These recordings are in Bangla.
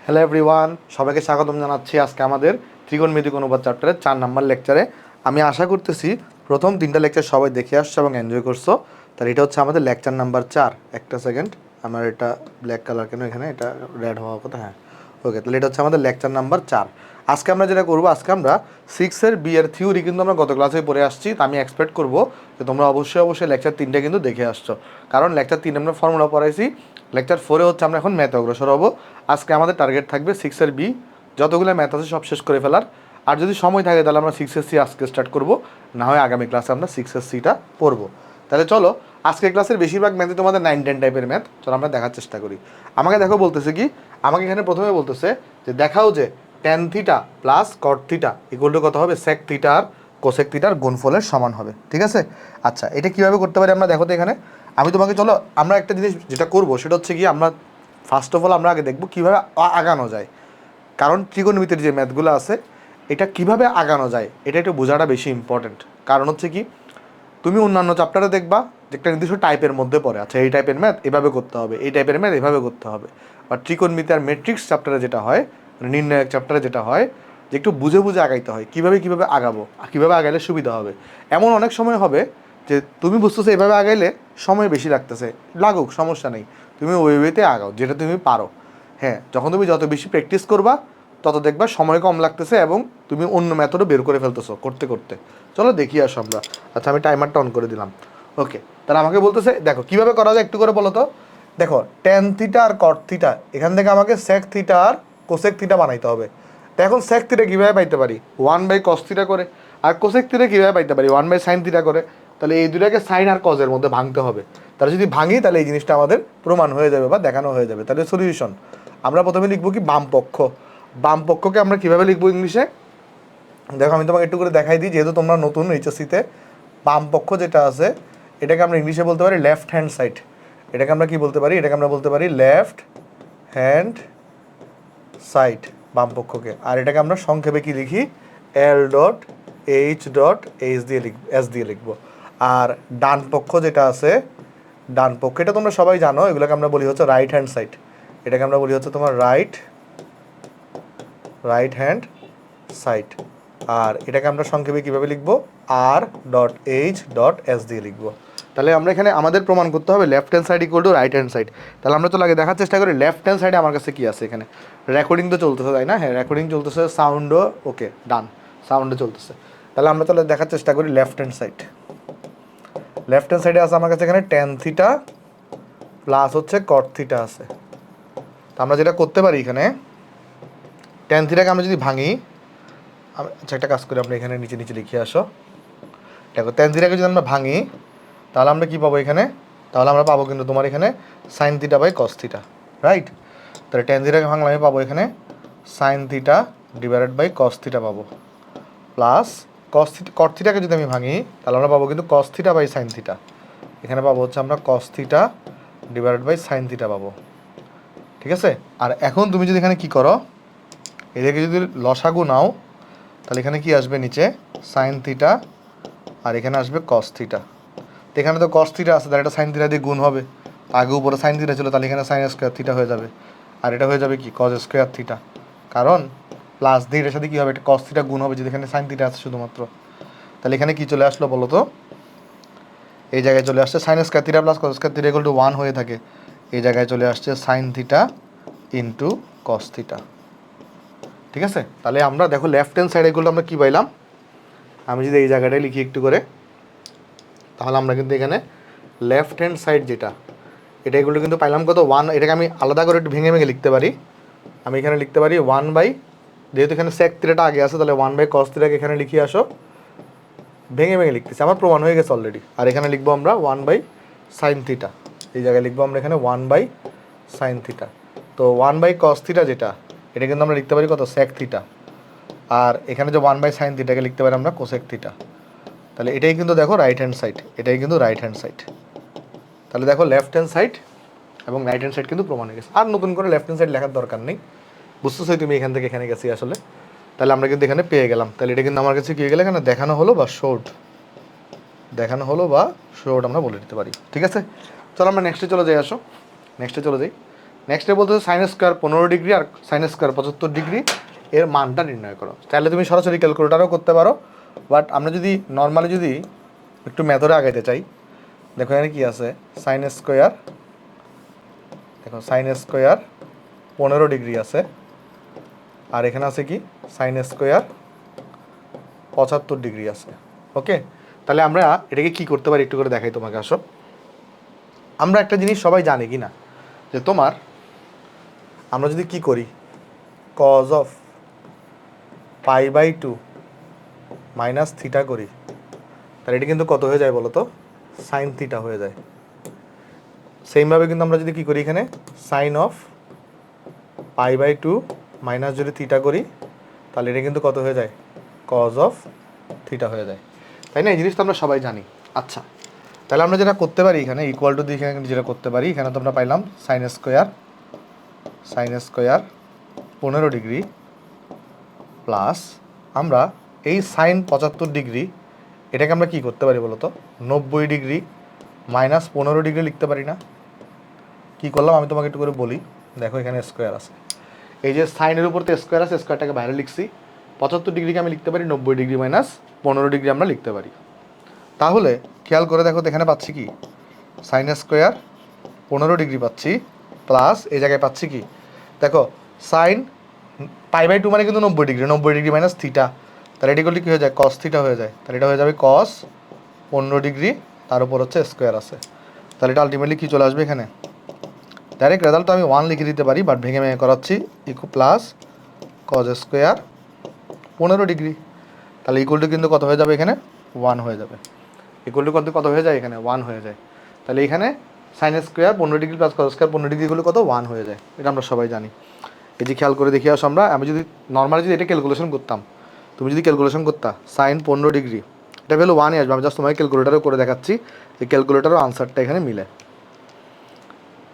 হ্যালো এভরিওয়ান, সবাইকে স্বাগতম জানাচ্ছি আজকে আমাদের ত্রিকোণমিতিক অনুপাত চ্যাপ্টারের 4 নাম্বার লেকচারে। আমি আশা করতেছি প্রথম 3টা লেকচার সবাই দেখে আসছো এবং এনজয় করছো। তাহলে এটা হচ্ছে আমাদের লেকচার নাম্বার 4। একটা সেকেন্ড, আমার এটা ব্ল্যাক কালার কেন এখানে, এটা রেড হওয়ার কথা। হ্যাঁ, ওকে, তাহলে এটা হচ্ছে আমাদের লেকচার নাম্বার 4। আজকে আমরা যেটা করবো, আজকে আমরা 6-এর বি এর থিওরি কিন্তু আমরা গত ক্লাসে পড়ে আসছি। তো আমি এক্সপেক্ট করবো যে তোমরা অবশ্যই লেকচার 3টা কিন্তু দেখে আসছো, কারণ লেকচার 3 আমরা ফর্মুলা পড়াইছি। লেকচার 4-এ হচ্ছে আমরা এখন ম্যাথে অগ্রসর হবো। আজকে আমাদের টার্গেট থাকবে 6-এর বি যতগুলো ম্যাথ আছে সব শেষ করে ফেলার। আর যদি সময় থাকে তাহলে আমরা 6-এর সি আজকে স্টার্ট করবো, না হয় আগামী ক্লাসে আমরা 6-এর সিটা পড়বো। তাহলে চলো, আজকের ক্লাসের বেশিরভাগ ম্যাথই তোমাদের 9-10 টাইপের ম্যাথ। চলো আমরা দেখার চেষ্টা করি। আমাকে দেখো বলতেছে কি, আমাকে এখানে প্রথমে বলতেছে যে দেখাও যে tan theta plus cot theta equal to কত হবে, সেক থিটা আর কোসেক থিটার গুণফলের সমান হবে। ঠিক আছে, আচ্ছা এটা কীভাবে করতে পারি আমরা দেখো তো এখানে। আমি তোমাকে, চলো আমরা একটা জিনিস যেটা করবো সেটা হচ্ছে কি, আমরা ফার্স্ট অফ অল আমরা আগে দেখবো কীভাবে আগানো যায়। কারণ ত্রিকোণমিতির যে ম্যাথগুলো আছে এটা কিভাবে আগানো যায় এটা একটু বোঝাটা বেশি ইম্পর্টেন্ট। কারণ হচ্ছে কি, তুমি অন্যান্য চ্যাপ্টারে দেখবা যে একটা নির্দিষ্ট টাইপের মধ্যে পড়ে, আচ্ছা এই টাইপের ম্যাথ এভাবে করতে হবে, এই টাইপের ম্যাথ এভাবে করতে হবে। বা ত্রিকোণমিতি আর ম্যাট্রিক্স চ্যাপ্টারে যেটা হয়, মানে নির্ণায়ক চ্যাপ্টারে যেটা হয়, যে একটু বুঝে বুঝে আগাইতে হয়, কীভাবে আগাবো, কীভাবে আগাইলে সুবিধা হবে। এমন অনেক সময় হবে যে তুমি বুঝতেছো এভাবে আগাইলে সময় বেশি লাগতেছে, লাগুক সমস্যা নেই, তুমি ওই ওয়েতে আগাও যেটা তুমি পারো। হ্যাঁ, যখন তুমি যত বেশি প্র্যাকটিস করবা তত দেখবা সময় কম লাগতেছে এবং তুমি অন্য মেথডও বের করে ফেলতেছো করতে করতে। চলো দেখি আসো আমরা। আচ্ছা আমি টাইমারটা অন করে দিলাম। ওকে, তাহলে আমাকে বলতেছে দেখো কীভাবে করা যায় একটু করে বলো তো। দেখো ট্যান থিটা আর কট থিটা, এখান থেকে আমাকে সেক থিটা আর কোসেক থিটা বানাইতে হবে। তো এখন সেক থিটা কীভাবে পাইতে পারি, 1/cos থিটা করে। আর কোসেক থিটা কীভাবে পাইতে পারি, 1/sin থিটা করে। তাহলে এই দুটাকে সাইন আর কজের মধ্যে ভাঙতে হবে। তাহলে যদি ভাঙি তাহলে এই জিনিসটা আমাদের প্রমাণ হয়ে যাবে বা দেখানো হয়ে যাবে। তাহলে সলিউশন আমরা প্রথমে লিখবো কি, বাম পক্ষ। বাম পক্ষকে আমরা কীভাবে লিখবো ইংলিশে, দেখো আমি তোমাকে একটু করে দেখাই দিই, যেহেতু তোমরা নতুন এইচএসসিতে। বাম পক্ষ যেটা আছে এটাকে আমরা ইংলিশে বলতে পারি লেফট হ্যান্ড সাইড। এটাকে আমরা কি বলতে পারি, এটাকে আমরা বলতে পারি লেফট হ্যান্ড সাইড, বাম পক্ষকে। আর এটাকে আমরা সংক্ষেপে কি লিখি, L.H.H দিয়ে লিখবো। আর ডান পক্ষ যেটা আছে, ডান পক্ষ এটা তোমরা সবাই জানো, এগুলোকে আমরা বলি হচ্ছে রাইট হ্যান্ড সাইড। এটাকে আমরা বলি হচ্ছে তোমার রাইট হ্যান্ড সাইড। আর এটাকে আমরা সংক্ষেপে কীভাবে লিখবো, R.H.S দিয়ে লিখবো। তাহলে আমরা এখানে আমাদের প্রমাণ করতে হবে left hand side equal to right hand side. তাহলে আমরা তো আগে দেখার চেষ্টা করি লেফট হ্যান্ড সাইডে আমার কাছে কী আছে। এখানে রেকর্ডিং তো চলতেছে তাই না, হ্যাঁ রেকর্ডিং চলতেছে, সাউন্ডও ওকে ডান, সাউন্ডও চলতেছে। তাহলে আমরা তাহলে দেখার চেষ্টা করি left hand side. Left hand সাইডে আছে আমার কাছে এখানে ট্যান থিটা প্লাস হচ্ছে কট থিটা আছে। তো আমরা যেটা করতে পারি এখানে, ট্যান থিটাকে আমরা যদি ভাঙি, আচ্ছা একটা কাজ করি, আমরা এখানে নিচে লিখে আসো। দেখো ট্যান থিটাকে যদি আমরা ভাঙি তাহলে আমরা কী পাবো এখানে, তাহলে আমরা পাবো কিন্তু তোমার এখানে sine theta by cos theta, right. তাহলে ট্যান থিটাকে ভাঙলে আমি পাবো এখানে sine theta divided by cos theta পাবো, প্লাস কট থিটাকে যদি আমি ভাঙি তাহলে আমরা পাবো কিন্তু cos theta by sine theta. এখানে পাবো হচ্ছে আমরা cos theta divided by sine theta পাবো, ঠিক আছে। আর এখন তুমি যদি এখানে কী করো, এদেরকে যদি লসাগু নাও তাহলে এখানে কি আসবে, নিচে সাইন থিটা আর এখানে আসবে কস থিটা। তো এখানে তো কস থিটা আছে, তাহলে এটা সাইন থিটা দিয়ে গুণ হবে। আগে উপরে সাইন থিটা ছিল, তাহলে এখানে সাইন স্কোয়ার থিটা হয়ে যাবে। আর এটা হয়ে যাবে কি, কজ স্কোয়ার থিটা। কারণ প্লাস দিয়ে এটার সাথে কী হবে, একটা কস থিটা গুণ হবে, যদি এখানে সাইন থিটা আছে শুধুমাত্র। তাহলে এখানে কি চলে আসলো বলো তো, এই জায়গায় চলে আসছে sign square theta plus cos square theta equal to 1 হয়ে থাকে। এই জায়গায় চলে আসছে sign theta into cos theta, ঠিক আছে। তাহলে আমরা দেখো লেফট হ্যান্ড সাইড এগুলো আমরা কী পাইলাম, আমি যদি এই জায়গাটায় লিখি একটু করে, তাহলে আমরা কিন্তু এখানে লেফট হ্যান্ড সাইড যেটা, এটা এগুলো কিন্তু পাইলাম কত 1। এটাকে আমি আলাদা করে একটু ভেঙে লিখতে পারি। আমি এখানে লিখতে পারি 1 যেহেতু এখানে সেক থিটাটা আগে আছে, তাহলে 1/cos থিটাকে এখানে লিখে আসো। ভেঙে লিখতেছি, আমার প্রমাণ হয়ে গেছে অলরেডি। আর এখানে লিখবো আমরা 1/sin থিটা, এই জায়গায় লিখবো আমরা এখানে 1/sin থিটা। তো 1/cos থিটা যেটা, এটা কিন্তু আমরা লিখতে পারি কত, সেক থিটা। আর এখানে যে 1/sin থিটাকে লিখতে পারি আমরা কোসেক থিটা। তাহলে এটাই কিন্তু দেখো রাইট হ্যান্ড সাইড, এটাই কিন্তু রাইট হ্যান্ড সাইড। তাহলে দেখো লেফট হ্যান্ড সাইড এবং রাইট হ্যান্ড সাইড কিন্তু প্রমাণ হয়ে গেছে। আর নতুন করে লেফট হ্যান্ড সাইড লেখার দরকার নেই, বুঝতেছোই তুমি এখান থেকে এখানে গেছি আসলে। তাহলে আমরা কিন্তু এখানে পেয়ে গেলাম। তাহলে এটা কিন্তু আমার কাছে কী গেলে এখানে দেখানো হলো বা শর্ট আমরা বলে দিতে পারি, ঠিক আছে। চলো আমরা নেক্সটে চলে যাই, আসো নেক্সটে চলে যাই। নেক্সটে বলতে সাইন স্কোয়ার 15 ডিগ্রি আর সাইন স্কোয়ার 75 ডিগ্রি, এর মানটা নির্ণয় করো। তাহলে তুমি সরাসরি ক্যালকুলেটারও করতে পারো, বাট আমরা যদি নর্মালি যদি একটু মেথডে আগাইতে চাই, দেখো এখানে কী আছে, সাইন স্কোয়ার, দেখো সাইন স্কোয়ার 15 ডিগ্রি আছে, আর এখানে আছে কি সাইন স্কোয়ার 75 ডিগ্রি আছে। ওকে, তাহলে আমরা এটাকে কি করতে পারি একটু করে দেখাই তোমাকে। আসো, আমরা একটা জিনিস সবাই জানি কি না, যে তোমার আমরা যদি কি করি, কজ অফ π/2 মাইনাস থিটা করি, তাহলে এটা কিন্তু কত হয়ে যায় বলো তো, সাইন থিটা হয়ে যায়। সেমভাবে কিন্তু আমরা যদি কি করি, এখানে সাইন অফ π/2 মাইনাস যদি থিটা করি, তাহলে এটা কিন্তু কত হয়ে যায়, কজ অফ থিটা হয়ে যায়, তাই না? এই জিনিসটা আমরা সবাই জানি। আচ্ছা, তাহলে আমরা যেটা করতে পারি, এখানে ইকুয়াল টু দিয়ে এখানে যেটা করতে পারি, এখানে তো আমরা পাইলাম সাইন স্কোয়ার 15 ডিগ্রি প্লাস আমরা এই সাইন 75 ডিগ্রি, এটাকে আমরা কি করতে পারি বলো তো, 90 ডিগ্রি মাইনাস 15 ডিগ্রি লিখতে পারি না? কি করলাম আমি তোমাকে একটু করে বলি, দেখো এখানে স্কোয়ার আছে, এই যে সাইনের উপর তো স্কোয়ার আছে, স্কোয়ারটাকে বাইরে লিখছি, 75 ডিগ্রিকে আমি লিখতে পারি 90 ডিগ্রি মাইনাস 15 ডিগ্রি আমরা লিখতে পারি। তাহলে খেয়াল করে দেখো তো, এখানে পাচ্ছি কি সাইন স্কোয়ার 15 ডিগ্রি পাচ্ছি, প্লাস এই জায়গায় পাচ্ছি কি, দেখো সাইন π/2 মানে কিন্তু 90 ডিগ্রি, 90 ডিগ্রি মাইনাস থিটা, তাহলে এটি করলে কী হয়ে যায়, কস থিটা হয়ে যায়, তাহলে এটা হয়ে যাবে কস 15 ডিগ্রি, তার উপর হচ্ছে স্কোয়ার আছে, তাহলে এটা আলটিমেটলি কী চলে আসবে, এখানে ডাইরেক্ট রেজাল্ট তো আমি 1 লিখে দিতে পারি, বাট ভেঙে ভেঙে করাচ্ছি, প্লাস কজ স্কোয়ার 15 ডিগ্রি, তাহলে ইকুয়াল টু কিন্তু কত হয়ে যাবে, এখানে 1 হয়ে যাবে, ইকুয়াল টু কত হয়ে যায়, এখানে 1 হয়ে যায়। তাহলে এখানে sine square 15 degree plus cos square 15 degree গুলো কত, 1 হয়ে যায়, এটা আমরা সবাই জানি। এই যে খেয়াল করে দেখি আসো, আমি যদি নর্মালি যদি এটা ক্যালকুলেশন করতাম, তুমি যদি ক্যালকুলেশন করতা সাইন 15 ডিগ্রি, এটা ভ্যালু 1-ই আসবে, আমি জাস্ট তোমাকে ক্যালকুলেটারও করে দেখাচ্ছি, যে ক্যালকুলেটারও আনসারটা এখানে মিলে,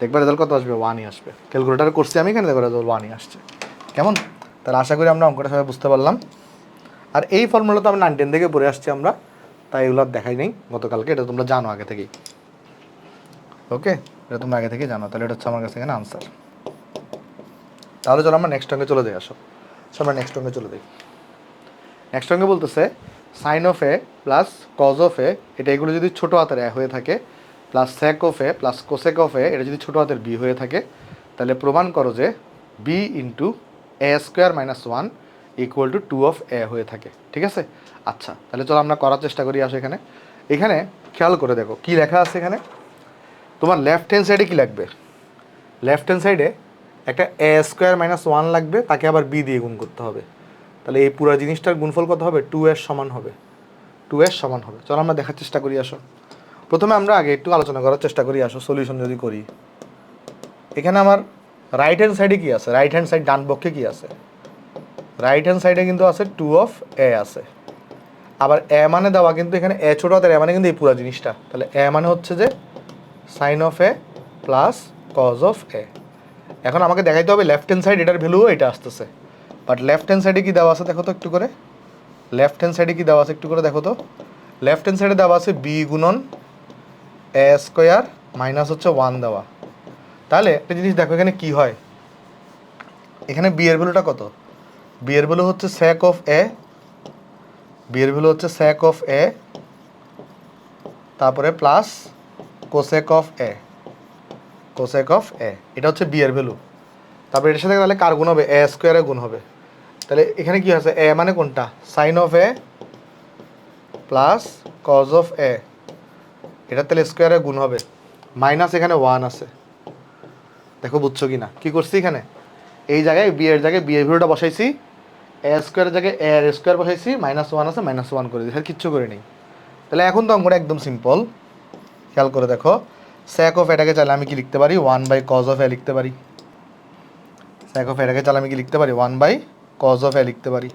দেখবে রেজাল্ট কত আসবে, 1-ই আসবে। ক্যালকুলেটার করছি আমি এখানে, দেখো রেজাল্ট 1-ই আসছে। কেমন? তাহলে আশা করি আমরা অঙ্কটা সবাই বুঝতে পারলাম। আর এই ফর্মুলা তো আমরা 9-10 থেকে পড়ে আসছি আমরা, তাই এগুলো দেখাই নেই গতকালকে, এটা তোমরা জানো আগে থেকেই। ওকে, এটা তোমরা আগে থেকেই জানো, তাহলে এটা হচ্ছে আমার কাছে এখানে আনসার। তাহলে চলো আমরা নেক্সট অঙ্কে চলে যাই। আসো আমরা নেক্সট অঙ্কে চলে যাই। নেক্সট অঙ্কে বলতেছে sine of A plus cos of এ, এটা এগুলো যদি ছোটো হাতের এ হয়ে থাকে, plus sec of A plus cosec of এ, এটা যদি ছোটো হাতের বি হয়ে থাকে, তাহলে প্রমাণ করো যে B into A square minus 1 equal to 2 of A হয়ে থাকে। ঠিক আছে? আচ্ছা, তাহলে চলো আমরা করার চেষ্টা করি। আসো এখানে খেয়াল করে দেখো কি লেখা আছে। এখানে তোমার লেফট হ্যান্ড সাইডে কী লাগবে, লেফট হ্যান্ড সাইডে একটা এ স্কোয়ার মাইনাস 1 লাগবে, তাকে আবার বি দিয়ে গুণ করতে হবে। তাহলে এই পুরো জিনিসটার গুণফল কত হবে, 2s সমান হবে, 2s সমান হবে। চলো আমরা দেখার চেষ্টা করি। আসো প্রথমে আমরা আগে একটু আলোচনা করার চেষ্টা করি। আসো সলিউশন যদি করি, এখানে আমার রাইট হ্যান্ড সাইডে কী আছে, রাইট হ্যান্ড সাইড ডান পক্ষে কী আছে, রাইট হ্যান্ড সাইডে কিন্তু আছে 2 অফ এ আছে, আবার এ মানে দেওয়া কিন্তু এখানে এ ছোটো হাতের এ মানে কিন্তু এই পুরো জিনিসটা, তাহলে এ মানে হচ্ছে যে sine of A plus cos of A. এখন আমাকে দেখাইতে হবে লেফট হ্যান্ড সাইড এটার ভ্যালুও এটা আসতেছে, বাট লেফট হ্যান্ড সাইডে কী দেওয়া আছে দেখো তো একটু করে, লেফট হ্যান্ড সাইডে কী দেওয়া আছে একটু করে দেখো তো। লেফট হ্যান্ড সাইডে দেওয়া আছে বি গুণন এ স্কোয়ার মাইনাস হচ্ছে 1 দেওয়া। তাহলে একটা জিনিস দেখো এখানে কি হয়, এখানে বি এর ভ্যালুটা কত, বি এর ভ্যালু হচ্ছে সেক অফ এ, বি এর ভ্যালু হচ্ছে সেক অফ এ, তারপরে plus cosec of A, cosec of এ, এটা হচ্ছে বি এর ভ্যালু। তারপরে এটার সাথে তাহলে কার গুণ হবে, এ স্কোয়ারে গুণ হবে। তাহলে এখানে কি আছে, এ মানে কোনটা, sine of A plus cos of এ, এটা তাহলে স্কোয়ারে গুণ হবে, মাইনাস এখানে 1 আছে। দেখো বুঝছো কি না কী করছি, এখানে এই জায়গায় বি এর জায়গায় বি এর ভ্যালুটা বসাইছি, এ স্কোয়ারের জায়গায় এ এর স্কোয়ার বসাইছি, -1 আছে -1 করে দিই, কিচ্ছু করে নেই। তাহলে এখন তো অঙ্কটা একদম সিম্পল। খেয়াল করে দেখো, স্যাক অফ এটাকে চাইলে আমি কি লিখতে পারি, 1/cos অফ এ লিখতে পারি। স্যাক অফ এটাকে চাইলে আমি কি লিখতে পারি, 1/cos অফ এ লিখতে পারি,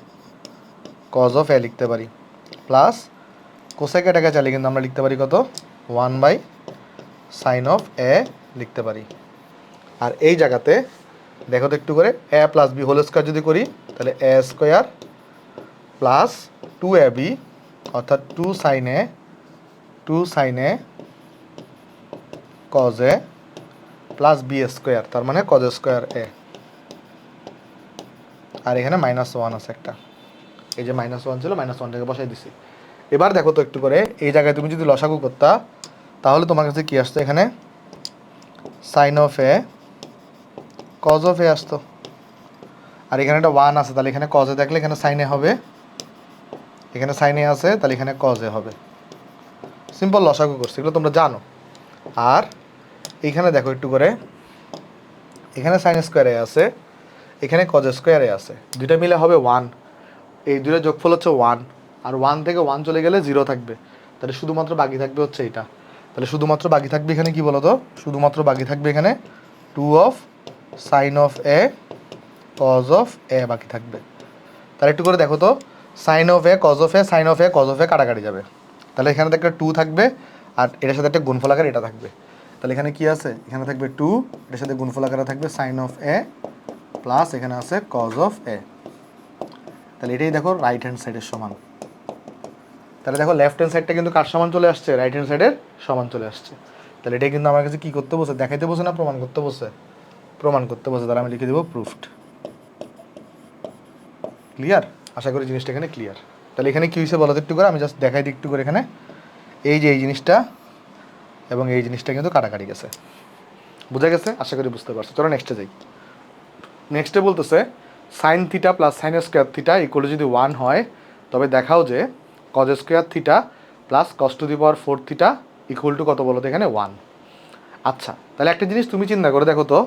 cos অফ এ লিখতে পারি, প্লাস কোসেক এটাকে চাইলে কিন্তু আমরা লিখতে পারি কত, 1/sin অফ এ লিখতে পারি। আর এই জায়গাতে দেখো তো একটু করে A plus b whole square যদি করি, তাহলে এ স্কোয়ার প্লাস 2ab অর্থাৎ 2 sin এ cos এ প্লাস বি স্কোয়ার, তার মানে কজ স্কোয়ার এ। আর এখানে -1 আছে একটা, এই যে -1 ছিল, -1টাকে বসাই দিছি। এবার দেখো তো একটু করে, এই জায়গায় তুমি যদি লসাগু করতা তাহলে তোমার কাছে কি আসতো, এখানে sine of A cos of A আসতো। আর এখানে একটা 1 আছে, তাহলে এখানে কজে থাকলে এখানে সাইনে হবে, এখানে সাইনে আছে তাহলে এখানে কজে হবে। সিম্পল লসাগু করছি, এগুলো তোমরা জানো। আর এইখানে দেখো একটু করে, এখানে সাইন স্কোয়ারে আছে, এখানে কজ স্কোয়ারে আছে, দুইটা মিলে হবে 1। এই দুইটা যোগফল হচ্ছে 1, আর 1 থেকে 1 চলে গেলে 0 থাকবে, তাহলে শুধুমাত্র বাকি থাকবে হচ্ছে এটা। তাহলে শুধুমাত্র বাকি থাকবে এখানে কি বলো তো, শুধুমাত্র বাকি থাকবে এখানে 2 of sine of A cos of A বাকি থাকবে। তাহলে একটু করে দেখো তো, sine of A cos of A, sine of A cos of A কাটাকাটি যাবে, তাহলে এখানে একটা 2 থাকবে, আর এটার সাথে একটা গুণফল আকারে এটা থাকবে। তাহলে এখানে কি আছে, এখানে থাকবে 2, এটার সাথে গুণফল আকারে থাকবে সাইন অফ এ প্লাস এখানে আছে কজ অফ এ। তাহলে এটাই দেখো রাইট হ্যান্ড সাইডের সমান। তাহলে দেখো লেফট হ্যান্ড সাইডটা কিন্তু কার সমান চলে আসছে, রাইট হ্যান্ড সাইডের সমান চলে আসছে। তাহলে এটাই কিন্তু আমার কাছে কী করতে বসে, দেখাইতে বসে না প্রমাণ করতে বসে, প্রমাণ করতে বসে। তাহলে আমি লিখে দেবো প্রুফড। ক্লিয়ার? আশা করি জিনিসটা এখানে ক্লিয়ার। তাহলে এখানে কী হয়েছে বলো তো একটু করে, আমি জাস্ট দেখাই দিই একটু করে। এখানে এই যে এই জিনিসটা এবং এই জিনিসটা কিন্তু কাটাকাটি গেছে, বোঝা গেছে? আশা করি বুঝতে পারছো। চলো নেক্সটে যাই। নেক্সটে বলতেছে sign theta plus sign square theta equal যদি 1 হয়, তবে দেখাও যে cause square theta plus cos to the power 4 theta equal to কত বলো তো এখানে 1। আচ্ছা, তাহলে একটা জিনিস তুমি চিন্তা করে দেখো তো,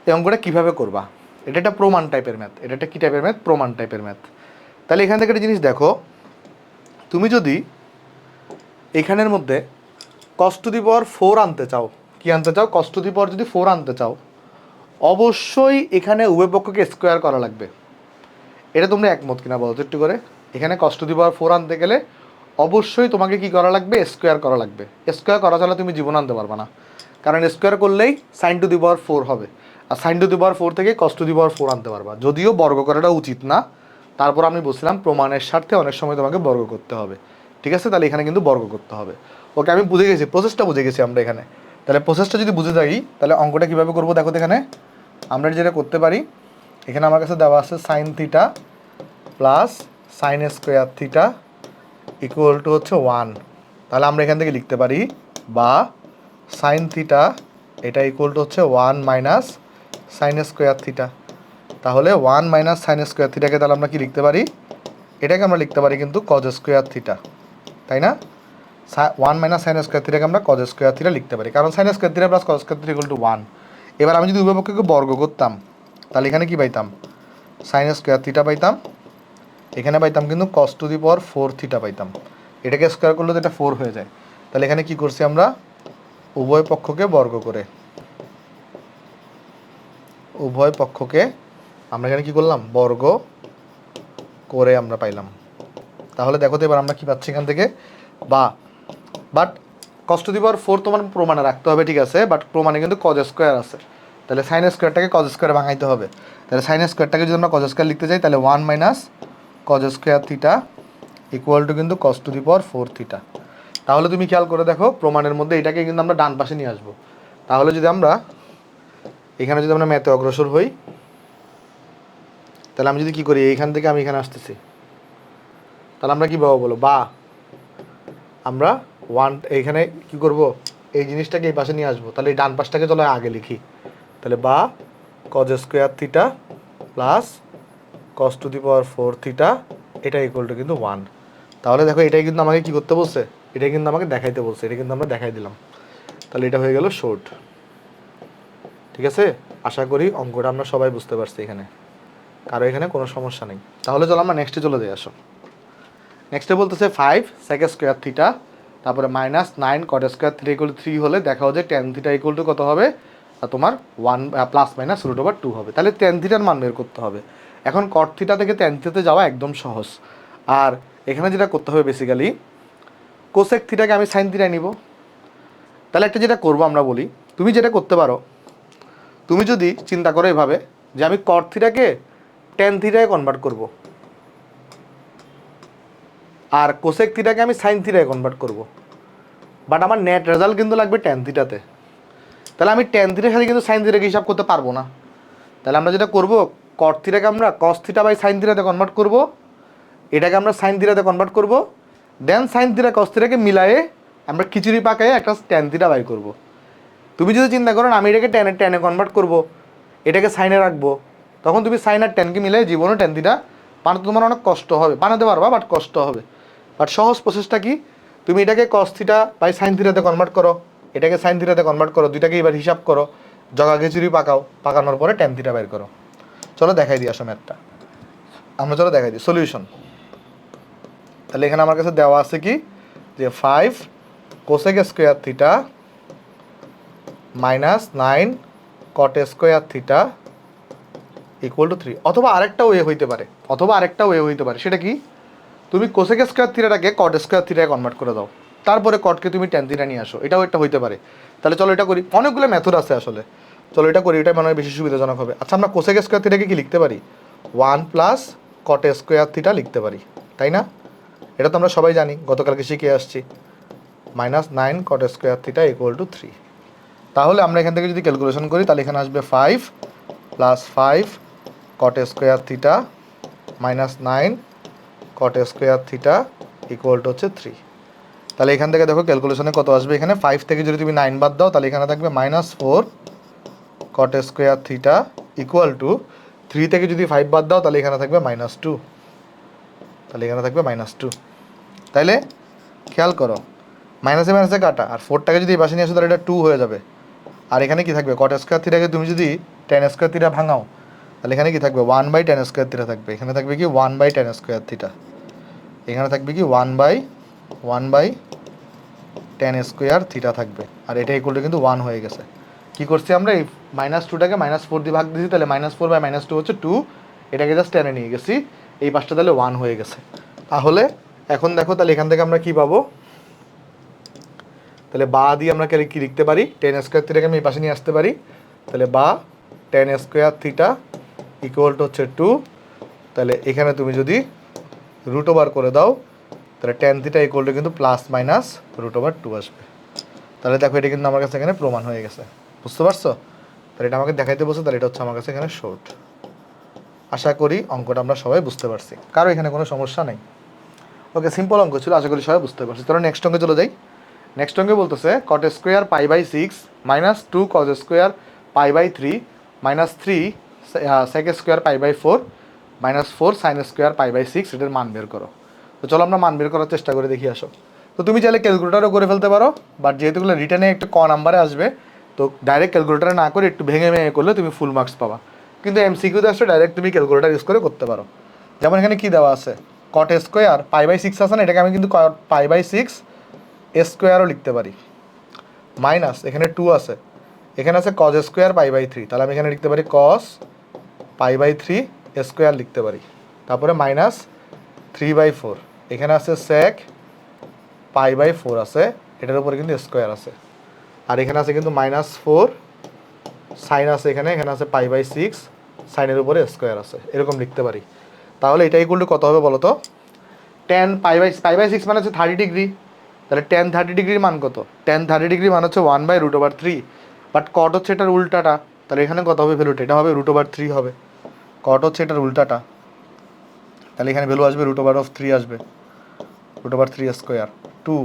এই অঙ্কটা কীভাবে করবা। এটা একটা প্রমাণ টাইপের ম্যাথ, এটা একটা কী টাইপের ম্যাথ, প্রমাণ টাইপের ম্যাথ। তাহলে এখান থেকে একটা জিনিস দেখো, তুমি যদি এখানের মধ্যে কস টু দি পাওয়ার 4 আনতে চাও, কি আনতে চাও, কস টু দি পাওয়ার যদি 4 আনতে চাও, অবশ্যই এখানে উভয় পক্ষকে স্কোয়ার করা লাগবে। এটা তোমরা একমত কিনা বলো তো একটু করে। এখানে কস টু দি পাওয়ার 4 আনতে গেলে অবশ্যই তোমাকে কি করা লাগবে, স্কোয়ার করা লাগবে। স্কোয়ার করা ছাড়া তুমি জীবন আনতে পারবে না, কারণ স্কোয়ার করলেই সাইন টু দি পাওয়ার 4 হবে, আর সাইন টু দি পাওয়ার 4 থেকে কস টু দি পাওয়ার 4 আনতে পারবা। যদিও বর্গ করাটা উচিত না, তারপর আমি বলছিলাম প্রমাণের স্বার্থে অনেক সময় তোমাকে বর্গ করতে হবে। ঠিক আছে? তাহলে এখানে কিন্তু বর্গ করতে হবে। ওকে, আমি বুঝে গেছি, প্রসেসটা বুঝে গেছি আমরা এখানে। তাহলে প্রসেসটা যদি বুঝে যাই, তাহলে অঙ্কটা কীভাবে করবো দেখো তো। এখানে আমরা যেটা করতে পারি, এখানে আমার কাছে দেওয়া আছে sine theta plus sign square theta equal to হচ্ছে 1। তাহলে আমরা এখান থেকে লিখতে পারি, বা সাইন থিটা এটা ইকুয়াল টু হচ্ছে 1 মাইনাস সাইন স্কোয়ার থিটা। তাহলে 1 মাইনাস সাইন স্কোয়ার থিটাকে তাহলে আমরা কি লিখতে পারি, এটাকে আমরা লিখতে পারি কিন্তু কজ স্কোয়ার থিটা, তাই না? 1 মাইনাস সাইন স্কোয়ার থিটাকে আমরা কজ স্কোয়ার থিটা লিখতে পারি, কারণ sign square theta plus cos square theta equal to 1। এবার আমি যদি উভয় পক্ষকে বর্গ করতাম, তাহলে এখানে কি পাইতাম, সাইন স্কোয়ার থিটা পাইতাম, এখানে পাইতাম কিন্তু কস টু দি পাওয়ার 4 থিটা পাইতাম। এটাকে স্কোয়ার করলে তো এটা 4 হয়ে যায়। তাহলে এখানে কি করছি আমরা, উভয় পক্ষকে বর্গ করে, উভয় পক্ষকে আমরা এখানে কি করলাম, বর্গ করে আমরা পাইলাম। তাহলে দেখো তো এবার আমরা কি পাচ্ছি এখান থেকে, but cos to the power 4 তোমার প্রমাণে রাখতে হবে, ঠিক আছে, বাট প্রমাণে কিন্তু কজ স্কোয়ার আছে। তাহলে সাইন স্কোয়ারটাকে কজ স্কোয়ারে ভাঙাইতে হবে। তাহলে সাইন স্কোয়ারটাকে যদি আমরা কজ স্কোয়ার লিখতে চাই, তাহলে 1 minus cos square theta equal to কিন্তু কস টু দি পাওয়ার 4 থিটা। তাহলে তুমি খেয়াল করে দেখো, প্রমাণের মধ্যে এটাকে কিন্তু আমরা ডান পাশে নিয়ে আসবো। তাহলে যদি আমরা এখানে যদি আমরা ম্যাথে অগ্রসর হই, তাহলে আমি যদি কী করি, এইখান থেকে আমি এখানে আসতেছি, তাহলে আমরা কী পাবো বলো, বা আমরা 1 এইখানে কী করব, এই জিনিসটাকে এই পাশে নিয়ে আসবো। তাহলে এই ডান পাশটাকে চলো আগে লিখি। তাহলে বা cause square theta plus cos to the power 4 theta এটা ইকুয়াল টু কিন্তু 1। তাহলে দেখো এটাই কিন্তু আমাকে কী করতে বলছে, এটাই কিন্তু আমাকে দেখাইতে বলছে, এটা কিন্তু আমরা দেখাই দিলাম। তাহলে এটা হয়ে গেল শর্ট। ঠিক আছে? আশা করি অঙ্কটা আমরা সবাই বুঝতে পারছি এখানে, কারো এখানে কোনো সমস্যা নেই। তাহলে চলো আমরা নেক্সটে চলে যাই। আসো, নেক্সটে বলতেছে 5 সেক স্কোয়ার থিটা, তারপরে minus 9 cot square theta equal to 3 হলে দেখাও যে টেন থিটা ইকুয়াল টু কত হবে, তোমার 1 প্লাস মাইনাস রুট ওভার 2 হবে। তাহলে টেন থিটার মান বের করতে হবে। এখন কট থিটা থেকে টেন থিটাতে যাওয়া একদম সহজ। আর এখানে যেটা করতে হবে বেসিক্যালি, কোসেক থিটাকে আমি সাইন থিটায় নিব। তাহলে একটা যেটা করবো আমরা বলি, তুমি যেটা করতে পারো, তুমি যদি চিন্তা করো এভাবে যে আমি কট থিটাকে টেন থিটায় কনভার্ট করব, আর কোসেক থিটাকে আমি সাইন থিটায় কনভার্ট করব, বাট আমার নেট রেজাল্ট কিন্তু লাগবে টেন থিটাতে। তাহলে আমি ট্যান থিটার সাথে কিন্তু সাইন থিটাকে হিসাব করতে পারবো না। তাহলে আমরা যেটা করবো, কট থিটাকে আমরা কস থিটা বাই সাইন থিটাতে কনভার্ট করব, এটাকে আমরা সাইন থিটাতে কনভার্ট করব, দেন সাইন থিটা কস থিটাকে মিলায়ে আমরা খিচুড়ি পাকায়ে একটা ট্যান থিটা বাই করব। তুমি যদি চিন্তা করো আমি এটাকে ট্যানে কনভার্ট করব, এটাকে সাইনে রাখবো, তখন তুমি সাইন আর ট্যানকে মিলাই জীবনও ট্যান থিটা বানাতে তোমার অনেক কষ্ট হবে, বানাতে পারবা বাট কষ্ট হবে। বাট সহজ প্রসেসটা কি, তুমি এটাকে কস থিটা বাই সাইন থিটাতে কনভার্ট করো, এটাকে সাইন থিটাতে কনভার্ট করো, দুইটাকে এবার হিসাব করো, জগা খিচুড়ি পাকাও, পাকানোর পরে ট্যান থিটা বের করো। চলো দেখাই দিই আসো ম্যাথটা, আমরা চলো দেখাই দিই সলিউশন। তাহলে এখানে আমার কাছে দেওয়া আছে কি যে 5 cosec square theta minus 9 cot square theta equal to 3। অথবা আরেকটা ওয়ে হইতে পারে, সেটা কি, তুমি কোসেক স্কোয়ার থিটাটাকে কট স্কোয়ার থিটায় কনভার্ট করে দাও, তারপরে কটকে তুমি ট্যান থিটা নিয়ে আসো, এটাও একটা হইতে পারে। তাহলে চলো এটা করি, অনেকগুলো মেথড আছে আসলে, চলো এটা করি, এটা মনে হয় বেশি সুবিধাজনক হবে। আচ্ছা আমরা কোসেক স্কোয়ার থিটাকে কি লিখতে পারি, 1 প্লাস কট স্কোয়ার থিটা লিখতে পারি, তাই না? এটা তো আমরা সবাই জানি, গতকালকে শিখে আসছি, minus 9 cot square theta equal to 3। তাহলে আমরা এখান থেকে যদি ক্যালকুলেশন করি তাহলে এখানে আসবে 5 plus 5 caught square theta minus 9 cot square theta equal to হচ্ছে 3। তাহলে এখান থেকে দেখো ক্যালকুলেশনে কত আসবে, এখানে 5 থেকে যদি তুমি 9 বাদ দাও তাহলে এখানে থাকবে minus 4 caught square theta equal to 3 থেকে যদি 5 বাদ দাও তাহলে এখানে থাকবে মাইনাস 2, তাহলে এখানে থাকবে মাইনাস 2। তাইলে খেয়াল করো মাইনাসে মাইনাসে কাটা, আর 4টাকে যদি এই পাশে নিয়ে আসো তাহলে এটা 2 হয়ে যাবে, আর এখানে কি থাকবে কট স্কোয়ার থিটাকে তুমি যদি ট্যান স্কোয়ার থিটা ভাঙাও তাহলে এখানে কি থাকবে 1 বাই ট্যান স্কোয়ার থিটা থাকবে, এখানে থাকবে কি 1 বাই ট্যান স্কোয়ার থিটা, এখানে থাকবে কি 1 বাই ট্যান স্কোয়ার থিটা থাকবে, আর এটা ইকুয়ালটা কিন্তু 1 হয়ে গেছে। কি করছি আমরা, এই মাইনাস 2টাকে মাইনাস 4 দিয়ে ভাগ দিয়েছি, তাহলে মাইনাস 4 বাই মাইনাস 2 হচ্ছে 2, এটাকে জাস্ট টেনে নিয়ে গেছি, এই পাশটা তাহলে 1 হয়ে গেছে। তাহলে এখন দেখো তাহলে এখান থেকে আমরা কি পাবো, তাহলে বা দিয়ে আমরা কি লিখতে পারি, ট্যান স্কোয়ার থিটাকে আমি এই পাশে নিয়ে আসতে পারি, তাহলে বা tan square theta equal to হচ্ছে 2। তাহলে এখানে তুমি যদি রুট ওভার করে দাও তাহলে ট্যান থিটা ইকুয়াল টু কিন্তু প্লাস মাইনাস রুট ওভার 2 আসবে। তাহলে দেখো এটা কিন্তু আমার কাছে এখানে প্রমাণ হয়ে গেছে, বুঝতে পারছো? তাহলে এটা আমাকে দেখাইতে বলছে, তাহলে এটা হচ্ছে আমার কাছে এখানে শর্ট। আশা করি অঙ্কটা আমরা সবাই বুঝতে পারছি, কারো এখানে কোনো সমস্যা নেই। ওকে, সিম্পল অঙ্ক ছিল, আশা করি সবাই বুঝতে পারছি। তাহলে নেক্সট অঙ্কে চলে যাই। নেক্সট অঙ্কে বলতেছে cot square pi by 6 minus 2 cos square pi by 3 minus 3 sec square pi by 4 minus 4 sine square pi by 6, এটার মান বের করো। তো চলো আমরা মান বের করার চেষ্টা করে দেখি, আসো। তো তুমি চাইলে ক্যালকুলেটারও করে ফেলতে পারো, বাট যেহেতুগুলো রিটার্নে একটু ক নাম্বারে আসবে, তো ডাইরেক্ট ক্যালকুলেটারে না করে একটু ভেঙে ভেঙে করলে তুমি ফুল মার্কস পাবা। কিন্তু এমসিকিউতে আসলে ডাইরেক্ট তুমি ক্যালকুলেটার ইউজ করে করতে পারো। যেমন এখানে কি দেওয়া আছে, কট স্কোয়ার পাই বাই 6 আছে না, এটাকে আমি কিন্তু পাই বাই 6 স্কোয়ারও লিখতে পারি, মাইনাস এখানে 2 আছে, এখানে আছে কজ স্কোয়ার পাই বাই 3, তাহলে আমি এখানে লিখতে পারি কস পাই বাই 3 স্কোয়ার লিখতে পারি, তারপরে মাইনাস 3/4, এখানে আছে সেক পাই বাই 4 আছে, এটার উপরে কিন্তু স্কোয়ার আছে, আর এখানে আছে কিন্তু মাইনাস 4 সাইন আছে, এখানে আছে পাই বাই 6 সাইনের উপরে স্কোয়ার আছে, এরকম লিখতে পারি। তাহলে এটা ইকুয়াল টু কত হবে বলো তো, টেন পাই বাই 6 মানে হচ্ছে 30 ডিগ্রি, তাহলে টেন 30 ডিগ্রির মান কত, টেন 30 ডিগ্রি মান হচ্ছে 1/√3, বাট কট হচ্ছে এটার উল্টাটা, তাহলে এখানে কত হবে ভ্যালুটা, এটা হবে √3 হবে, কট হচ্ছে এটার উল্টাটা, তাহলে এখানে ভ্যালু আসবে √3 আসবে, √3 square 2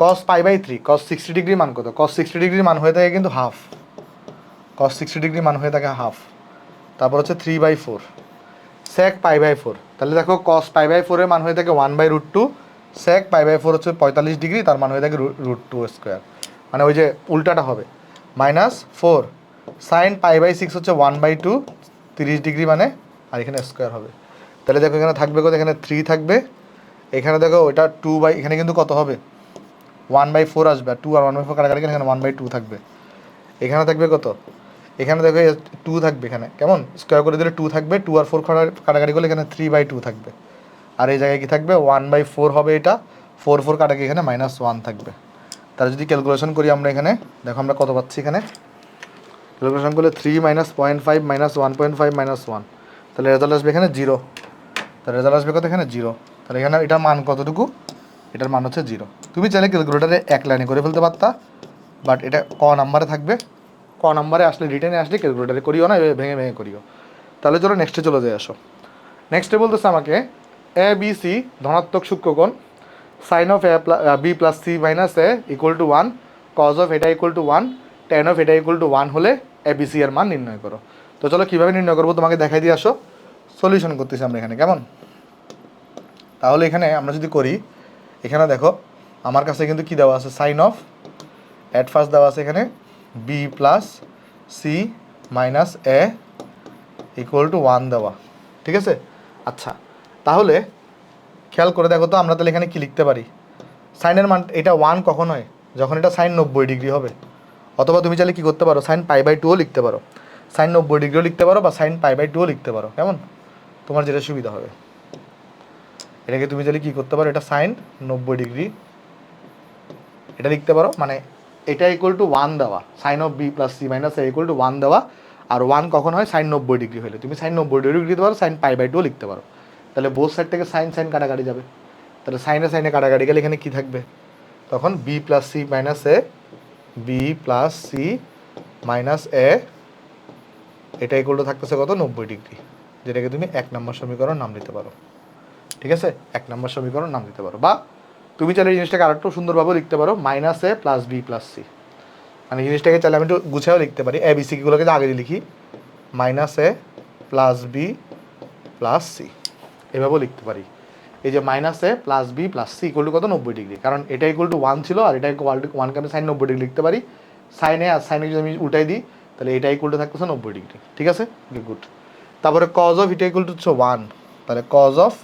cos pi by 3, cos 60 degree মান কত, কস 60 ডিগ্রির মান হয়ে থাকে কিন্তু হাফ, কস 60 ডিগ্রি মান হয়ে থাকে হাফ, তারপর হচ্ছে 3/4 সেক পাই বাই 4, তাহলে দেখো কস পাই বাই 4 এর মান হয়ে থাকে 1/√2, সেক পাই বাই 4 হচ্ছে 45 ডিগ্রি, তার মান হয়ে থাকে √2 স্কোয়ার, মানে ওই যে উল্টাটা হবে, মাইনাস 4 সাইন পাই বাই 6 হচ্ছে 1/2 30 ডিগ্রি মানে, আর এখানে স্কোয়ার হবে। তাহলে দেখো এখানে থাকবে কত, এখানে 3 থাকবে, এখানে দেখো ওইটা 2 বাই, এখানে কিন্তু কত হবে 1/4 আসবে, আর 2 আর 1/4 কাটাকাটি, এখানে 1/2 থাকবে, এখানে থাকবে কত, এখানে দেখো 2 থাকবে, এখানে কেমন স্কোয়ার করে দিলে 2 থাকবে, 2 আর 4 কাটাকাটি করলে এখানে 3/2 থাকবে, আর এই জায়গায় কি থাকবে 1/4 হবে, এটা 4 কাটাকে এখানে -1 থাকবে। তাহলে যদি ক্যালকুলেশন করি আমরা এখানে দেখো আমরা কত পাচ্ছি, এখানে ক্যালকুলেশন করলে 3 - 0.5 - 1.5 - 1, তাহলে রেজাল্ট আসবে এখানে 0, তাহলে রেজাল্ট আসবে কত, এখানে 0, তাহলে এখানে এটার মান কতটুকু, এটার মান হচ্ছে 0। তুমি চাইলে ক্যালকুলেটারে এক লাইনে করে ফেলতে পারতা, বাট এটা ক নাম্বারে থাকবে, ক নাম্বারে আসলে রিটেনে আসলে ক্যালকুলেটারে করিও না, এভাবে ভেঙে ভেঙে করিও। তাহলে চলো নেক্সটে চলে যাই আসো। নেক্সটে বলতেছে আমাকে এ বি সি ধনাত্মক সূক্ষ্মকোণ, sine of B plus C minus A equal to 1, cos of এটা ইকুয়াল টু 1, ট্যান অফ এটা ইকুয়াল টু 1 হলে এ বি সি এর মান নির্ণয় করো। তো চলো কীভাবে নির্ণয় করবো তোমাকে দেখাই দিয়ে আসো। সলিউশন করতেছি আমরা এখানে, কেমন? তাহলে এখানে আমরা যদি করি, এখানে দেখো আমার কাছে কিন্তু কী দেওয়া আছে, সাইন অফ অ্যাট ফার্স্ট দেওয়া আছে এখানে B plus C minus A equal to 1 দেওয়া, ঠিক আছে? আচ্ছা, তাহলে খেয়াল করে দেখো তো আমরা তাহলে এখানে কি লিখতে পারি? সাইনের মান এটা 1 কখন হয়? যখন এটা সাইন 90 ডিগ্রি হবে। অথবা তুমি চাইলে কী করতে পারো, সাইন পাই বাই 2ও লিখতে পারো, সাইন 90 ডিগ্রিও লিখতে পারো, বা সাইন পাই বাই 2ও লিখতে পারো, কেমন? তোমার যেটা সুবিধা হবে। এটাকে তুমি চাইলে কী করতে পারো, এটা সাইন 90 ডিগ্রি এটা লিখতে পারো, মানে এটা ইকুয়াল টু 1 দেওয়া, sine of B plus C minus A equal to 1 দেওয়া। আর 1 কখন হয়? সাইন 90 ডিগ্রি হলে। তুমি সাইন 90 ডিগ্রি লিখতে পারো, সাইন পাই বাই 2 লিখতে পারো। তাহলে বোথ সাইড থেকে সাইন সাইন কাটাকাটি যাবে, তাহলে সাইনে সাইনে কাটাকাটি গেলে এখানে কী থাকবে? তখন বি প্লাস সি মাইনাস এ, বি প্লাস সি মাইনাস এ এটা ইকুয়াল টু থাকতেছে কত? 90 ডিগ্রি, যেটাকে তুমি 1 নম্বর সমীকরণ নাম দিতে পারো, ঠিক আছে? 1 নম্বর সমীকরণ নাম দিতে পারো। বা তুমি চাইলে এই জিনিসটাকে আরেকটু সুন্দরভাবে লিখতে পারো, minus A plus B plus C, মানে জিনিসটাকে চাইলে আমি একটু গুছাও লিখতে পারি। এ বি সিগুলোকে আগে লিখি, minus A plus B plus C, এভাবেও লিখতে পারি। এই যে minus A plus B plus C equal to কত? 90 ডিগ্রি, কারণ এটা ইকুয়াল টু 1 ছিল, আর এটা ইকুয়াল টু 1 কে আমি সাইন 90 ডিগ্রি লিখতে পারি। সাইনে আর সাইনে যদি আমি উল্টাই দিই, তাহলে এটা ইকুয়াল টু থাকতেছে 90 ডিগ্রি, ঠিক আছে? গুড। তারপরে কজ অফ এটা ইকুয়াল টু হচ্ছে 1, তাহলে কজ অফ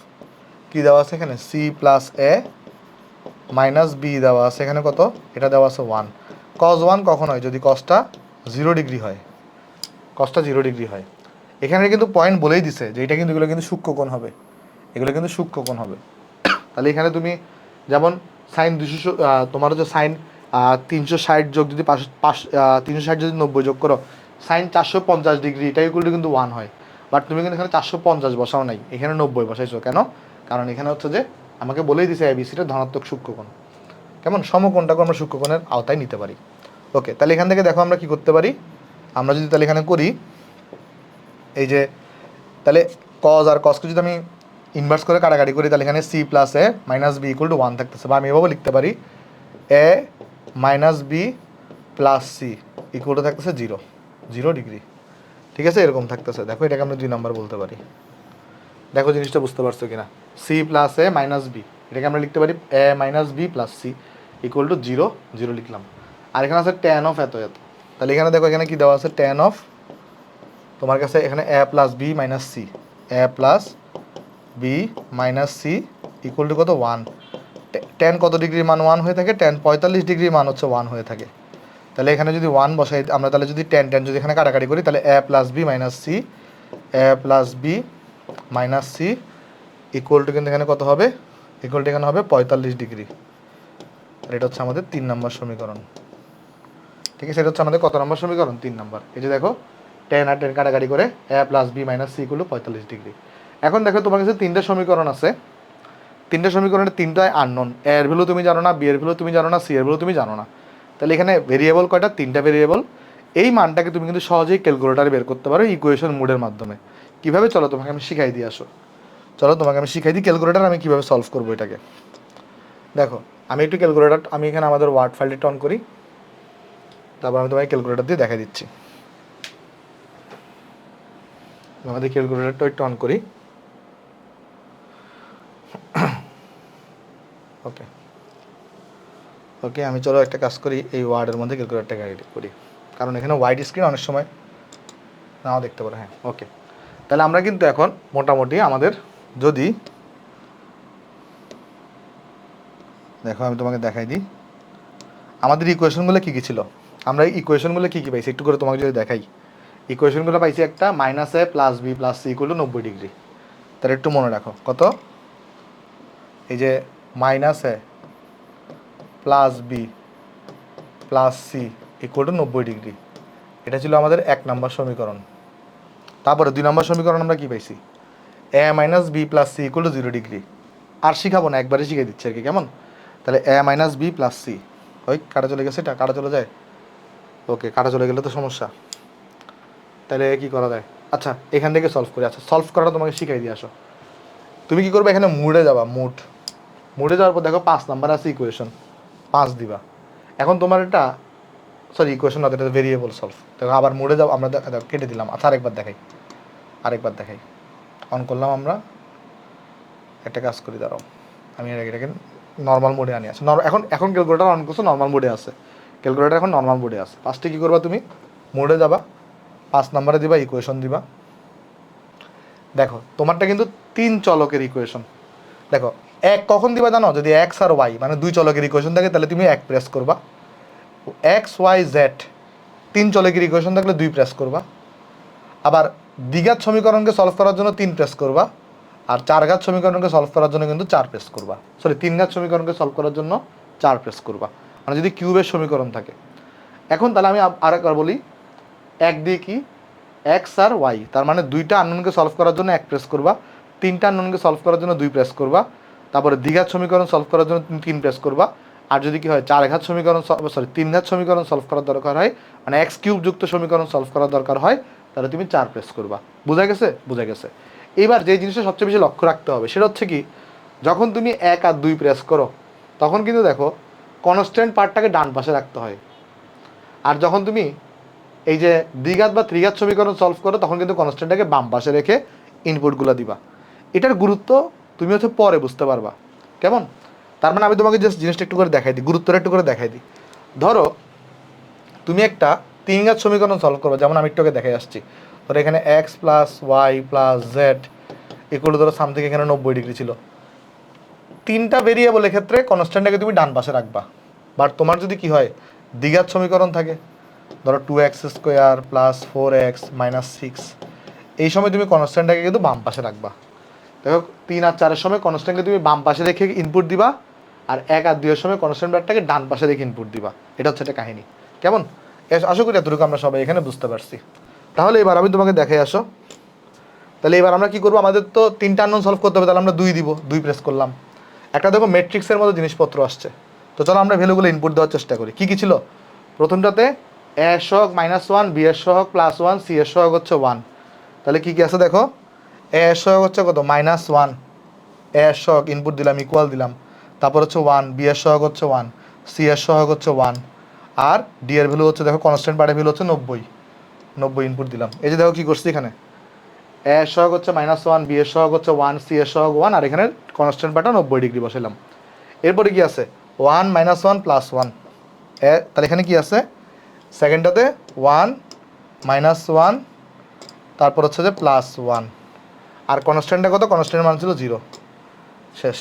কী দেওয়া আছে এখানে? সি প্লাস এ মাইনাস বি দেওয়া আছে এখানে কত? এটা দেওয়া আছে 1। কজ 1 কখন হয়? যদি কজটা 0 ডিগ্রি হয়, কজটা 0 ডিগ্রি হয়। এখানে কিন্তু পয়েন্ট বলেই দিছে যে এটা কিন্তু, এগুলো কিন্তু সূক্ষ্মকোণ হবে, এগুলো কিন্তু সূক্ষ্মকোণ হবে। তাহলে এখানে তুমি যেমন সাইন 200, তোমার হচ্ছে সাইন 360 যোগ যদি 360 যদি 90 যোগ করো, সাইন 450 ডিগ্রি, এটা ইকুয়াল টু কিন্তু 1 হয়। বাট তুমি কিন্তু এখানে 450 বসাও নাই, এখানে 90 বসাইছো, কেন? কারণ এখানে হচ্ছে যে আমাকে বলেই দিছে এবিসিটা ধনাত্মক সূক্ষ্মকোণ, কেমন? সমকোণটাকে আমরা সূক্ষ্মকোণের আওতায় নিতে পারি। ওকে, তাহলে এখান থেকে দেখো আমরা কি করতে পারি। আমরা যদি তাহলে এখানে করি, এই যে তাহলে কজ আর কজকে যদি আমি ইনভার্স করে কাটাকাটি করি, তাহলে এখানে C plus A minus B equal to 1 থাকতেছে, বা আমি এভাবে লিখতে পারি A minus B plus C equal to থাকতেছে 0 ডিগ্রি, ঠিক আছে? এরকম থাকতেছে। দেখো এটাকে আমরা 2 নাম্বার বলতে পারি। দেখো জিনিসটা বুঝতে পারছো কিনা? সি প্লাস এ মাইনাস বি, এটাকে আমরা লিখতে পারি A minus B plus C equal to 0 লিখলাম। আর এখানে আছে ট্যান অফ এত এত, তাহলে এখানে দেখো এখানে কি দেওয়া আছে? ট্যান অফ তোমার কাছে এখানে A plus B minus C, A plus B minus C equal to কত? 1। ট্যান কত ডিগ্রির মান 1 হয়ে থাকে? ট্যান 45 ডিগ্রির মান হচ্ছে 1 হয়ে থাকে। তাহলে এখানে যদি 1 বসাই আমরা, তাহলে যদি ট্যান যদি এখানে কাটাকাটি করি, তাহলে এ plus B minus C, A plus B minus C equal to কিন্তু এখানে কত হবে? ইকুয়াল টু এখানে হবে 45 ডিগ্রি। আর এটা হচ্ছে আমাদের 3 নম্বর সমীকরণ, ঠিক আছে? এটা হচ্ছে আমাদের কত নম্বর সমীকরণ? 3 নম্বর। এই যে দেখো ট্যান আর ট্যান কাটাকাটি করে A plus B minus C equal to 45 degree. এখন দেখো তোমার কাছে 3টে সমীকরণ আছে, 3টে সমীকরণের 3টাই আননোন। এর ভ্যালু তুমি জানো না, বি এর ভ্যালু তুমি জানো না, সি এর ভ্যালু তুমি জানো না। তাহলে এখানে ভেরিয়েবল কয়টা? 3টা ভেরিয়েবল। এই মানটাকে তুমি কিন্তু সহজেই ক্যালকুলেটারে বের করতে পারো ইকুয়েশন মোডের মাধ্যমে। কীভাবে? চলো তোমাকে আমি শিখাই দিয়ে আসো। চলো তোমাকে আমি শিখাই দিই ক্যালকুলেটার আমি কীভাবে সলভ করবো এটাকে। দেখো আমি একটু ক্যালকুলেটার, আমি এখানে আমাদের ওয়ার্ড ফাইলটা অন করি, তারপর আমি তোমাকে ক্যালকুলেটার দিয়ে দেখা দিচ্ছি। আমাদের ক্যালকুলেটারটা একটু অন করি। ওকে ওকে, আমি চলো একটা কাজ করি, এই ওয়ার্ডের মধ্যে ক্যালকুলেটারটাকে এডিট করি, কারণ এখানে ওয়াইড স্ক্রিন অনেক সময় নাও দেখতে পারো। হ্যাঁ, ওকে। তাহলে আমরা কিন্তু এখন মোটামুটি আমাদের, যদি দেখো আমি তোমাকে দেখাই দিই আমাদের ইকুয়েশনগুলো কী কী ছিল। আমরা এই ইকুয়েশনগুলো কী কী পাইছি একটু করে তোমাকে যদি দেখাই। ইকুয়েশনগুলো পাইছি একটা, minus A plus B plus C equal to 90 degree. তাহলে একটু মনে রাখো কত? এই যে minus A plus B plus C equal to 90 degree, এটা ছিল আমাদের 1 নম্বর সমীকরণ। তারপরে 2 নম্বর সমীকরণ আমরা কী পাইছি? A minus B plus C equal to 0 degree. আর শিখাবো না, একবারে শিখে দিচ্ছি আর কি, কেমন? তাহলে A minus B plus C, ওই কাটা চলে গেছে, এটা কাটা চলে যায়। ওকে, কাটা চলে গেলে তো সমস্যা, তাহলে কি করা যায়? আচ্ছা এখান থেকে সলভ করি। আচ্ছা সলভ করাটা তোমাকে শিখাই দিয়ে আসো। তুমি কি করবে, এখানে মুডে যাবা, মুডে যাওয়ার পর দেখো 5 নাম্বার আছে ইকুয়েশন, 5 দিবা। এখন তোমার এটা সরি ইকুয়েশন না, এটা ভেরিয়েবল সলভ। দেখো আবার মুডে যাও, আমরা দেখো কেটে দিলাম। আচ্ছা আরেকবার দেখাই অন করলাম। আমরা একটা কাজ করি, দাঁড়াও আমি এটাকে নর্মাল মোডে আনি। আছে এখন ক্যালকুলেটার অন করছো, নর্মাল মোডে আছে, ক্যালকুলেটার এখন নর্মাল মোডে আছে। ফার্স্টে কী করবা, তুমি মোডে যাবা, 5 নাম্বারে দিবা, ইকুয়েশন দিবা। দেখো তোমারটা কিন্তু 3 চলকের ইকুয়েশন। দেখো এক কখন দিবা জানো, যদি এক্স আর ওয়াই মানে 2 চলকের ইকুয়েশন থাকে তাহলে তুমি 1 প্রেস করবা। এক্স ওয়াই জেড 3 চলকের ইকুয়েশন থাকলে 2 প্রেস করবা। আবার দ্বিঘাত সমীকরণকে সলভ করার জন্য 3 প্রেস করবা। আর 4 ঘাত সমীকরণকে সলভ করার জন্য কিন্তু 4 প্রেস করবা। সরি 3 ঘাত সমীকরণকে সলভ করার জন্য 4 প্রেস করবা, মানে যদি কিউবের সমীকরণ থাকে। এখন তাহলে আমি আরেকবার বলি, এক দিয়ে কি এক্স আর ওয়াই, তার মানে 2টা আননোনকে সলভ করার জন্য 1 প্রেস করবা, 3টা আননোনকে সলভ করার জন্য 2 প্রেস করবা। তারপরে দ্বিঘাত সমীকরণ সলভ করার জন্য 3 প্রেস করবা। আর যদি কি হয় 4 ঘাত সমীকরণ সরি 3 ঘাত সমীকরণ সলভ করার দরকার হয়, মানে এক্স কিউব যুক্ত সমীকরণ সলভ করার দরকার হয়, তাহলে তুমি 4 প্রেস করবা। বোঝা গেছে। এবার যে জিনিসটা সবচেয়ে বেশি লক্ষ্য রাখতে হবে সেটা হচ্ছে কি, যখন তুমি 1 আর 2 প্রেস করো তখন কিন্তু দেখো কনস্ট্যান্ট পার্টটাকে ডান পাশে রাখতে হয়। আর যখন তুমি এই যে দ্বিঘাত বা ত্রিঘাত সমীকরণ সলভ করো তখন কিন্তু কনস্ট্যান্টটাকে বাম পাশে রেখে ইনপুটগুলো দিবা। এটার গুরুত্ব তুমি হচ্ছে পরে বুঝতে পারবা, কেমন? তার মানে আমি তোমাকে জাস্ট জিনিসটা একটু করে দেখাই দিই, গুরুত্বটা একটু করে দেখাই দিই। ধরো তুমি একটা 3 ঘাত সমীকরণ সলভ করবে, যেমন আমি একটু আগে দেখাই আসছি। ধরো এখানে X plus Y plus Z equal ধরো সামথিং এখানে 90 ডিগ্রি ছিল। 3টা ভেরিয়েবলের ক্ষেত্রে কনস্ট্যান্টটাকে তুমি ডান পাশে রাখবা। বাট তোমার যদি কি হয় দ্বিঘাত সমীকরণ থাকে, ধরো 2x² প্লাস 4x মাইনাস 6, এই সময় তুমি কনস্ট্যান্টটাকে কিন্তু বাম পাশে রাখবা। দেখো 3 আর 4-এর সময় কনস্ট্যান্টকে তুমি বাম পাশে রেখে ইনপুট দিবা, আর 1 আর 2-এর সময় কনস্ট্যান্ট ব্যাটটাকে ডান পাশে রেখে ইনপুট দিবা। এটা হচ্ছে একটা কাহিনী, কেমন? আশা করি এতটুকু আমরা সবাই এখানে বুঝতে পারছি। তাহলে এবার আমি তোমাকে দেখাই আসো। তাহলে এবার আমরা কী করবো, আমাদের তো 3টা আননোন সলভ করতে হবে, তাহলে আমরা 2 দিব, 2 প্রেস করলাম। একটা দেখো ম্যাট্রিক্সের মতো জিনিসপত্র আসছে, তো চলো আমরা ভ্যালুগুলো ইনপুট দেওয়ার চেষ্টা করি। কী ছিল প্রথমটাতে, এ এর সহগ -1, বি এর সহগ +1, সি এর সহগ হচ্ছে 1। তাহলে কী কী আছে দেখো, এ এর সহগ হচ্ছে কত -1, এ এর সহগ ইনপুট দিলাম, ইকুয়াল দিলাম। তারপর হচ্ছে 1, বি এর সহগ হচ্ছে 1, সি এর সহগ হচ্ছে 1, আর ডি এর ভ্যালু হচ্ছে দেখো কনস্ট্যান্ট পার্টের ভ্যালু হচ্ছে 90 ইনপুট দিলাম। এই যে দেখো কী করছি, এখানে এ এর সহগ হচ্ছে -1, বি এর সহগ হচ্ছে 1, সি এর সহগ 1, আর এখানে কনস্ট্যান্ট পার্টটা 90 ডিগ্রি বসাইলাম। এরপরে কি আছে 1 -1 +1, তাহলে এখানে কি আছে সেকেন্ডটাতে 1 -1, তারপর হচ্ছে যে +1, আর কনস্ট্যান্টটা কত, কনস্ট্যান্টের মান ছিল 0। শেষ।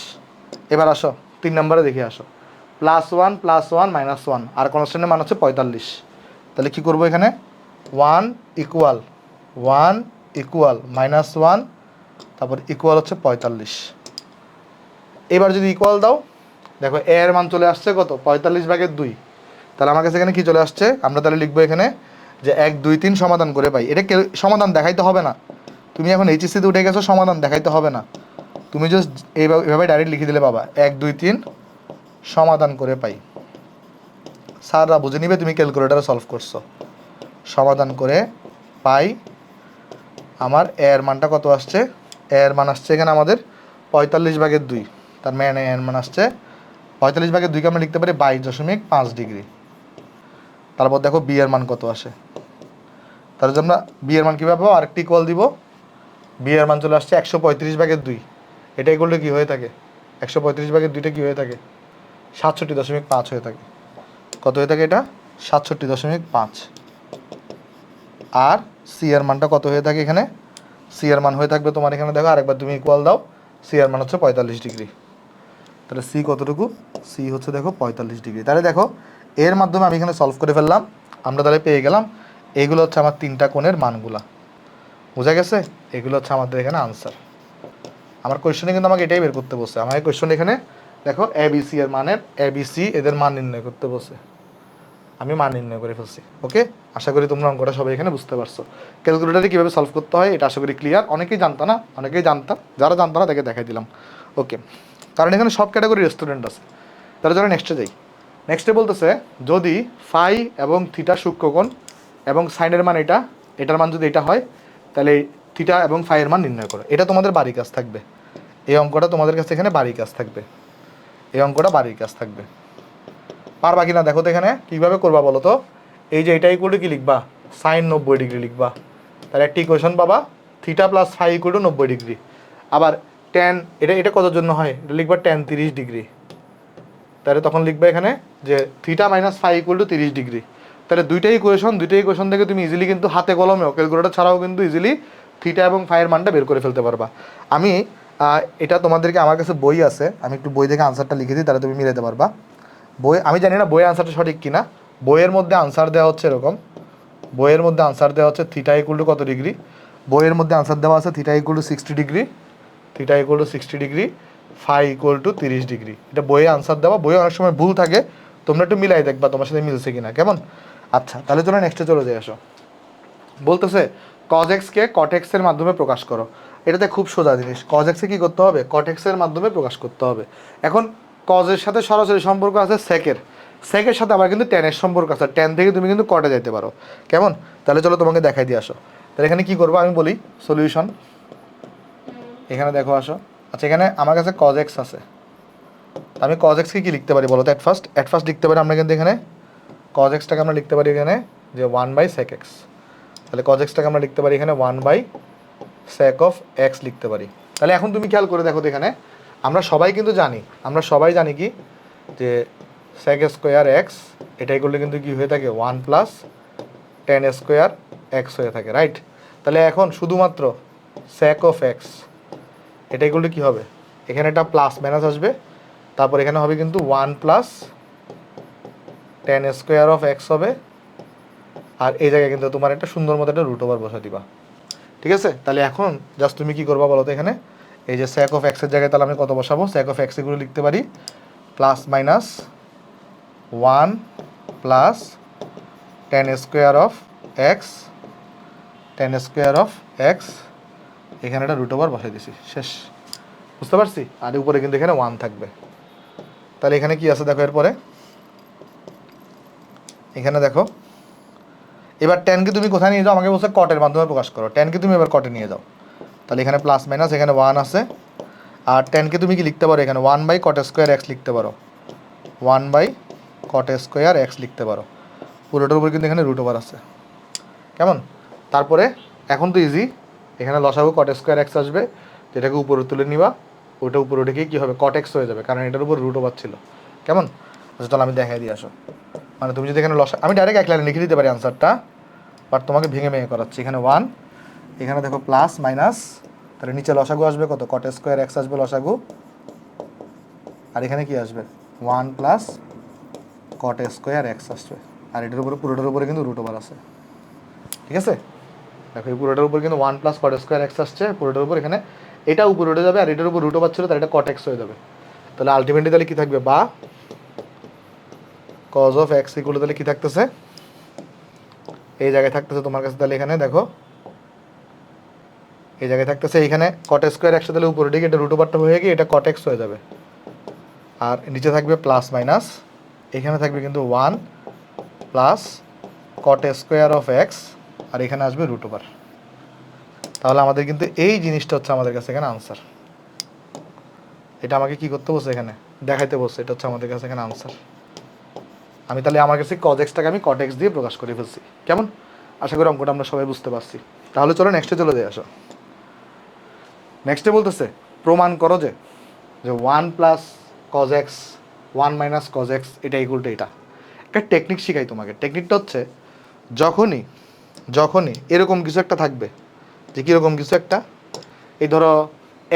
এবার আসো 3 নম্বরে দেখে আসো, +1 +1 -1, আর কনস্ট্যান্টের মান হচ্ছে 45। তাহলে কি করবো এখানে 1 ইকুয়াল -1, তারপর ইকুয়াল হচ্ছে 45। এবার যদি ইকুয়াল দাও, দেখো এ এর মান চলে আসছে কত 45/2। তাহলে আমার কাছে এখানে কি চলে আসছে, আমরা তাহলে লিখবো এখানে যে 1 2 3 সমাধান করে পাই। এটা সমাধান দেখাইতে হবে না, তুমি এখন এইচএসসিতে উঠে গেছো, সমাধান দেখাইতে হবে না, তুমি জাস্ট এইভাবে ডাইরেক্ট লিখে দিলে বাবা 1 2 3 সমাধান করে পাই। স্যাররা বুঝে নিবে তুমি ক্যালকুলেটারে সলভ করছো। সমাধান করে পাই, আমার এর মানটা কত আসছে, এর মান আসছে এখানে আমাদের 45/2। তার মানে এর মান আসছে 45/2কে আমরা লিখতে পারি 22.5 ডিগ্রি। তারপর দেখো বি এর মান কত আসে, তাহলে যে আমরা বি এর মান কীভাবে পাবো, আরেকটি ইকুয়াল দিব, বি এর মান চলে আসছে 135/2। এটা ইকুয়াল কি হয়ে থাকে, 135/2টা কী হয়ে থাকে 67.5 হয়ে থাকে। কত হয়ে থাকে এটা 67.5। আর সি এর মানটা কত হয়ে থাকে, এখানে সি এর মান হয়ে থাকবে তোমার এখানে দেখো আরেকবার তুমি ইকুয়াল দাও, সি এর মান হচ্ছে 45 ডিগ্রি। তাহলে সি কতটুকু, সি হচ্ছে দেখো 45 ডিগ্রি। তাহলে দেখো এর মাধ্যমে আমি এখানে সলভ করে ফেললাম, আমরা তাহলে পেয়ে গেলাম এইগুলো হচ্ছে আমার 3টা কোণের মানগুলা। বোঝা গেছে, এগুলো হচ্ছে আমাদের এখানে আনসার। আমার কোয়েশ্চনে কিন্তু আমাকে এটাই বের করতে বসে, আমার এই কোয়েশ্চন এখানে দেখো এবিসি এর মানের, এবিসি এদের মান নির্ণয় করতে বসে, আমি মান নির্ণয় করে ফেলছি। ওকে, আশা করি তোমরা অঙ্কটা সবাই এখানে বুঝতে পারছো। ক্যালকুলেটারে কীভাবে সলভ করতে হয় এটা আশা করি ক্লিয়ার। অনেকেই জানতো না, অনেকেই জানতাম, যারা জানতো না তাকে দেখাই দিলাম। ওকে, কারণ এখানে সব ক্যাটাগরির স্টুডেন্ট আছে। তারা যারা নেক্সটে যাই, নেক্সটে বলতেছে যদি ফাই এবং থিটা সূক্ষ্মকোণ এবং সাইনের মান এটার মান যদি এটা হয় তাহলে থিটা এবং ফাইয়ের মান নির্ণয় করো। এটা তোমাদের বাড়ি কাজ থাকবে, এই অঙ্কটা তোমাদের কাছে এখানে বাড়ি কাজ থাকবে, এই অঙ্কটা বাড়ির কাজ থাকবে। পারবা কিনা দেখো তো এখানে কীভাবে করবা বলো তো। এই যে এটা ইকুয়াল টু কি লিখবা, সাইন 90 ডিগ্রি লিখবা, তাহলে একটা ইকুয়েশন পাবা theta plus phi equal to 90 degree. আবার টেন এটা কতর জন্য হয়, এটা লিখবা টেন 30 ডিগ্রি, তাহলে তখন লিখবে এখানে যে theta minus phi equal to 30 degree. তাহলে দুইটাই ইকুয়েশন থেকে তুমি ইজিলি কিন্তু হাতে কলমেও ক্যালকুলেটর ছাড়াও কিন্তু ইজিলি থিটা এবং ফাইয়ের মানটা বের করে ফেলতে পারবা। আমি এটা তোমাদেরকে, আমার কাছে বই আছে, আমি একটু বই দেখে আনসারটা লিখে দিই, তাহলে তুমি মিলাতে পারবা। বই আমি জানি না বইয়ের আনসারটা সঠিক কিনা, বইয়ের মধ্যে আনসার দেওয়া হচ্ছে এরকম, বইয়ের মধ্যে আনসার দেওয়া হচ্ছে থিটা ইকুয়াল টু কত ডিগ্রি, বইয়ের মধ্যে আনসার দেওয়া আছে theta equal to 60 degree, theta equal to 60 degree, phi equal to 30 degree. এটা বইয়ে আনসার দেওয়া, বইয়ে অনেক সময় ভুল থাকে, তোমরা একটু মিলাই দেখবা তোমার সাথে মিলছে কিনা, কেমন? আচ্ছা তাহলে চলো নেক্সটে চলে যাই। আসো বলতেছে কজ এক্সকে কট এক্সের মাধ্যমে প্রকাশ করো। এটাতে খুব সোজা জিনিস, কজ এক্সকে কী করতে হবে, কট এক্সের মাধ্যমে প্রকাশ করতে হবে। এখন কজের সাথে সরাসরি সম্পর্ক আছে সেকের সাথে আবার কিন্তু টেনের সম্পর্ক আছে, টেন থেকে তুমি কিন্তু কটে যেতে পারো, কেমন? তাহলে চলো তোমাকে দেখাই দিয়ে আসো। তাহলে এখানে কী করবো আমি বলি, সলিউশন এখানে দেখো আসো। আচ্ছা এখানে আমার কাছে কজ এক্স আছে, আমি কজ এক্সকে কী লিখতে পারি বলো তো? অ্যাট ফার্স্ট লিখতে পারি আমরা কিন্তু এখানে কজ এক্সটাকে আমরা লিখতে পারি এখানে যে 1/sec x। তাহলে কজ এক্সটাকে আমরা লিখতে পারি এখানে 1/sec of x লিখতে পারি। তাহলে এখন তুমি খেয়াল করে দেখো তো, এখানে আমরা সবাই কিন্তু জানি, আমরা সবাই জানি কি যে sec স্কোয়ার এক্স এটাই করলে কিন্তু কি হয়ে থাকে 1 + tan স্কোয়ার এক্স হয়ে থাকে, রাইট? তাহলে এখন শুধুমাত্র sec of x এটাই করলে কী হবে, এখানে একটা প্লাস মাইনাস আসবে, তারপর এখানে হবে কিন্তু 1 + tan স্কোয়ার অফ এক্স হবে, আর এই জায়গায় কিন্তু তোমার একটা সুন্দর মতো একটা রুট ওভার বসা দিবা, ঠিক আছে? তাহলে এখন জাস্ট তুমি কী করবা বলো তো, এখানে এই যে sec of x এর জায়গায় তাহলে আমি কত বসাবো, sec of x এগুলো লিখতে পারি +- 1 + tan square of x, tan square of x, এখানে একটা রুট ওভার বসাই দিছি, শেষ। বুঝতে পারছি? আর উপরে কিন্তু এখানে 1 থাকবে। তাহলে এখানে কি আছে দেখো, এরপরে এখানে দেখো, এবার টেনকে তুমি কোথায় নিয়ে যাও, আমাকে বলছে কটের মাধ্যমে প্রকাশ করো, টেনকে তুমি এবার কটে নিয়ে যাও। তাহলে এখানে প্লাস মাইনাস এখানে 1 আছে, আর টেনকে তুমি কি লিখতে পারো এখানে 1/cot স্কোয়ার এক্স লিখতে পারো, 1/cot স্কোয়ার এক্স লিখতে পারো। পুরোটার উপরে কিন্তু এখানে রুট ওভার আছে, কেমন? তারপরে এখন তো ইজি, এখানে লসাগু cot স্কোয়ার এক্স আসবে, যেটাকে উপরে তুলে নিবা, ওটা উপরে উঠে গিয়ে কী হবে, cot x হয়ে যাবে, কারণ এটার উপর রুট ওভার ছিল, কেমন? আচ্ছা তাহলে আমি দেখাই দিয়ে আসো। মানে তুমি যদি এখানে আমি ডাইরেক্ট এক লাইনে লিখে দিতে পারি আনসারটা, বাট তোমাকে ভেঙে ভেঙে করাচ্ছি। এখানে 1, এখানে দেখো প্লাস মাইনাস, তাহলে নিচে লসাগু আসবে কত, cot স্কোয়ার এক্স আসবে লসাগু, আর এখানে কি আসবে 1 + cot স্কোয়ার এক্স আসবে, আর এটার উপরে পুরোটার উপরে কিন্তু রুট ওভার আছে, ঠিক আছে? দেখো এই পুরোটার উপর কিন্তু 1 + cot স্কোয়ার এক্স আসছে, পুরোটার উপর এখানে এটা উপরে উঠে যাবে, আর এটার উপর রুট ওভার ছিল, তাহলে এটা cot x হয়ে যাবে। তাহলে আলটিমেটলি তাহলে কী থাকবে, বা cos of x ইকুয়াল তাহলে কী থাকতেছে, এই জায়গায় থাকতেছে তোমার কাছে, তাহলে এখানে দেখো এই জায়গায় থাকতেছে এখানে cot স্কোয়ার এক্স, তাহলে উপরে দিকে এটা রুট ওভারটা হয়ে গিয়ে এটা cot x হয়ে যাবে, আর নিচে থাকবে প্লাস মাইনাস, এখানে থাকবে কিন্তু 1 + cot স্কোয়ার অফ এক্স, আর এখানে আসবে রুট ওভার। তাহলে আমাদের কিন্তু এই জিনিসটা হচ্ছে আমাদের কাছে এখানে আনসার। এটা আমাকে কি করতে বলছে, এখানে দেখাইতে বলছে, এটা হচ্ছে আমাদের কাছে এখানে আনসার। আমি তাহলে আমার কাছে cos x টাকে আমি cot x দিয়ে প্রকাশ করে ফেলছি, কেমন? আশা করি অঙ্কটা আমরা সবাই বুঝতে পারছি। তাহলে চলো নেক্সটে চলে যাই। আসো নেক্সটে বলতেছে প্রমাণ করো যে 1 + cos x 1 - cos x এটা ইকুয়াল টু এটা। একটা টেকনিক শিখাই তোমাকে, টেকনিকটা হচ্ছে যখনই এরকম কিছু একটা থাকবে, যে কীরকম কিছু একটা, এই ধরো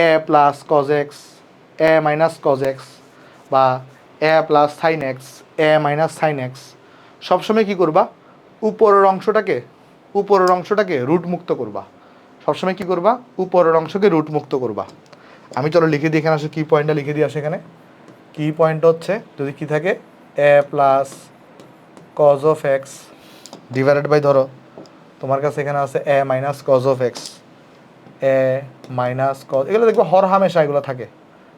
a + cos x a - cos x বা a + sin x a - sin x, সবসময় কী করবা, উপরের অংশটাকে রুট মুক্ত করবা। সবসময় কী করবা, উপরের অংশকে রুট মুক্ত করবা। আমি চলো লিখে দিই, এখানে আসো কি পয়েন্টটা লিখে দিয়ে আসো। এখানে কি পয়েন্টটা হচ্ছে, যদি কি থাকে a + cos of x divided by, ধরো তোমার কাছে এখানে আছে a - cos of x, a - cos, এগুলো দেখবে হর হামেশা এগুলো থাকে।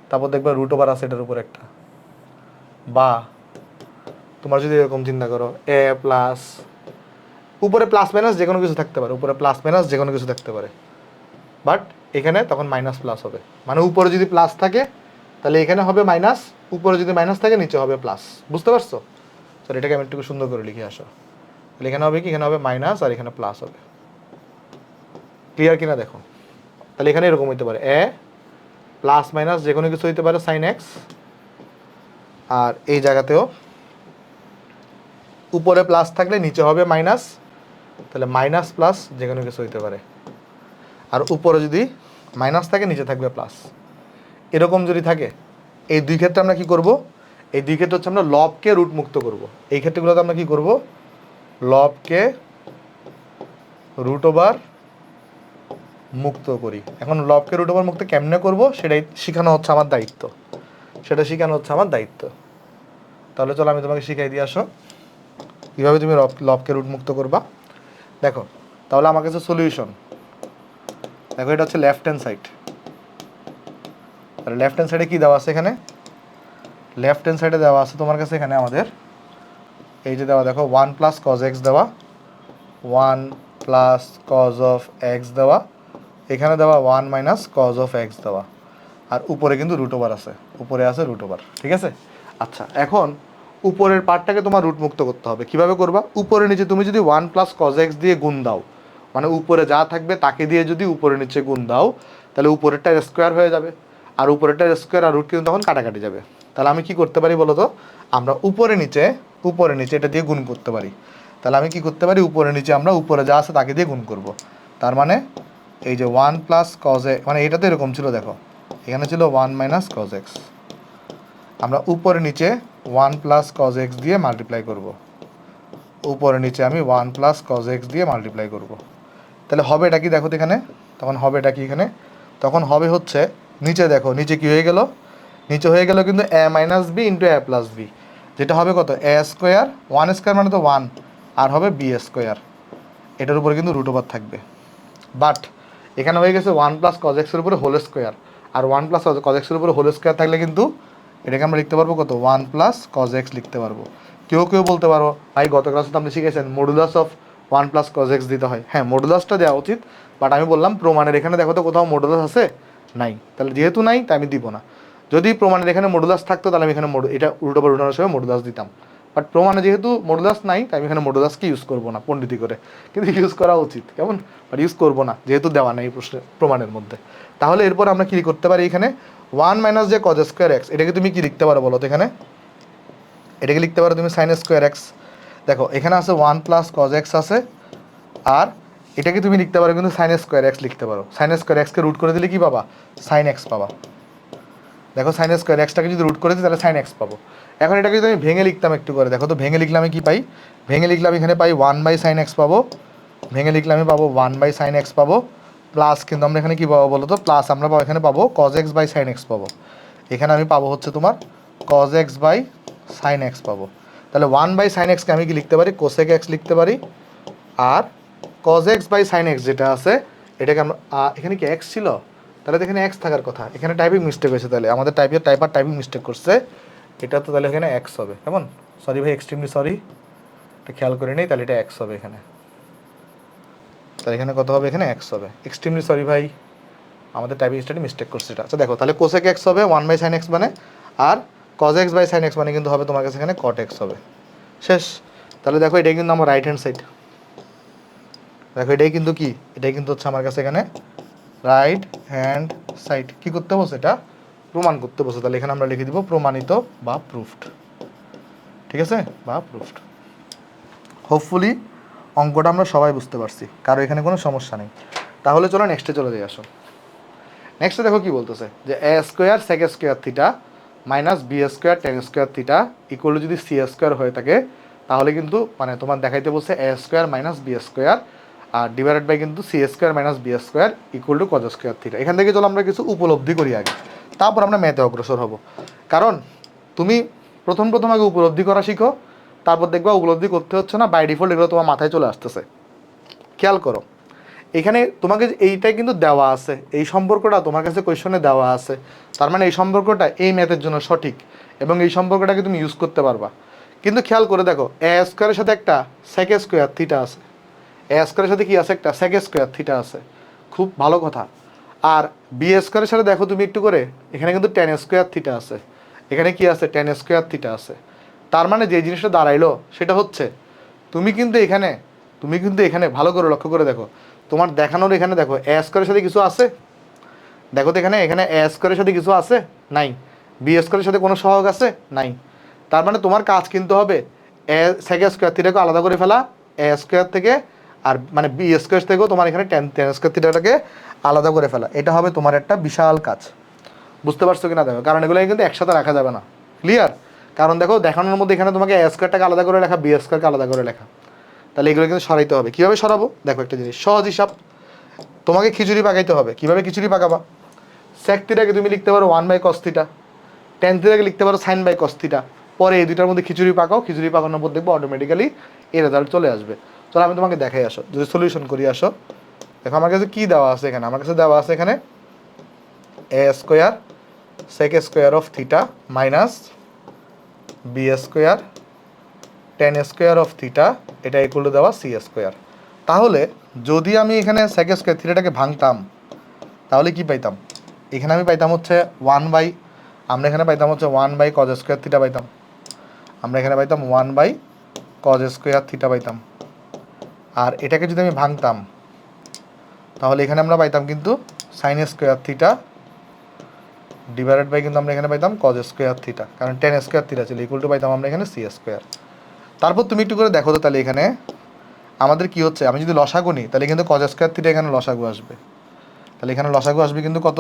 তারপর দেখবে রুট ওভার আছে এটার উপর একটা, বা তোমার যদি এরকম চিন্তা করো এ প্লাস, উপরে প্লাস মাইনাস যে কোনো কিছু থাকতে পারে, উপরে প্লাস মাইনাস যে কোনো কিছু থাকতে পারে, বাট এখানে তখন মাইনাস প্লাস হবে। মানে উপরে যদি প্লাস থাকে তাহলে এখানে হবে মাইনাস, উপরে যদি মাইনাস থাকে নিচে হবে প্লাস। বুঝতে পারছো? স্যার এটাকে আমি একটু সুন্দর করে লিখে আসো। তাহলে এখানে হবে কি, এখানে হবে মাইনাস আর এখানে প্লাস হবে। ক্লিয়ার কিনা দেখো। তাহলে এখানে এরকম হইতে পারে এ প্লাস মাইনাস যে কোনো কিছু হইতে পারে সাইন এক্স, আর এই জায়গাতেও উপরে প্লাস থাকলে নিচে হবে মাইনাস, তাহলে মাইনাস প্লাস যে কোনো কিছু হইতে পারে। আর উপরে যদি মাইনাস থাকে নিচে থাকবে প্লাস, এরকম যদি থাকে এই দুই ক্ষেত্রে আমরা কি করব, এই দুই ক্ষেত্রে হচ্ছে আমরা লবকে রুট মুক্ত করব। এই ক্ষেত্রগুলোতে আমরা কি করব, লবকে রুট ওভার মুক্ত করি। এখন লবকে রুট ওভার মুক্ত কেমনে করব সেটাই শেখানো হচ্ছে আমার দায়িত্ব, সেটা শেখানো হচ্ছে আমার দায়িত্ব। তাহলে চলো আমি তোমাকে শিখাই দিয়ে আসো কীভাবে তুমি লবকে রুট মুক্ত করবা। দেখো তাহলে আমার কাছে সলিউশন, দেখো এটা হচ্ছে লেফট হ্যান্ড সাইড। তাহলে লেফট হ্যান্ড সাইডে কী দেওয়া আছে, এখানে লেফট হ্যান্ড সাইডে দেওয়া আছে তোমার কাছে এখানে আমাদের এই যে দেওয়া, দেখো 1 প্লাস কজ এক্স দেওয়া, 1 প্লাস কজ অফ এক্স দেওয়া, এখানে দেওয়া 1 মাইনাস কজ অফ এক্স দেওয়া, আর উপরে কিন্তু রুট ওভার আছে, উপরে আছে রুট ওভার। ঠিক আছে? আচ্ছা, এখন উপরের পার্টটাকে তোমার রুট মুক্ত করতে হবে। কিভাবে করবা, উপরে নিচে তুমি যদি 1 প্লাস কজ এক্স দিয়ে গুণ দাও, মানে উপরে যা থাকবে তাকে দিয়ে যদি উপরে নিচে গুণ দাও, তাহলে উপরেরটা স্কোয়ার হয়ে যাবে, আর উপরেরটা স্কোয়ার আর রুট কিন্তু তখন কাটাকাটি যাবে। তাহলে আমি কি করতে পারি বলো তো, আমরা উপরে নিচে এটা দিয়ে গুণ করতে পারি। তাহলে আমি কি করতে পারি, উপরে নিচে আমরা উপরে যা আছে তাকে দিয়ে গুণ করব। তার মানে এই যে 1 প্লাস কজ এ, মানে এটা তো এরকম ছিল, দেখো এখানে ছিল 1 মাইনাস কজ এক্স, আমরা উপরে নিচে 1 প্লাস কজ এক্স দিয়ে মাল্টিপ্লাই করব। উপরে নিচে আমি 1 প্লাস কজ এক্স দিয়ে মাল্টিপ্লাই করব। তাহলে হবে এটা কি, দেখো তো এখানে তখন হবে এটা কি, এখানে তখন হবে হচ্ছে নিচে, দেখো নিচে কি হয়ে গেল, নিচে হয়ে গেল কিন্তু এ মাইনাস বি ইন্টু এ প্লাস বি, যেটা হবে কত এ স্কোয়ার, 1 স্কোয়ার মানে তো 1, আর হবে বি স্কোয়ার, এটার উপরে কিন্তু রুট ওভার থাকবে। বাট এখানে হয়ে গেছে 1 প্লাস কজ এক্সের উপরে হোল স্কোয়ার, আর 1 প্লাস কজ এক্সের উপরে হোল স্কোয়ার থাকলে কিন্তু এটাকে আমরা লিখতে পারবো কত 1 প্লাস কজ এক্স লিখতে পারবো। কেউ কেউ বলতে পারো ভাই গত ক্লাসে তো আপনি শিখেছেন modulus of 1 plus cos x দিতে হয়। হ্যাঁ, মডুলাসটা দেওয়া উচিত, বাট আমি বললাম প্রমাণের এখানে দেখো তো কোথাও মডুলাস আছে, নাই। তাহলে যেহেতু নাই তাই আমি দিব না। যদি প্রমাণের এখানে মডুলাস থাকতো তাহলে আমি এখানে এটা উল্টো বা উল্টানোর সময় মডুলাস দিতাম, বাট প্রমাণে যেহেতু মডুলাস নাই তাই আমি এখানে মডুলাসকে ইউজ করবো না পণ্ডিতি করে, কিন্তু ইউজ করা উচিত কেমন, বাট ইউজ করবো না যেহেতু দেওয়া নেই প্রশ্নের প্রমাণের মধ্যে। তাহলে এরপর আমরা কী করতে পারি, এখানে 1 মাইনাস যে কজ স্কোয়ার এক্স, এটাকে তুমি কি লিখতে পারো বলো তো, এখানে এটাকে লিখতে পারো তুমি সাইন স্কোয়ার এক্স। দেখো এখানে আছে 1 প্লাস কজ এক্স আছে, আর এটাকে তুমি লিখতে পারো কিন্তু সাইন স্কোয়ার এক্স লিখতে পারো। সাইন স্কোয়ার এক্সকে রুট করে দিলে কি পাবা, সাইন এক্স পাবা। দেখো সাইন স্কোয়ার এক্সটাকে যদি রুট করে দিই তাহলে সাইন এক্স পাবো। এখন এটাকে যদি আমি ভেঙে লিখতাম একটু করে, দেখো তো ভেঙে লিখলে আমি কী পাই, ভেঙে লিখলে আমি এখানে পাই 1 বাই সাইন এক্স পাবো, ভেঙে লিখলে আমি পাবো 1 বাই সাইন এক্স পাবো, প্লাস কিন্তু আমরা এখানে কী পাবো বলো তো, প্লাস আমরা পাবো এখানে পাবো cos x by sine X পাবো, এখানে আমি পাবো হচ্ছে তোমার cos x by sine X পাবো। তাহলে 1 বাই সাইন এক্সকে আমি কি লিখতে পারি, কোসেক এক্স লিখতে পারি, আর cos x by sine x যেটা আছে এটাকে আমরা, এখানে কি এক্স ছিল, তাহলে তো এখানে এক্স থাকার কথা, এখানে টাইপিং মিস্টেক হয়েছে, তাহলে আমাদের টাইপার টাইপিং মিস্টেক করছে, এটা তো তাহলে এখানে এক্স হবে। কেমন, সরি ভাই, এক্সট্রিমলি সরি, এটা খেয়াল করে নেই, তাহলে এটা এক্স হবে এখানে, তাহলে এখানে কত হবে, এখানে এক্স হবে। এক্সট্রিমলি সরি ভাই, আমাদের টাইপিং স্টাইলে মিস্টেক করছে এটা। আচ্ছা দেখো তাহলে কোসেক এক্স হবে 1 বাই সাইন এক্স মানে, আর cos x by sine x মানে কিন্তু হবে তোমার কাছে এখানে কট এক্স হবে। শেষ। তাহলে দেখো এটাই কিন্তু আমার রাইট হ্যান্ড সাইড, দেখো এটাই কিন্তু কি, এটাই কিন্তু হচ্ছে আমার কাছে এখানে রাইট হ্যান্ড সাইড। কী করতে বসে, এটা প্রমাণ করতে বসে, তাহলে এখানে আমরা লিখে দিব প্রমাণিত বা প্রুফড। ঠিক আছে, বা প্রুফড। হোপফুলি অঙ্কটা আমরা সবাই বুঝতে পারছি, কারো এখানে কোনো সমস্যা নেই। তাহলে চলো নেক্সটে চলে যাই, আসো নেক্সটে দেখো কি বলতেছে, যে a square sec square theta minus B square tan square theta equal যদি সি স্কোয়ার হয়ে থাকে, তাহলে কিন্তু মানে তোমার দেখাইতে বলছে a square minus B square আর ডিভাইডেড বাই কিন্তু c square minus B square equal to cos square theta. এখান থেকে চলো আমরা কিছু উপলব্ধি করি আগে, তারপর আমরা ম্যাথে অগ্রসর হব। কারণ তুমি প্রথম আগে উপলব্ধি করা শিখো, তারপর দেখবা উপলব্ধি করতে হচ্ছে না, বাই ডিফল্ট এগুলো তোমার মাথায় চলে আসতেছে। খেয়াল করো, এখানে তোমাকে এইটাই কিন্তু দেওয়া আছে, এই সম্পর্কটা তোমার কাছে কোয়েশনে দেওয়া আছে, তার মানে এই সম্পর্কটা এই ম্যাথের জন্য সঠিক এবং এই সম্পর্কটাকে তুমি ইউজ করতে পারবা। কিন্তু খেয়াল করে দেখো এ স্কোয়ারের সাথে একটা সেক স্কোয়ার থিটা আছে, এ স্কোয়ারের সাথে কি আছে একটা সেক স্কোয়ার থিটা আছে, খুব ভালো কথা। আর বি স্কোয়ারের সাথে দেখো তুমি একটু করে এখানে কিন্তু টেন স্কোয়ার থিটা আছে, এখানে কি আছে টেন স্কোয়ার থিটা আছে। তার মানে যে জিনিসটা দাঁড়াইলো সেটা হচ্ছে তুমি কিন্তু এখানে ভালো করে লক্ষ্য করে দেখো, তোমার দেখানোর এখানে দেখো এ স্কোয়ারের সাথে কিছু আছে, দেখো তো এখানে এখানে এ স্কোয়ারের সাথে কিছু আছে নাই, বি স্কোয়ারের সাথে কোনো সহগ আছে নাই। তার মানে তোমার কাজ কিন্তু হবে এ সেক স্কোয়ার থিটাকে আলাদা করে ফেলা এ স্কোয়ার থেকে, আর মানে বি স্কোয়ার থেকেও তোমার এখানে টেন টেন স্কোয়ার থিটাটাকে আলাদা করে ফেলা। এটা হবে তোমার একটা বিশাল কাজ। বুঝতে পারছো কি না দেখো, কারণ এগুলো কিন্তু একসাথে রাখা যাবে না। ক্লিয়ার? কারণ দেখো দেখানোর মধ্যে এখানে তোমাকে এ স্কোয়ারটাকে আলাদা করে লেখা, বি স্কোয়ারকে আলাদা করে লেখা, তাহলে এগুলো কিন্তু সরাইতে হবে। কীভাবে সরাবো দেখো, একটা জিনিস সহজ হিসাব, তোমাকে খিচুড়ি পাকাইতে হবে। কীভাবে খিচুড়ি পাকাবা? সেক থিটাকে তুমি লিখতে পারো 1/cos থিটা, টেন থিটাকে লিখতে পারো sin/cos থিটা। পরে এই দুইটার মধ্যে খিচুড়ি পাকাও, খিচুড়ি পাকানোর পর দেখবো অটোমেটিক্যালি এই রেজাল্ট চলে আসবে। চলো আমি তোমাকে দেখাই, আসো যদি সলিউশন করি। আসো দেখো আমার কাছে কী দেওয়া আছে এখানে, আমার কাছে দেওয়া আছে এখানে a square sec square of theta minus B square tan square of theta, এটা ইকুয়াল টু দেওয়া সি স্কোয়ার। তাহলে যদি আমি এখানে সেক স্কোয়ার থিটাটাকে ভাঙতাম তাহলে কি পাইতাম? এখানে আমি পাইতাম হচ্ছে আমরা এখানে পাইতাম হচ্ছে 1/cos স্কোয়ার থিটা পাইতাম, আমরা এখানে পাইতাম 1/cos স্কোয়ার থিটা পাইতাম। আর এটাকে যদি আমি ভাঙতাম তাহলে এখানে আমরা পাইতাম কিন্তু sine square theta divided by কিন্তু আমরা এখানে পাইতাম cos স্কোয়ার থিটা, কারণ টেন স্কোয়ার থিটা ছিল, ইকুয়াল টু পাইতাম আমরা এখানে সি স্কোয়ার। তারপর তুমি একটু করে দেখো তো তাহলে এখানে আমাদের কি হচ্ছে, আমি যদি লসাগু নিই তাহলে কিন্তু cos স্কোয়ার থিটা এখানে লসাগু আসবে, তাহলে এখানে লসাগু আসবে কিন্তু কত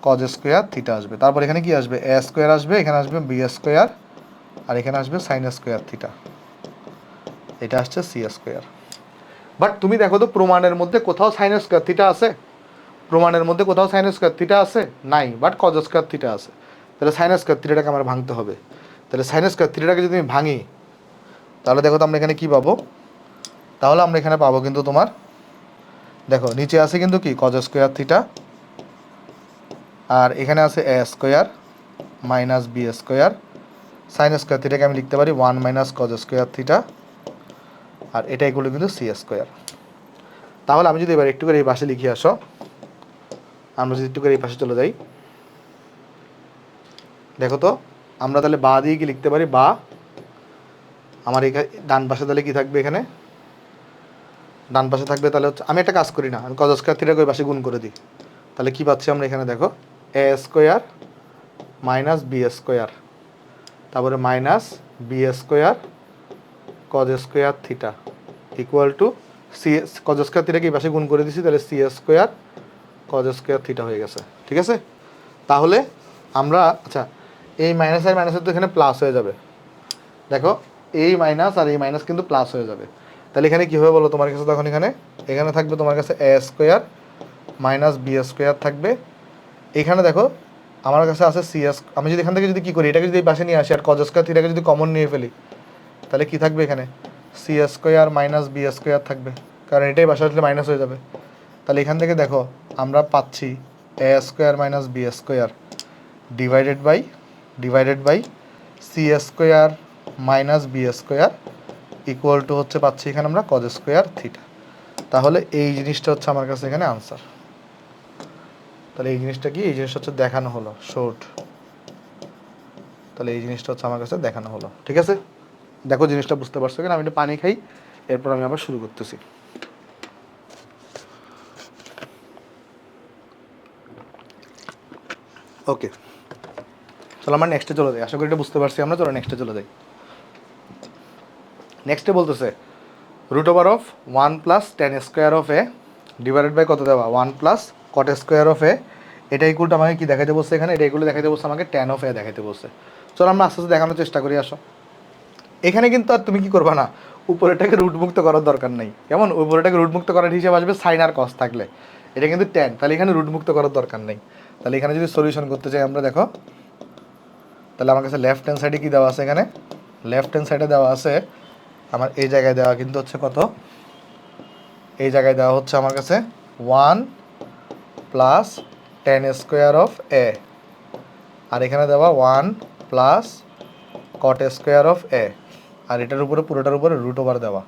cos স্কোয়ার থিটা আসবে। তারপর এখানে কি আসবে এ স্কোয়ার আসবে, এখানে আসবে বি স্কোয়ার, আর এখানে আসবে সাইন স্কোয়ার থিটা, এটা আসছে সি স্কোয়ার। বাট তুমি দেখো তো প্রমাণের মধ্যে কোথাও সাইন স্কোয়ার থিটা আছে? প্রমাণের মধ্যে কোথাও সাইন স্কোয়ার থিটা আছে? নাই, বাট cos স্কোয়ার থিটা আছে। তাহলে সাইন স্কোয়ার থিটাটাকে আমার ভাঙতে হবে। তাহলে সাইন স্কোয়ার থিটাটাকে যদি আমি ভাঙি তাহলে দেখো তো আমরা এখানে কী পাবো, তাহলে আমরা এখানে পাবো কিন্তু তোমার দেখো নিচে আছে কিন্তু কি cos স্কোয়ার থিটা, আর এখানে আছে a square minus B square, sine square থিটাকে আমি লিখতে পারি 1 - cos স্কোয়ার থিটা, আর এটা এগুলো কিন্তু সি স্কোয়ার। তাহলে আমি যদি এবার একটু করে এই পাশে লিখে আসো, আমরা যদি একটু করে এই পাশে চলে যাই, দেখো তো আমরা তাহলে বা দিয়ে কি লিখতে পারি, বা আমার এখানে ডান পাশে তাহলে কি থাকবে, এখানে ডান পাশে থাকবে তাহলে হচ্ছে, আমি একটা কাজ করি না, আমি cos স্কোয়ার থিটাকে ওই পাশে গুণ করে দিই, তাহলে কি পাচ্ছি আমরা এখানে দেখো a square minus B square, তারপরে minus B square cos square theta equal to c, cos square থিটাকে এই পাশে গুণ করে দিছি, তাহলে c square cos square theta হয়ে গেছে। ঠিক আছে? তাহলে আমরা আচ্ছা এই মাইনাস আর মাইনাসের তো এখানে প্লাস হয়ে যাবে, দেখো এই মাইনাস আর এই মাইনাস কিন্তু প্লাস হয়ে যাবে। তাহলে এখানে কী হবে বলো তোমার কাছে, তখন এখানে এখানে থাকবে তোমার কাছে এ স্কোয়ার মাইনাস বি স্কোয়ার থাকবে। এখানে দেখো আমার কাছে আছে সি এস, আমি যদি এখান থেকে যদি কী করি, এটাকে যদি এই পাশে নিয়ে আসি আর cos স্কোয়ার থিটাকে যদি কমন নিয়ে ফেলি তাহলে কি থাকবে এখানে C square minus B square থাকবে, কারণ এটাই বাসা আসলে মাইনাস হয়ে যাবে। তাহলে এখান থেকে দেখো আমরা পাচ্ছি a square minus B square divided by c square minus B square equal to হচ্ছে পাচ্ছি এখানে আমরা cos স্কোয়ার থিটা। তাহলে এই জিনিসটা হচ্ছে আমার কাছে এখানে আনসার। তাহলে এই জিনিসটা কি, এই জিনিসটা হচ্ছে দেখানো হলো শর্ট, তাহলে এই জিনিসটা হচ্ছে আমার কাছে দেখানো হলো। ঠিক আছে? দেখো জিনিসটা বুঝতে পারছো কিনা, আমি একটু পানি খাই, এরপর আমি আবার শুরু করতেছি। ওকে, চলো আমরা নেক্সটে চলে যাই, আশা করি এটা বুঝতে পারছি আমরা। চলো নেক্সটে চলে যাই। নেক্সটে বলতেছে √1 + tan square of A divided by কত দেওয়া 1 + cot স্কোয়ার অফ এ, এটা ইকুয়াল টু আমাকে কি দেখাইতে বলছে এখানে, এটা ইকুয়াল দেখাইতে বলছে আমাকে tan অফ এ দেখাইতে বলছে। চলো আমরা আস্তে আস্তে দেখানোর চেষ্টা করি। আসো এখানে কিন্তু আর তুমি কি করবা না, উপরেটাকে রুট মুক্ত করার দরকার নেই, কেমন উপরেটাকে রুট মুক্ত করার হিসেবে আসবে সাইন আর কস থাকলে, এটা কিন্তু tan, তাহলে এখানে রুট মুক্ত করার দরকার নেই। তাহলে এখানে যদি সলিউশন করতে চাই আমরা, দেখো তাহলে আমার কাছে লেফট হ্যান্ড সাইডে কী দেওয়া আছে, এখানে লেফট হ্যান্ড সাইডে দেওয়া আছে আমার এই জায়গায় দেওয়া কিন্তু হচ্ছে কত, এই জায়গায় দেওয়া হচ্ছে আমার কাছে 1 + tan স্কোয়ার অফ এ, আর এখানে দেওয়া 1 + কট স্কোয়ার অফ এ, আর এটার উপরে পুরোটার উপরে রুট ওভার দেওয়া।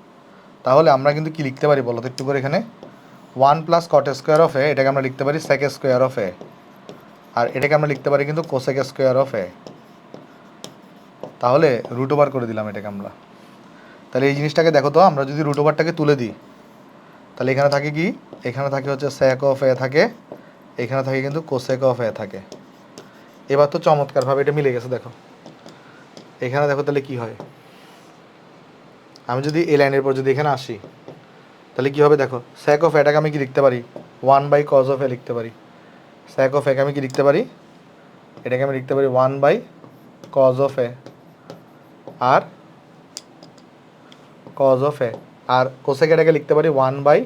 তাহলে আমরা কিন্তু কি লিখতে পারি বলো তো একটু করে, এখানে 1 প্লাস কট স্কোয়ার অফ এ, এটাকে আমরা লিখতে পারি সেক স্কোয়ার অফ এ, আর এটাকে আমরা লিখতে পারি কিন্তু কোসেক স্কোয়ার অফ এ। তাহলে রুট ওভার করে দিলাম এটাকে আমরা। তাহলে এই জিনিসটাকে দেখো তো, আমরা যদি রুট ওভারটাকে তুলে দিই তাহলে এখানে থাকে কি, এখানে থাকে হচ্ছে সেক অফ এ থাকে, এখানে থাকে কিন্তু কোসেক অফ এ থাকে। এবার তো চমৎকারভাবে এটা মিলে গেছে দেখো। এখানে দেখো তাহলে কি হয়, আমি যদি এই লাইনের পর যদি এখানে আসি তাহলে কি হবে দেখো, সেক অফ এটাকে আমি কি লিখতে পারি 1 বাই কজ অফ এ লিখতে পারি। সেক অফ একে আমি কি লিখতে পারি, এটাকে আমি লিখতে পারি 1 বাই কজ অফ এ, আর কজ অফ এ, আর কোসেক এটাকে লিখতে পারি 1 বাই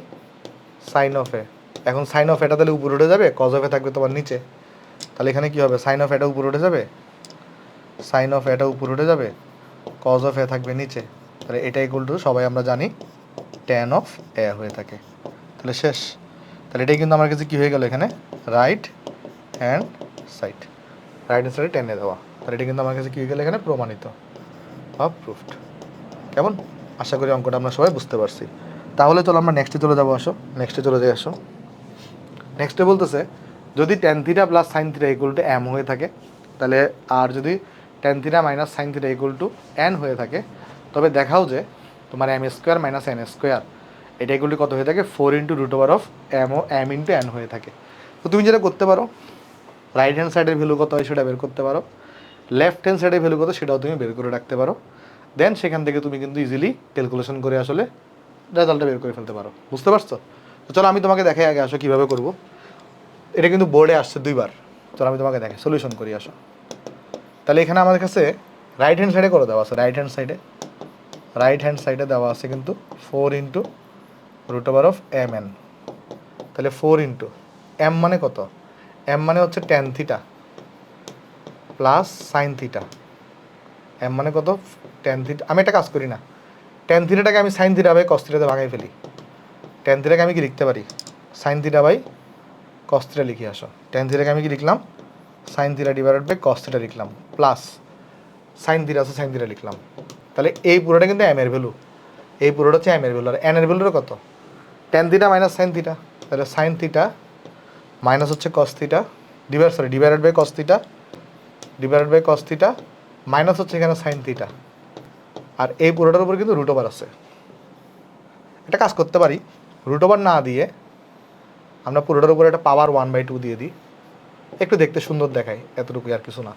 সাইন অফ এ। এখন সাইন অফ এটা তাহলে উপরে উঠে যাবে, কজ অফ এ থাকবে তোমার নিচে। তাহলে এখানে কি হবে, সাইন অফ এটা উপরে উঠে যাবে, সাইন অফ এটা উপরে উঠে যাবে, কজ অফ এ থাকবে নিচে। তাহলে এটা ইকুয়াল টু সবাই আমরা জানি ট্যান অফ এ হয়ে থাকে। তাহলে শেষ। তাহলে এটাই কিন্তু আমার কাছে কী হয়ে গেল, এখানে right hand side, right hand সাইডে টেনে দেওয়া। তাহলে এটা কিন্তু আমার কাছে কী হয়ে গেল, এখানে প্রমাণিত বা প্রুফড। কেমন? আশা করি অঙ্কটা আমরা সবাই বুঝতে পারছি। তাহলে চলো আমরা নেক্সটে চলে যাবো, আসো নেক্সটে চলে যাই। আসো নেক্সটে বলতেছে যদি tan theta plus sine theta equal to M হয়ে থাকে, তাহলে আর যদি tan theta minus sine theta equal to N হয়ে থাকে, তবে দেখাও যে তোমার M square minus N square এটা ইকুয়াল টু কত হয়ে থাকে, 4 into root over of M ও এম ইন্টু এন হয়ে থাকে। তো তুমি যেটা করতে পারো, রাইট হ্যান্ড সাইডের ভ্যালু কত হয় সেটা বের করতে পারো, লেফট হ্যান্ড সাইডের ভ্যালু কত সেটাও তুমি বের করে রাখতে পারো। দেন সেখান থেকে তুমি কিন্তু ইজিলি ক্যালকুলেশন করে আসলে রেজাল্টটা বের করে ফেলতে পারো। বুঝতে পারছো? তো চলো আমি তোমাকে দেখাই আগে, আসো কীভাবে করবো। এটা কিন্তু বোর্ডে আসছে 2বার। চলো আমি তোমাকে দেখাই, সলিউশন করি আসো। তাহলে এখানে আমাদের কাছে রাইট হ্যান্ড সাইডে করে দেওয়া আছে, রাইট হ্যান্ড সাইডে দেওয়া আছে কিন্তু 4 into root over of M N. তাহলে 4 ইন্টু এম মানে কত, এম মানে হচ্ছে tan theta plus sine theta. M মানে কত, ট্যান থিটা। আমি একটা কাজ করি না, ট্যান থিটাটাকে আমি সাইন থিটা বাই কস থিটাতে ভাগাই ফেলি। ট্যান থিটাকে আমি কি লিখতে পারি, sine theta by cos theta লিখে আসো। ট্যান থিটাকে আমি কি লিখলাম, sine theta divided by cos theta লিখলাম, প্লাস সাইন থিটা আছে সাইন থিটা লিখলাম। তাহলে এই পুরোটা কিন্তু এম এর ভ্যালু, এই পুরোটা হচ্ছে এম এর ভ্যালু, আর এন এর ভ্যালুটা কত, tan theta minus sine theta. তাহলে সাইন থিটা মাইনাস হচ্ছে cos theta divided by cos theta minus হচ্ছে এখানে সাইন থিটা, আর এই পুরোটার উপর কিন্তু রুট ওভার আছে। একটা কাজ করতে পারি, রুট ওভার না দিয়ে আমরা পুরোটার উপরে একটা পাওয়ার 1/2 দিয়ে দিই, একটু দেখতে সুন্দর দেখায়, এতটুকুই আর কিছু না।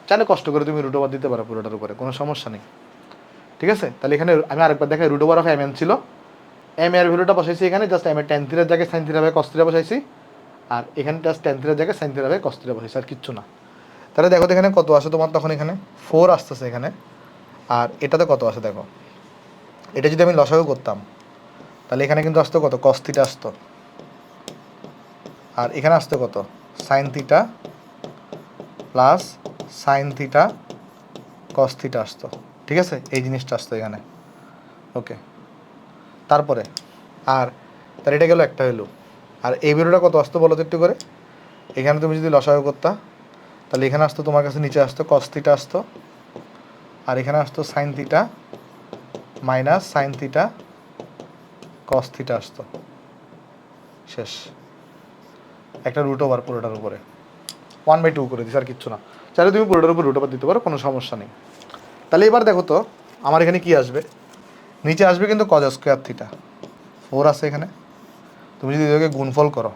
চাইলে কষ্ট করে তুমি রুট ওভার দিতে পারো পুরোটার উপরে, কোনো সমস্যা নেই। ঠিক আছে? তাহলে এখানে আমি আরেকবার দেখাই, root over of M N ছিল, এম এর ভ্যালুটা বসাইছি এখানে, জাস্ট এম এর ট্যান থিটার জায়গায় sine theta by cos theta বসাইছি, আর এখানে জাস্ট ট্যান থিটার জায়গায় sine theta by cos theta বসাইছি, আর কিচ্ছু না। তাহলে দেখো এখানে কত আসে তোমার, তখন এখানে 4 আসতেছে এখানে, আর এটাতে কত আসে দেখো, এটা যদি আমি লসাগু করতাম তাহলে এখানে কিন্তু আসতো কত, কস থিটা আসতো, আর এখানে আসতো কত, sine theta plus sine theta cos theta আসতো। ঠিক আছে? এই জিনিসটা আসতো এখানে। ওকে, তারপরে আর তাহলে এটা গেল একটা ভ্যালু, আর এই ভ্যালুটা কত আসতো বলো তো একটু করে। এখানে তুমি যদি লসাগু করতা তাহলে এখানে আসতো তোমার কাছে, নিচে আসতো কস থিটা আসতো, আর এখানে আসতো sign theta minus sine theta cos theta আসতো। শেষ। একটা রুট ওভার পুরোটার উপরে 1/2 করে দিস, আর কিচ্ছু না। চাইলে তুমি পুরোটার উপর রুট ওভার দিতে পারো, কোনো সমস্যা নেই। তাহলে এবার দেখো তো আমার এখানে কি আসবে, নিচে আসবে কিন্তু কজ স্কোয়ার থিটা, 4 আছে এখানে। তুমি যদি এদেরকে গুণফল করো,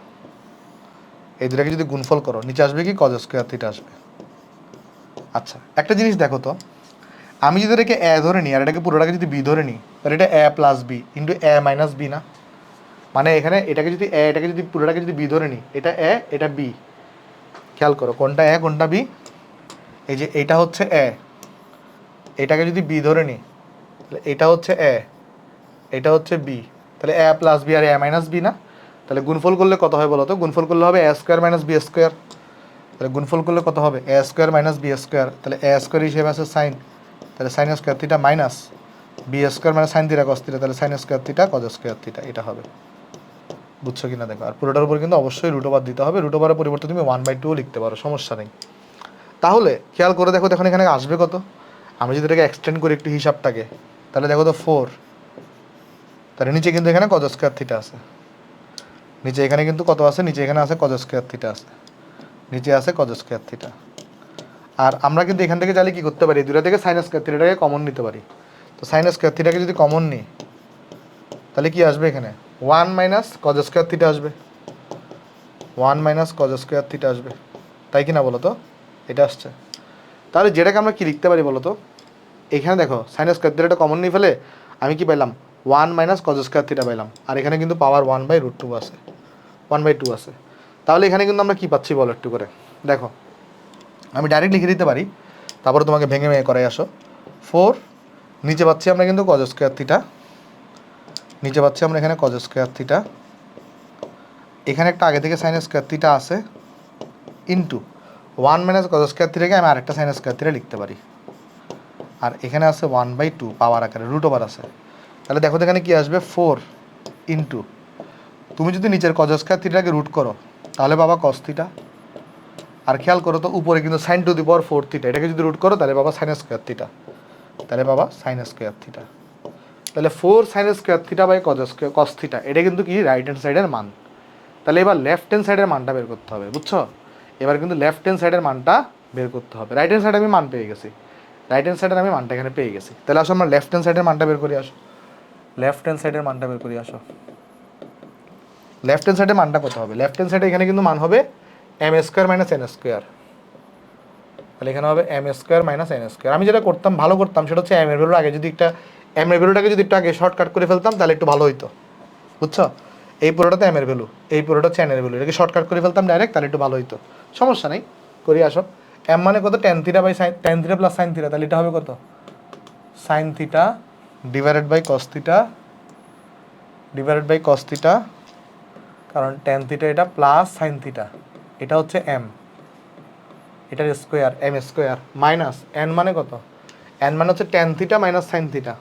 এই দুটাকে যদি গুণফল করো, নিচে আসবে কি কজ স্কোয়ার থিটা আসবে। আচ্ছা একটা জিনিস দেখো তো, আমি যদি এটাকে এ ধরে নিই আর এটাকে পুরোটাকে যদি বি ধরে নিই, তাহলে এটা এ plus B into a minus B না, মানে এখানে এটাকে যদি এটাকে যদি পুরোটাকে যদি বি ধরে নিই, এটা এ এটা বি, খেয়াল করো কোনটা এ কোনটা বি। এই যে এটা হচ্ছে এ, এটাকে যদি বি ধরে নিই তাহলে এটা হচ্ছে এ, এটা হচ্ছে বি, তাহলে এ প্লাস বি আর এ মাইনাস বি না। তাহলে গুণফল করলে কত হয় বলো তো, গুণফল করলে হবে এ স্কোয়ার মাইনাস বি স্কোয়ার। তাহলে গুণফল করলে কত হবে, এ স্কোয়ার মাইনাস বি স্কোয়ার। তাহলে এ স্কোয়ার হিসেবে আছে সাইন, তাহলে sine square theta minus B square মানে সাইন থিটা কস থিটা, তাহলে sine square theta cos square theta, এটা হবে। বুঝছো কিনা দেখো। আর পুরোটার উপর কিন্তু অবশ্যই রুট ওভার দিতে হবে, রুট ওভারের পরিবর্তে তুমি 1/2 লিখতে পারো, সমস্যা নেই। তাহলে খেয়াল করে দেখো, দেখুন এখানে আসবে কত, আমি যদি এটাকে এক্সটেন্ড করি একটু হিসাবটাকে, তাহলে দেখো তো 4, তাহলে নিচে কিন্তু এখানে কজ স্কোয়ার থিটা আছে, নিচে এখানে কিন্তু কত আছে, নিচে এখানে আছে কজ স্কোয়ার থিটা আছে, নিচে আছে কজ স্কোয়ার থিটা। আর আমরা কিন্তু এখান থেকে চাইলে কী করতে পারি, দুটা থেকে সাইন স্কোয়ার থিটাটাকে কমন নিতে পারি। তো সাইন স্কোয়ার থিটাকে যদি কমন নিই তাহলে কি আসবে এখানে, 1 মাইনাস কজ স্কোয়ার থিটা আসবে, 1 মাইনাস কজ স্কোয়ার থিটা আসবে, তাই কি না বলো তো, এটা আসছে। তাহলে যেটাকে আমরা কি লিখতে পারি বলো তো, এখানে দেখো সাইন স্কোয়ার থিটাটা কমন নিয়ে ফেলে আমি কি পাইলাম, 1 মাইনাস কজ স্কোয়ার থিটা পাইলাম, আর এখানে কিন্তু পাওয়ার 1/√2 আছে, 1/2 আছে। তাহলে এখানে কিন্তু আমরা কি পাচ্ছি বলো একটু করে দেখো, আমি ডাইরেক্ট লিখে দিতে পারি, তারপরে তোমাকে ভেঙে ভেঙে করাই আসো। 4 নিচে পাচ্ছি আমরা কিন্তু কজ স্কোয়ার থিটা, নিচে পাচ্ছি আমরা এখানে কজ স্কোয়ার থিটা, এখানে একটা আগে থেকে সাইন স্কোয়ার থিটা আছে, ইন্টু 1 মাইনাস কজ স্কোয়ার থিটাকে আমি আরেকটা সাইন স্কোয়ার থিটা লিখতে পারি, আর এখানে আছে 1/2 পাওয়ার আকারে, রুট ওভার আছে। তাহলে দেখো তো এখানে কী আসবে, 4 ইন্টু, তুমি যদি নিচের কজ স্কোয়ার থিটাকে রুট করো তাহলে বাবা কস থিটা, আর খেয়াল করো তো উপরে কিন্তু sine to the power 4 theta, এটাকে যদি রুট করো তাহলে বাবা সাইন স্কোয়ার থিটা, তাহলে বাবা সাইন স্কোয়ার থিটা। তাহলে 4 sine square theta by cos theta, এটা কিন্তু কি রাইট হ্যান্ড সাইডের মান। তাহলে এবার লেফট হ্যান্ড সাইডের মানটা বের করতে হবে, বুঝছো? এবার কিন্তু লেফট হ্যান্ড সাইডের মানটা বের করতে হবে। রাইট হ্যান্ড সাইডে আমি মান পেয়ে গেছি, রাইট হ্যান্ড সাইডের আমি মানটা এখানে পেয়ে গেছি। তাহলে আসো আমরা লেফট হ্যান্ড সাইডের মানটা বের করে আসো, লেফট হ্যান্ড সাইডের মানটা বের করে আসো। লেফট হ্যান্ড সাইডের মানটা কত হবে, লেফট হ্যান্ড সাইডে এখানে কিন্তু মান হবে M square minus N square, তাহলে এখানে হবে M square minus N square. আমি যেটা করতাম ভালো করতাম সেটা হচ্ছে এম এর ভ্যালুর আগে যদি একটা, এম এর ভ্যালুটাকে যদি একটু আগে শর্টকাট করে ফেলতাম তাহলে একটু ভালো হইতো, বুঝছো? এই পুরোটাতে এম এর ভ্যালু, এই পুরোটা হচ্ছে এন এর ভ্যালু, এটাকে শর্টকাট করে ফেলতাম ডাইরেক্ট, তাহলে একটু ভালো হইতো। সমস্যা নেই, করি আসো। এম মানে কত, tan theta by sine, tan theta plus sine theta, তাহলে এটা হবে কত, sine theta divided by cos theta, divided by cos theta, কারণ ট্যান থিটা এটা প্লাস সাইন থিটা, এটা হচ্ছে এম, এটার square M square, minus N মানে কত, এন মানে হচ্ছে tan theta minus sine theta,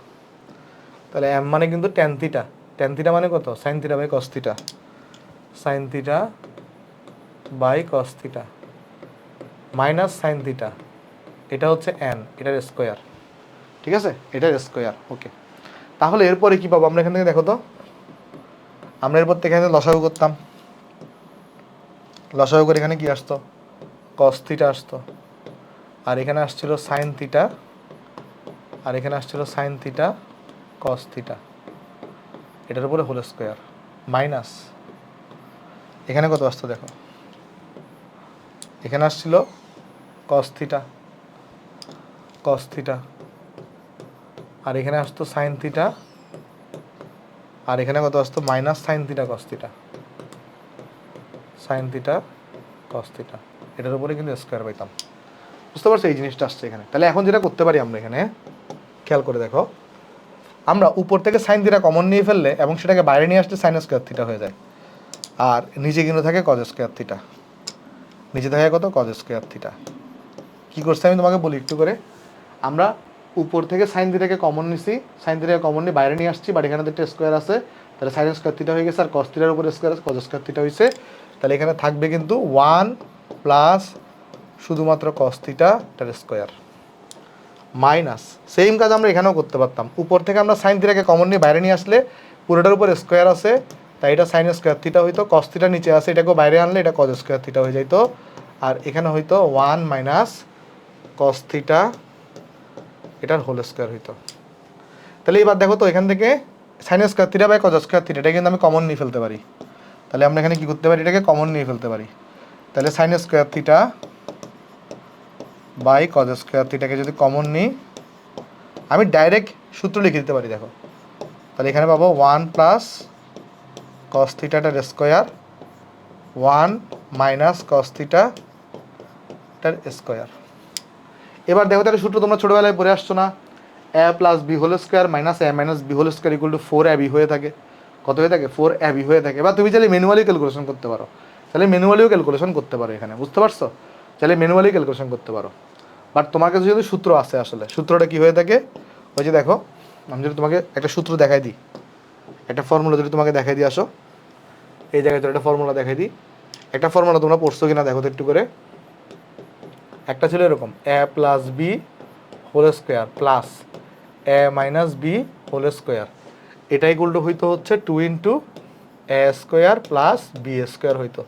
তাহলে এম মানে কিন্তু ট্যান থিটা, ট্যান থিটা মানে কত, sine theta by cos theta, sine theta by cos theta minus sine theta, এটা হচ্ছে এন, এটার স্কোয়ার, ঠিক আছে, এটার স্কোয়ার। ওকে, তাহলে এরপরে কী পাবো আমরা এখান থেকে, দেখো তো আমরা এরপর থেকে এখানে লসাগু করতাম, লসাগু করে এখানে কি আসতো, কস থিটা আসতো, আর এখানে আসছিল সাইন থিটা, আর এখানে আসছিল সাইন থিটা কস থিটা, এটার উপরে হোল স্কোয়ার, মাইনাস এখানে কত আসতো দেখো, এখানে আসছিল কস থিটা, কস থিটা, আর এখানে আসতো সাইন থিটা, আর এখানে কত আসতো, minus sine theta cos theta, sine theta cos theta, এটার উপরে কিন্তু স্কোয়ার পাইতাম, বুঝতে পারছো? এই জিনিসটা আসছে এখানে। তাহলে এখন যেটা করতে পারি আমরা এখানে, খেয়াল করে দেখো, আমরা উপর থেকে সাইন থিটা কমন নিয়ে ফেললে এবং সেটাকে বাইরে নিয়ে আসলে সাইন স্কোয়ার থিটা হয়ে যায়, আর নিচে কিন্তু থাকে কজ স্কোয়ার থিটা, নিচে থাকে কত, কজ স্কোয়ার থিটা। কী করছে আমি তোমাকে বলি একটু করে, আমরা উপর থেকে সাইন থিটাকে কমন নিছি, সাইন থিটাকে কমন নিয়ে বাইরে নিয়ে আসছি, বাট এখানে তো একটা স্কোয়ার আছে, তাহলে সাইন স্কোয়ার থিটা হয়ে গেছে, আর কস থিটার উপরে স্কোয়ার আছে, কজ স্কোয়ার থিটা হয়েছে, তাহলে এখানে থাকবে কিন্তু 1 প্লাস শুধুমাত্র কস থিটা তার স্কোয়ার, মাইনাস সেম কাজ আমরা এখানেও করতে পারতাম, উপর থেকে আমরা সাইন থিটাকে কমন নিয়ে বাইরে নিয়ে আসলে পুরোটার উপর স্কোয়ার আছে, তাই এটা সাইন স্কোয়ার থিটা হইতো, কস থিটা নিচে আছে, এটাকেও বাইরে আনলে এটা কজ স্কোয়ার থিটা হয়ে যাইতো, আর এখানে হয়তো 1 মাইনাস কস থিটা এটার হোল স্কোয়ার হইতো। তাহলে এবার দেখো তো এখান থেকে sine square theta by cos square theta, এটা কিন্তু আমি কমন নিয়ে ফেলতে পারি, তাহলে আমরা এখানে কী করতে পারি, এটাকে কমন নিয়ে ফেলতে পারি, তাহলে sine square theta by cos square থিটাকে যদি কমন নিই আমি ডাইরেক্ট সূত্র লিখে দিতে পারি, দেখো তাহলে এখানে পাবো 1 প্লাস কস থিটাটার স্কোয়ার, 1 মাইনাস কস থিটাটার স্কোয়ার। এবার দেখো তাহলে সূত্র তোমরা ছোটোবেলায় পড়ে আসছো না, a plus b whole square minus a minus b whole square equal to 4ab হয়ে থাকে, কত হয়ে থাকে, 4ab হয়ে থাকে। এবার তুমি চাইলে ম্যানুয়ালি ক্যালকুলেশন করতে পারো, তাহলে ম্যানুয়ালিও ক্যালকুলেশন করতে পারো এখানে, বুঝতে পারছো? চাইলে ম্যানুয়ালি ক্যালকুলেশন করতে পারো, বাট তোমার কাছে যদি সূত্র আসে, আসলে সূত্রটা কী হয়ে থাকে, ওই যে দেখো আমি যদি তোমাকে একটা সূত্র দেখাই দিই, একটা ফর্মুলা যদি তোমাকে দেখাই দিই, আসো এই জায়গায় তো একটা ফর্মুলা দেখাই দিই, একটা ফর্মুলা তোমরা পড়ছো কিনা দেখো তো একটু করে, একটা ছিল এরকম, a plus b whole square plus A minus b whole square, এটা ইকুয়াল টু হইতো হচ্ছে 2 ইন্টু এ স্কোয়ার প্লাস বি স্কোয়ার হইতো।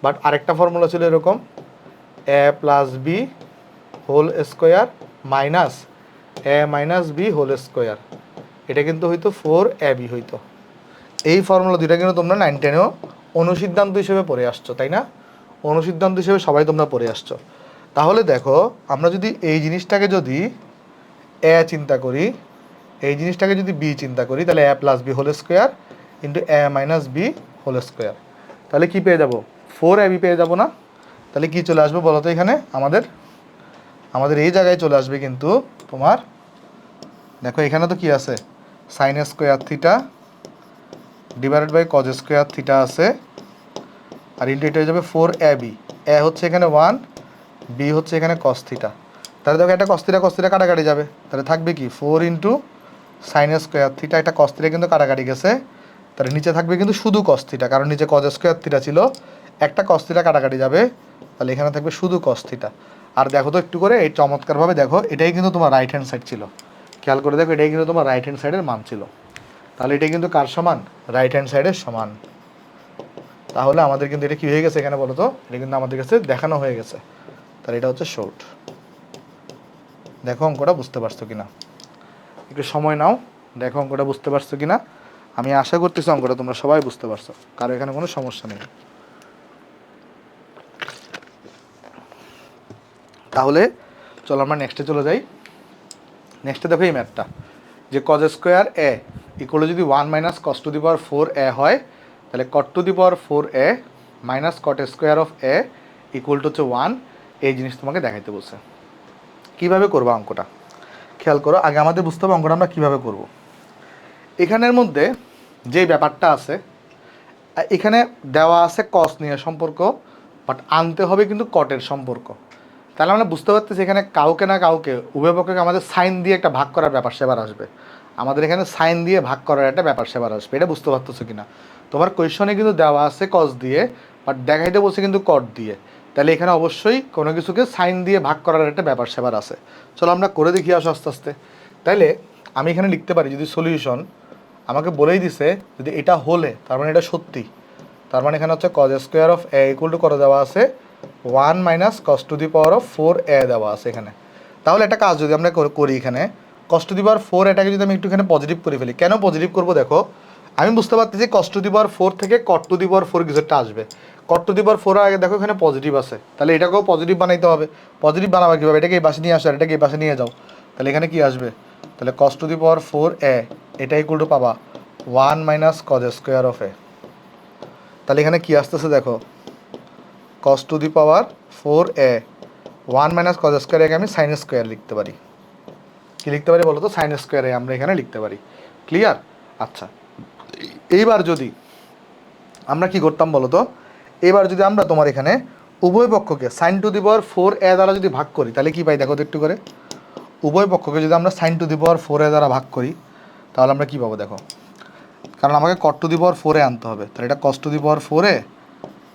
বাট আরেকটা ফর্মুলা ছিল এরকম, a plus b whole square minus a minus b whole square, এটা কিন্তু হইতো 4ab হইতো। এই ফর্মুলা দুইটা কিন্তু তোমরা 9 10এও অনুসিদ্ধান্ত হিসেবে পড়ে আসছো, তাই না? অনুসিদ্ধান্ত হিসেবে সবাই তোমরা পড়ে আসছো। তাহলে দেখো আমরা যদি এই জিনিসটাকে যদি এ চিন্তা করি, এই জিনিসটাকে যদি বি চিন্তা করি, তাহলে এ plus b whole square into a minus b whole square, তাহলে কি পেয়ে যাবো? 4ab পেয়ে যাবো না? তাহলে কি চলে আসবে বলো তো এখানে আমাদের এই জায়গায় চলে আসবে কিন্তু তোমার, দেখো এখানে তো কি আছে, sine square theta divided by cos square theta আছে, আর ইন্টু এটা হয়ে যাবে 4ab, এ হচ্ছে এখানে 1, বি হচ্ছে এখানে কস থিটা। তাহলে দেখো একটা কস থিটা কাটাকাটি যাবে, তাহলে থাকবে কি 4 ইন্টু সাইন স্কোয়ার থিটা, একটা কস থিটা কিন্তু কাটাকাটি গেছে, তাহলে নিচে থাকবে কিন্তু শুধু কস থিটা, কারণ নিচে কজ স্কোয়ার থিটা ছিল, একটা কস থিটা কাটাকাটি যাবে, তাহলে এখানে থাকবে শুধু কস থিটা। আর দেখো তো একটু করে এই চমৎকারভাবে দেখো, এটাই কিন্তু তোমার রাইট হ্যান্ড সাইড ছিল, খেয়াল করে দেখো এটাই কিন্তু তোমার রাইট হ্যান্ড সাইডের মান ছিল। তাহলে এটা কিন্তু কার সমান? রাইট হ্যান্ড সাইডের সমান। তাহলে আমাদের কিন্তু এটা কি হয়ে গেছে এখানে বলো তো, এটা কিন্তু আমাদের কাছে দেখানো হয়ে গেছে, তাহলে এটা হচ্ছে শর্ট। দেখো অঙ্কটা বুঝতে পারছো কিনা, একটু সময় নাও, দেখো অঙ্কটা বুঝতে পারছো কিনা। আমি আশা করতেছি অঙ্কটা তোমরা সবাই বুঝতে পারছো, কারণ এখানে কোনো সমস্যা নেই। তাহলে চলো আমরা নেক্সটে চলে যাই। নেক্সটে দেখো এই ম্যাথটা, যে কজ স্কোয়ার এ ইকুয়াল যদি 1 minus cos to the power 4a হয়, তাহলে cot to the power 4a minus cot square of a equal to হচ্ছে 1, এই জিনিস তোমাকে দেখাইতে বলছে। কীভাবে করবো অঙ্কটা খেয়াল করো, আগে আমাদের বুঝতে হবে অঙ্কটা আমরা কীভাবে করব। এখানের মধ্যে যে ব্যাপারটা আছে, এখানে দেওয়া আছে কস নিয়ে সম্পর্ক, বাট আনতে হবে কিন্তু কটের সম্পর্ক। তাহলে আমরা বুঝতে পারতেছি এখানে কাউকে না কাউকে, উভয় পক্ষকে আমাদের সাইন দিয়ে একটা ভাগ করার ব্যাপার সেবার আসবে, আমাদের এখানে সাইন দিয়ে ভাগ করার একটা ব্যাপার সেবার আসবে, এটা বুঝতে পারতেছো কিনা? তোমার কোয়েশনে কিন্তু দেওয়া আছে কস দিয়ে, বাট দেখাইতে বলছে কিন্তু কট দিয়ে, তাহলে এখানে অবশ্যই কোনো কিছুকে সাইন দিয়ে ভাগ করার একটা ব্যাপার সেবার আছে। চলো আমরা করে দেখি আসো আস্তে আস্তে। তাইলে আমি এখানে লিখতে পারি, যদি সলিউশন আমাকে বলেই দিছে যদি এটা হলে, তার মানে এটা সত্যি, তার মানে এখানে হচ্ছে cause square of a equal two করে দেওয়া আছে 1 minus cos to the power of 4a দেওয়া আছে এখানে। তাহলে একটা কাজ যদি আমরা করি, এখানে কস টু দি পাওয়ার 4 এটাকে যদি আমি একটু এখানে পজিটিভ করে ফেলি, কেন পজিটিভ করবো দেখো, আমি বুঝতে পারতেছি কস টু দি পাওয়ার 4 থেকে কট টু দি পাওয়ার 4 কিছু একটা আসবে, কট টু দি পাওয়ার 4 আগে দেখো এখানে পজিটিভ আছে, তাহলে এটাকেও পজিটিভ বানাইতে হবে। পজিটিভ বানাবে কীভাবে, এটাকে এই পাশে নিয়ে আসো আর এটাকে এই পাশে নিয়ে যাও, তাহলে এখানে কি আসবে, তাহলে কস টু দি পাওয়ার 4a এটা ইকুয়াল টু পাবা 1 minus cos square of a. তাহলে এখানে কি আসতেছে দেখো, cos to the power 4a 1 minus cos square একে আমি সাইন স্কোয়ার লিখতে পারি, কি লিখতে পারি বলো তো, সাইন স্কোয়ার এ আমরা এখানে লিখতে পারি। ক্লিয়ার? আচ্ছা, এইবার যদি আমরা কি করতাম বলো তো, এবার যদি আমরা তোমার এখানে উভয় পক্ষকে sign to the power 4a দ্বারা যদি ভাগ করি, তাহলে কি পাই দেখো তো একটু করে, উভয় পক্ষকে যদি আমরা sign to the power 4a দ্বারা ভাগ করি, তাহলে আমরা কী পাবো দেখো, কারণ আমাকে কট টু দি পাওয়ার 4a আনতে হবে, তাহলে এটা কস টু দি পাওয়ার 4a,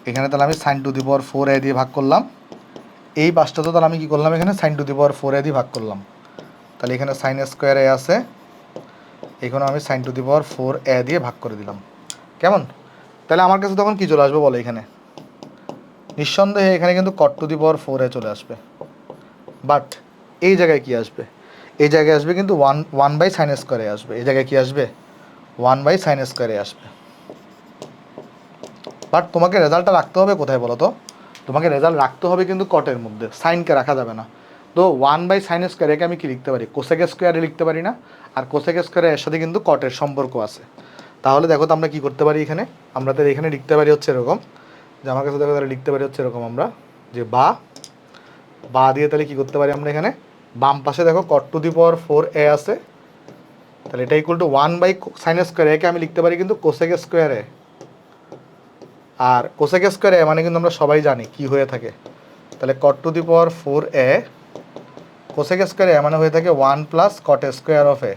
এখানে তাহলে আমি sign to the power 4a দিয়ে ভাগ করলাম, এই পাঁচটা তো তাহলে আমি কী করলাম এখানে sine to the power 4a দিয়ে ভাগ করলাম, তাহলে এখানে সাইন স্কোয়ার এ আছে, এখানে আমি sign to the power 4a দিয়ে ভাগ করে দিলাম। কেমন? তাহলে আমার কাছে তখন কী চলে আসবে বলো, এখানে নিঃসন্দেহে এখানে কিন্তু কট টু দি পাওয়ার 4a চলে আসবে, বাট এই জায়গায় কি আসবে, এই জায়গায় আসবে কিন্তু ওয়ান বাই সাইন স্কোয়ারে আসবে, এই জায়গায় কি আসবে 1 বাই সাইন স্কোয়ারে আসবে। বাট তোমাকে রেজাল্টটা রাখতে হবে কোথায় বলো তো, তোমাকে রেজাল্ট রাখতে হবে কিন্তু কটের মধ্যে, সাইনকে রাখা যাবে না। তো 1 বাই সাইন স্কোয়ার একে আমি কি লিখতে পারি, কোসেক স্কোয়ারে লিখতে পারি না, আর কোসেক স্কোয়ারের এর সাথে কিন্তু কটের সম্পর্ক আছে। তাহলে দেখো তো আমরা কী করতে পারি, এখানে আমরা তো এখানে লিখতে পারি হচ্ছে এরকম, যে আমার কাছে দেখো তাহলে লিখতে পারি হচ্ছে এরকম, আমরা যে বা দিয়ে তাহলে কী করতে পারি আমরা এখানে, বাম পাশে দেখো কট টু দি পাওয়ার 4a আছে, তাহলে এটা equal to 1 by sine square একে আমি লিখতে পারি কিন্তু কোসেক স্কোয়ারে, আর কোসেক স্কোয়ারে মানে কিন্তু আমরা সবাই জানি কি হয়ে থাকে, তাহলে cot to the power 4a cosec স্কোয়ারে মানে হয়ে থাকে 1 প্লাস কট স্কোয়ার অফ এ।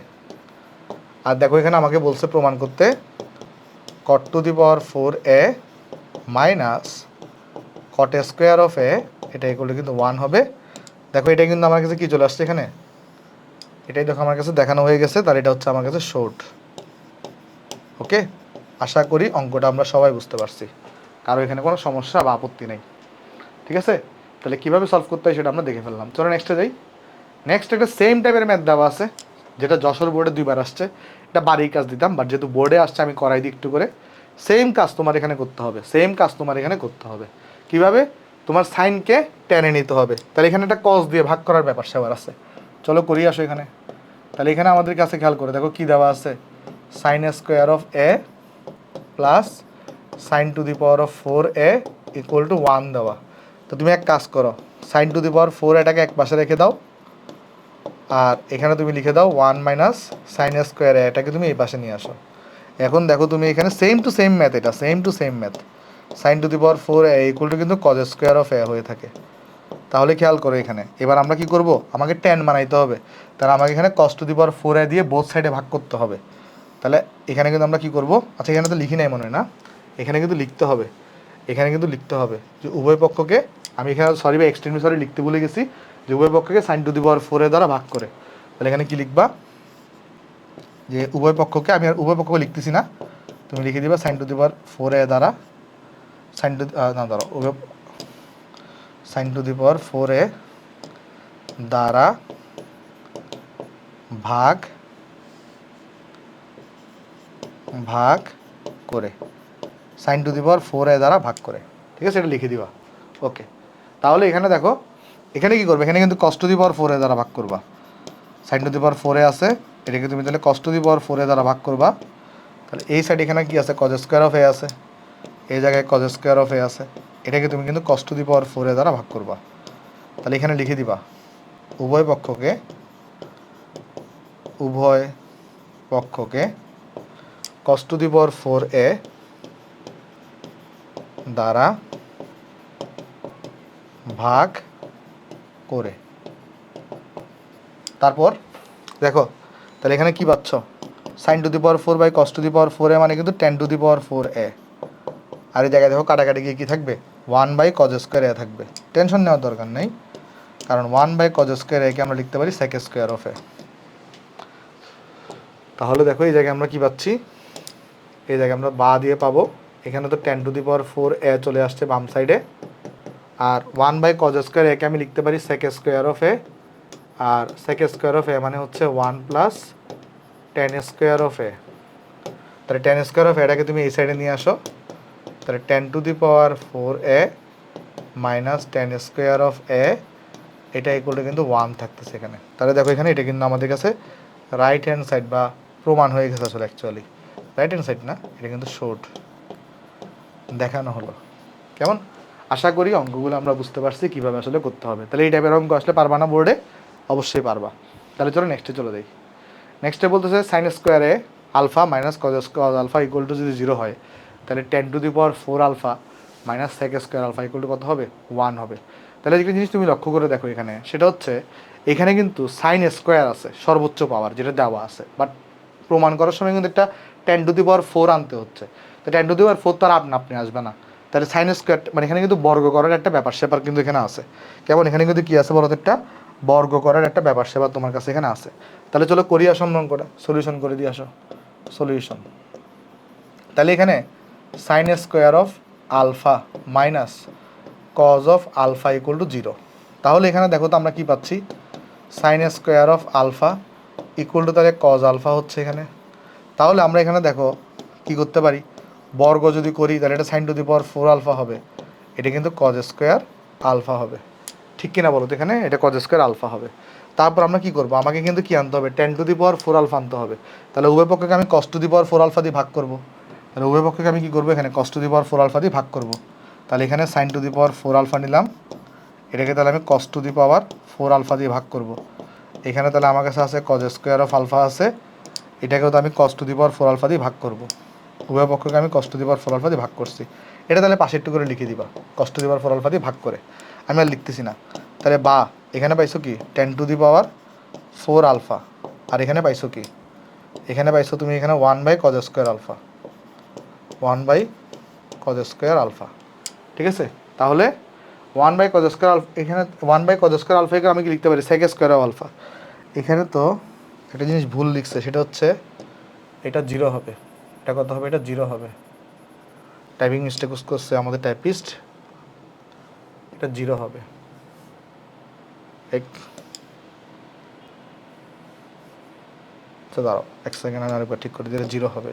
আর দেখো এখানে আমাকে বলছে প্রমাণ করতে cot to the power 4a minus cot square of এ, এটা ইকুয়াল টু কিন্তু 1 হবে। দেখো এটা কিন্তু আমার কাছে কী চলে আসছে এখানে এটাই দেখো আমার কাছে দেখানো হয়ে গেছে, তার এটা হচ্ছে আমার কাছে শর্ট। ওকে, আশা করি অঙ্কটা আমরা সবাই বুঝতে পারছি, কারো এখানে কোনো সমস্যা বা আপত্তি নেই। ঠিক আছে, তাহলে কীভাবে সলভ করতে হয় সেটা আমরা দেখে ফেললাম। চলো নেক্সটে যাই। নেক্সট একটা সেম টাইপের ম্যাথ দেওয়া আছে, যেটা যশোর বোর্ডে 2বার আসছে। এটা বাড়ির কাজ দিতাম, বাট যেহেতু বোর্ডে আসছে আমি করাই দিই একটু করে। সেম কাজ তোমার এখানে করতে হবে, সেম কাজ তোমার এখানে করতে হবে। কীভাবে? তোমার সাইনকে টেনে নিতে হবে। তাহলে এখানে একটা কস দিয়ে ভাগ করার ব্যাপার সেবার আছে। চলো করি আসো এখানে। তাহলে এখানে আমাদের কাছে খেয়াল করে দেখো কী দেওয়া আছে, sine square of A plus sign to the power of 4a equal to 1 দেওয়া। তো তুমি এক কাজ করো, সাইন টু দি পাওয়ার 4 এটাকে এক পাশে রেখে দাও, আর এখানে তুমি লিখে দাও 1 মাইনাস সাইন স্কোয়ার এ, এটাকে তুমি এই পাশে নিয়ে আসো। এখন দেখো তুমি এখানে সেম টু সেম ম্যাথ, এটা same to same math, sine to the power 4a equal to কিন্তু কজ স্কোয়ার অফ এ হয়ে থাকে। তাহলে খেয়াল করো এখানে এবার আমরা কি করব, আমাকে টেন বানাইতে হবে। তাহলে আমাকে এখানে কস টু দি পাওয়ার 4a দিয়ে বোথ সাইডে ভাগ করতে হবে। তাহলে এখানে কিন্তু আমরা কি করব, আচ্ছা এখানে তো লিখি নাই মনে হয় না, এখানে কিন্তু লিখতে হবে, এখানে কিন্তু লিখতে হবে যে উভয় পক্ষকে, আমি এখানে সরি বা এক্সট্রিমলি সরি লিখতে ভুলে গেছি, যে উভয় পক্ষকে sign to the power 4a দ্বারা ভাগ করে। তাহলে এখানে কি লিখবা, যে উভয় পক্ষকে, আমি আর উভয় পক্ষকে লিখতেছি না, তুমি লিখে দিবা sign to the power 4a দ্বারা, সাইন টু না ধরো উভয় sign to the power 4a দ্বারা ভাগ ভাগ করে, sign to the power 4a দ্বারা ভাগ করে। ঠিক আছে, এটা লিখে দিবা। ওকে, তাহলে এখানে দেখো এখানে কি করবে, এখানে কিন্তু কস টু দি পাওয়ার 4a দ্বারা ভাগ করবা। Sign to the power 4a আছে, এটাকে তুমি তাহলে কস টু দি পাওয়ার 4a দ্বারা ভাগ করবা। তাহলে এই সাইড এখানে কি আছে, কজ স্কোয়ার অফ এ আছে, এই জায়গায় কজ স্কোয়ার অফ এ আছে, এটাকে তুমি কিন্তু কস টু দি পাওয়ার 4a দ্বারা ভাগ করবা। তাহলে এখানে লিখে দিবা উভয় পক্ষকে, উভয় পক্ষকে কস টু দি পাওয়ার 4a দ্বারা ভাগ করে। তারপর দেখো তাহলে এখানে কি পাচ্ছ, sine to the power 4 by cos to the power 4a মানে কিন্তু ten to the power 4a। আর এই জায়গায় দেখো কাটাকাটি গিয়ে কী থাকবে, 1 বাই কজ স্কোয়ার এ থাকবে। টেনশন নেওয়ার দরকার নেই, কারণ 1 বাই কজ স্কোয়ার একে আমরা লিখতে পারি সেক স্কোয়ার অফ এ। তাহলে দেখো এই জায়গায় আমরা কি পাচ্ছি, এই জায়গায় আমরা বা দিয়ে পাবো, এখানে তো ten to the power 4a চলে আসছে বাম সাইডে, আর 1 বাই কজ স্কোয়ার একে আমি লিখতে পারি সেক স্কোয়ার অফ এ, আর সেক স্কোয়ার অফ এ মানে হচ্ছে 1 plus tan square of a. তাহলে টেন স্কোয়ার অফ এটাকে তুমি এই সাইডে নিয়ে আসো, তাহলে tan to the power 4a minus tan square of এ, এটা ইকুয়াল কিন্তু 1 থাকতেছে এখানে। তাহলে দেখো এখানে এটা কিন্তু আমাদের কাছে রাইট হ্যান্ড সাইড বা প্রমাণ হয়ে গেছে আসলে, অ্যাকচুয়ালি রাইট হ্যান্ড সাইড না, এটা কিন্তু শর্ট দেখানো হলো। কেমন? আশা করি অঙ্কগুলো আমরা বুঝতে পারছি কীভাবে আসলে করতে হবে। তাহলে এই টাইপের অঙ্ক আসলে পারবা না বোর্ডে? অবশ্যই পারবা। তাহলে চলো নেক্সটে চলে যাই। নেক্সটে বলতেছে সাইন স্কোয়ারে alpha minus cos square alpha equal to যদি 0 হয়, তাহলে tan to the power 4 alpha minus sec square alpha equal to কত হবে, 1 হবে। তাহলে একটা জিনিস তুমি লক্ষ্য করে দেখো এখানে, সেটা হচ্ছে এখানে কিন্তু সাইন স্কোয়ার আছে সর্বোচ্চ পাওয়ার যেটা দেওয়া আছে, বাট প্রমাণ করার সময় কিন্তু একটা টেন টু দি পাওয়ার 4 আনতে হচ্ছে। তো টেন টু দি পাওয়ার 4 তো আর আপনি আসবে না, তাহলে সাইন স্কোয়ার মানে এখানে কিন্তু বর্গ করার একটা ব্যাপার স্যাপার কিন্তু এখানে আছে। কেমন? এখানে কিন্তু কী আছে বলতো, একটা বর্গ করার একটা ব্যাপার স্যাপার তোমার কাছে এখানে আছে। তাহলে চলো করি আসো অঙ্কটা, সলিউশন করে দিয়ে আসো। সলিউশন, তাহলে এখানে sine square of alpha minus cos of alpha equal to 0। তাহলে এখানে দেখো তো আমরা কি পাচ্ছি, sine square of alpha equal to তাহলে কজ আলফা হচ্ছে এখানে। তাহলে আমরা এখানে দেখো কি করতে পারি, বর্গ যদি করি তাহলে এটা sine to the power 4 alpha হবে, এটা কিন্তু কজ স্কোয়ার আলফা হবে। ঠিক কিনা বলো তো, এখানে এটা কজ স্কোয়ার আলফা হবে। তারপর আমরা কি করবো, আমাকে কিন্তু কি আনতে হবে, tan to the power 4 alpha আনতে হবে। তাহলে উভয় পক্ষকে আমি কস টু দি পাওয়ার 4 আলফা দিয়ে ভাগ করবো। তাহলে উভয় পক্ষকে আমি কী করবো, এখানে কস টু দি পাওয়ার 4 আলফা দিয়ে ভাগ করবো। তাহলে এখানে sine to the power 4 alpha নিলাম, এটাকে তাহলে আমি কস টু দি পাওয়ার 4 আলফা দিয়ে ভাগ করবো। এখানে তাহলে আমার কাছে আছে কজ স্কোয়ার অফ আলফা আছে, এটাকেও তো আমি কস টু দি পাওয়ার 4 আলফা দিয়ে ভাগ করবো। উভয় পক্ষকে আমি কস টু দি পাওয়ার 4 আলফা দিয়ে ভাগ করছি, এটা তাহলে পাশে একটু করে লিখে দিবা, কস টু দি পাওয়ার 4 আলফা দিয়ে ভাগ করে। আমি আর লিখতেছি না। তাহলে বা এখানে পাইছো কি, tan to the power 4 alpha, আর এখানে পাইছো কি, এখানে পাইছো তুমি এখানে 1 by cos square alpha, 1 by cos square alpha. ঠিক আছে, তাহলে 1 বাই কজ স্কোয়ার আলফা, এখানে 1 বাই কজ স্কোয়ার আলফা আমি কি লিখতে পারি, সেক স্কোয়ার অফ আলফা। এখানে তো একটা জিনিস ভুল লিখছে, সেটা হচ্ছে এটা 0 হবে। এটা কত হবে? এটা 0 হবে। টাইপিং মিস্টেক করছে আমাদের টাইপিস্ট, এটা 0 হবে। দাঁড়াও 1 সেকেন্ড, আমি আরেকবার ঠিক করে দিলে 0 হবে।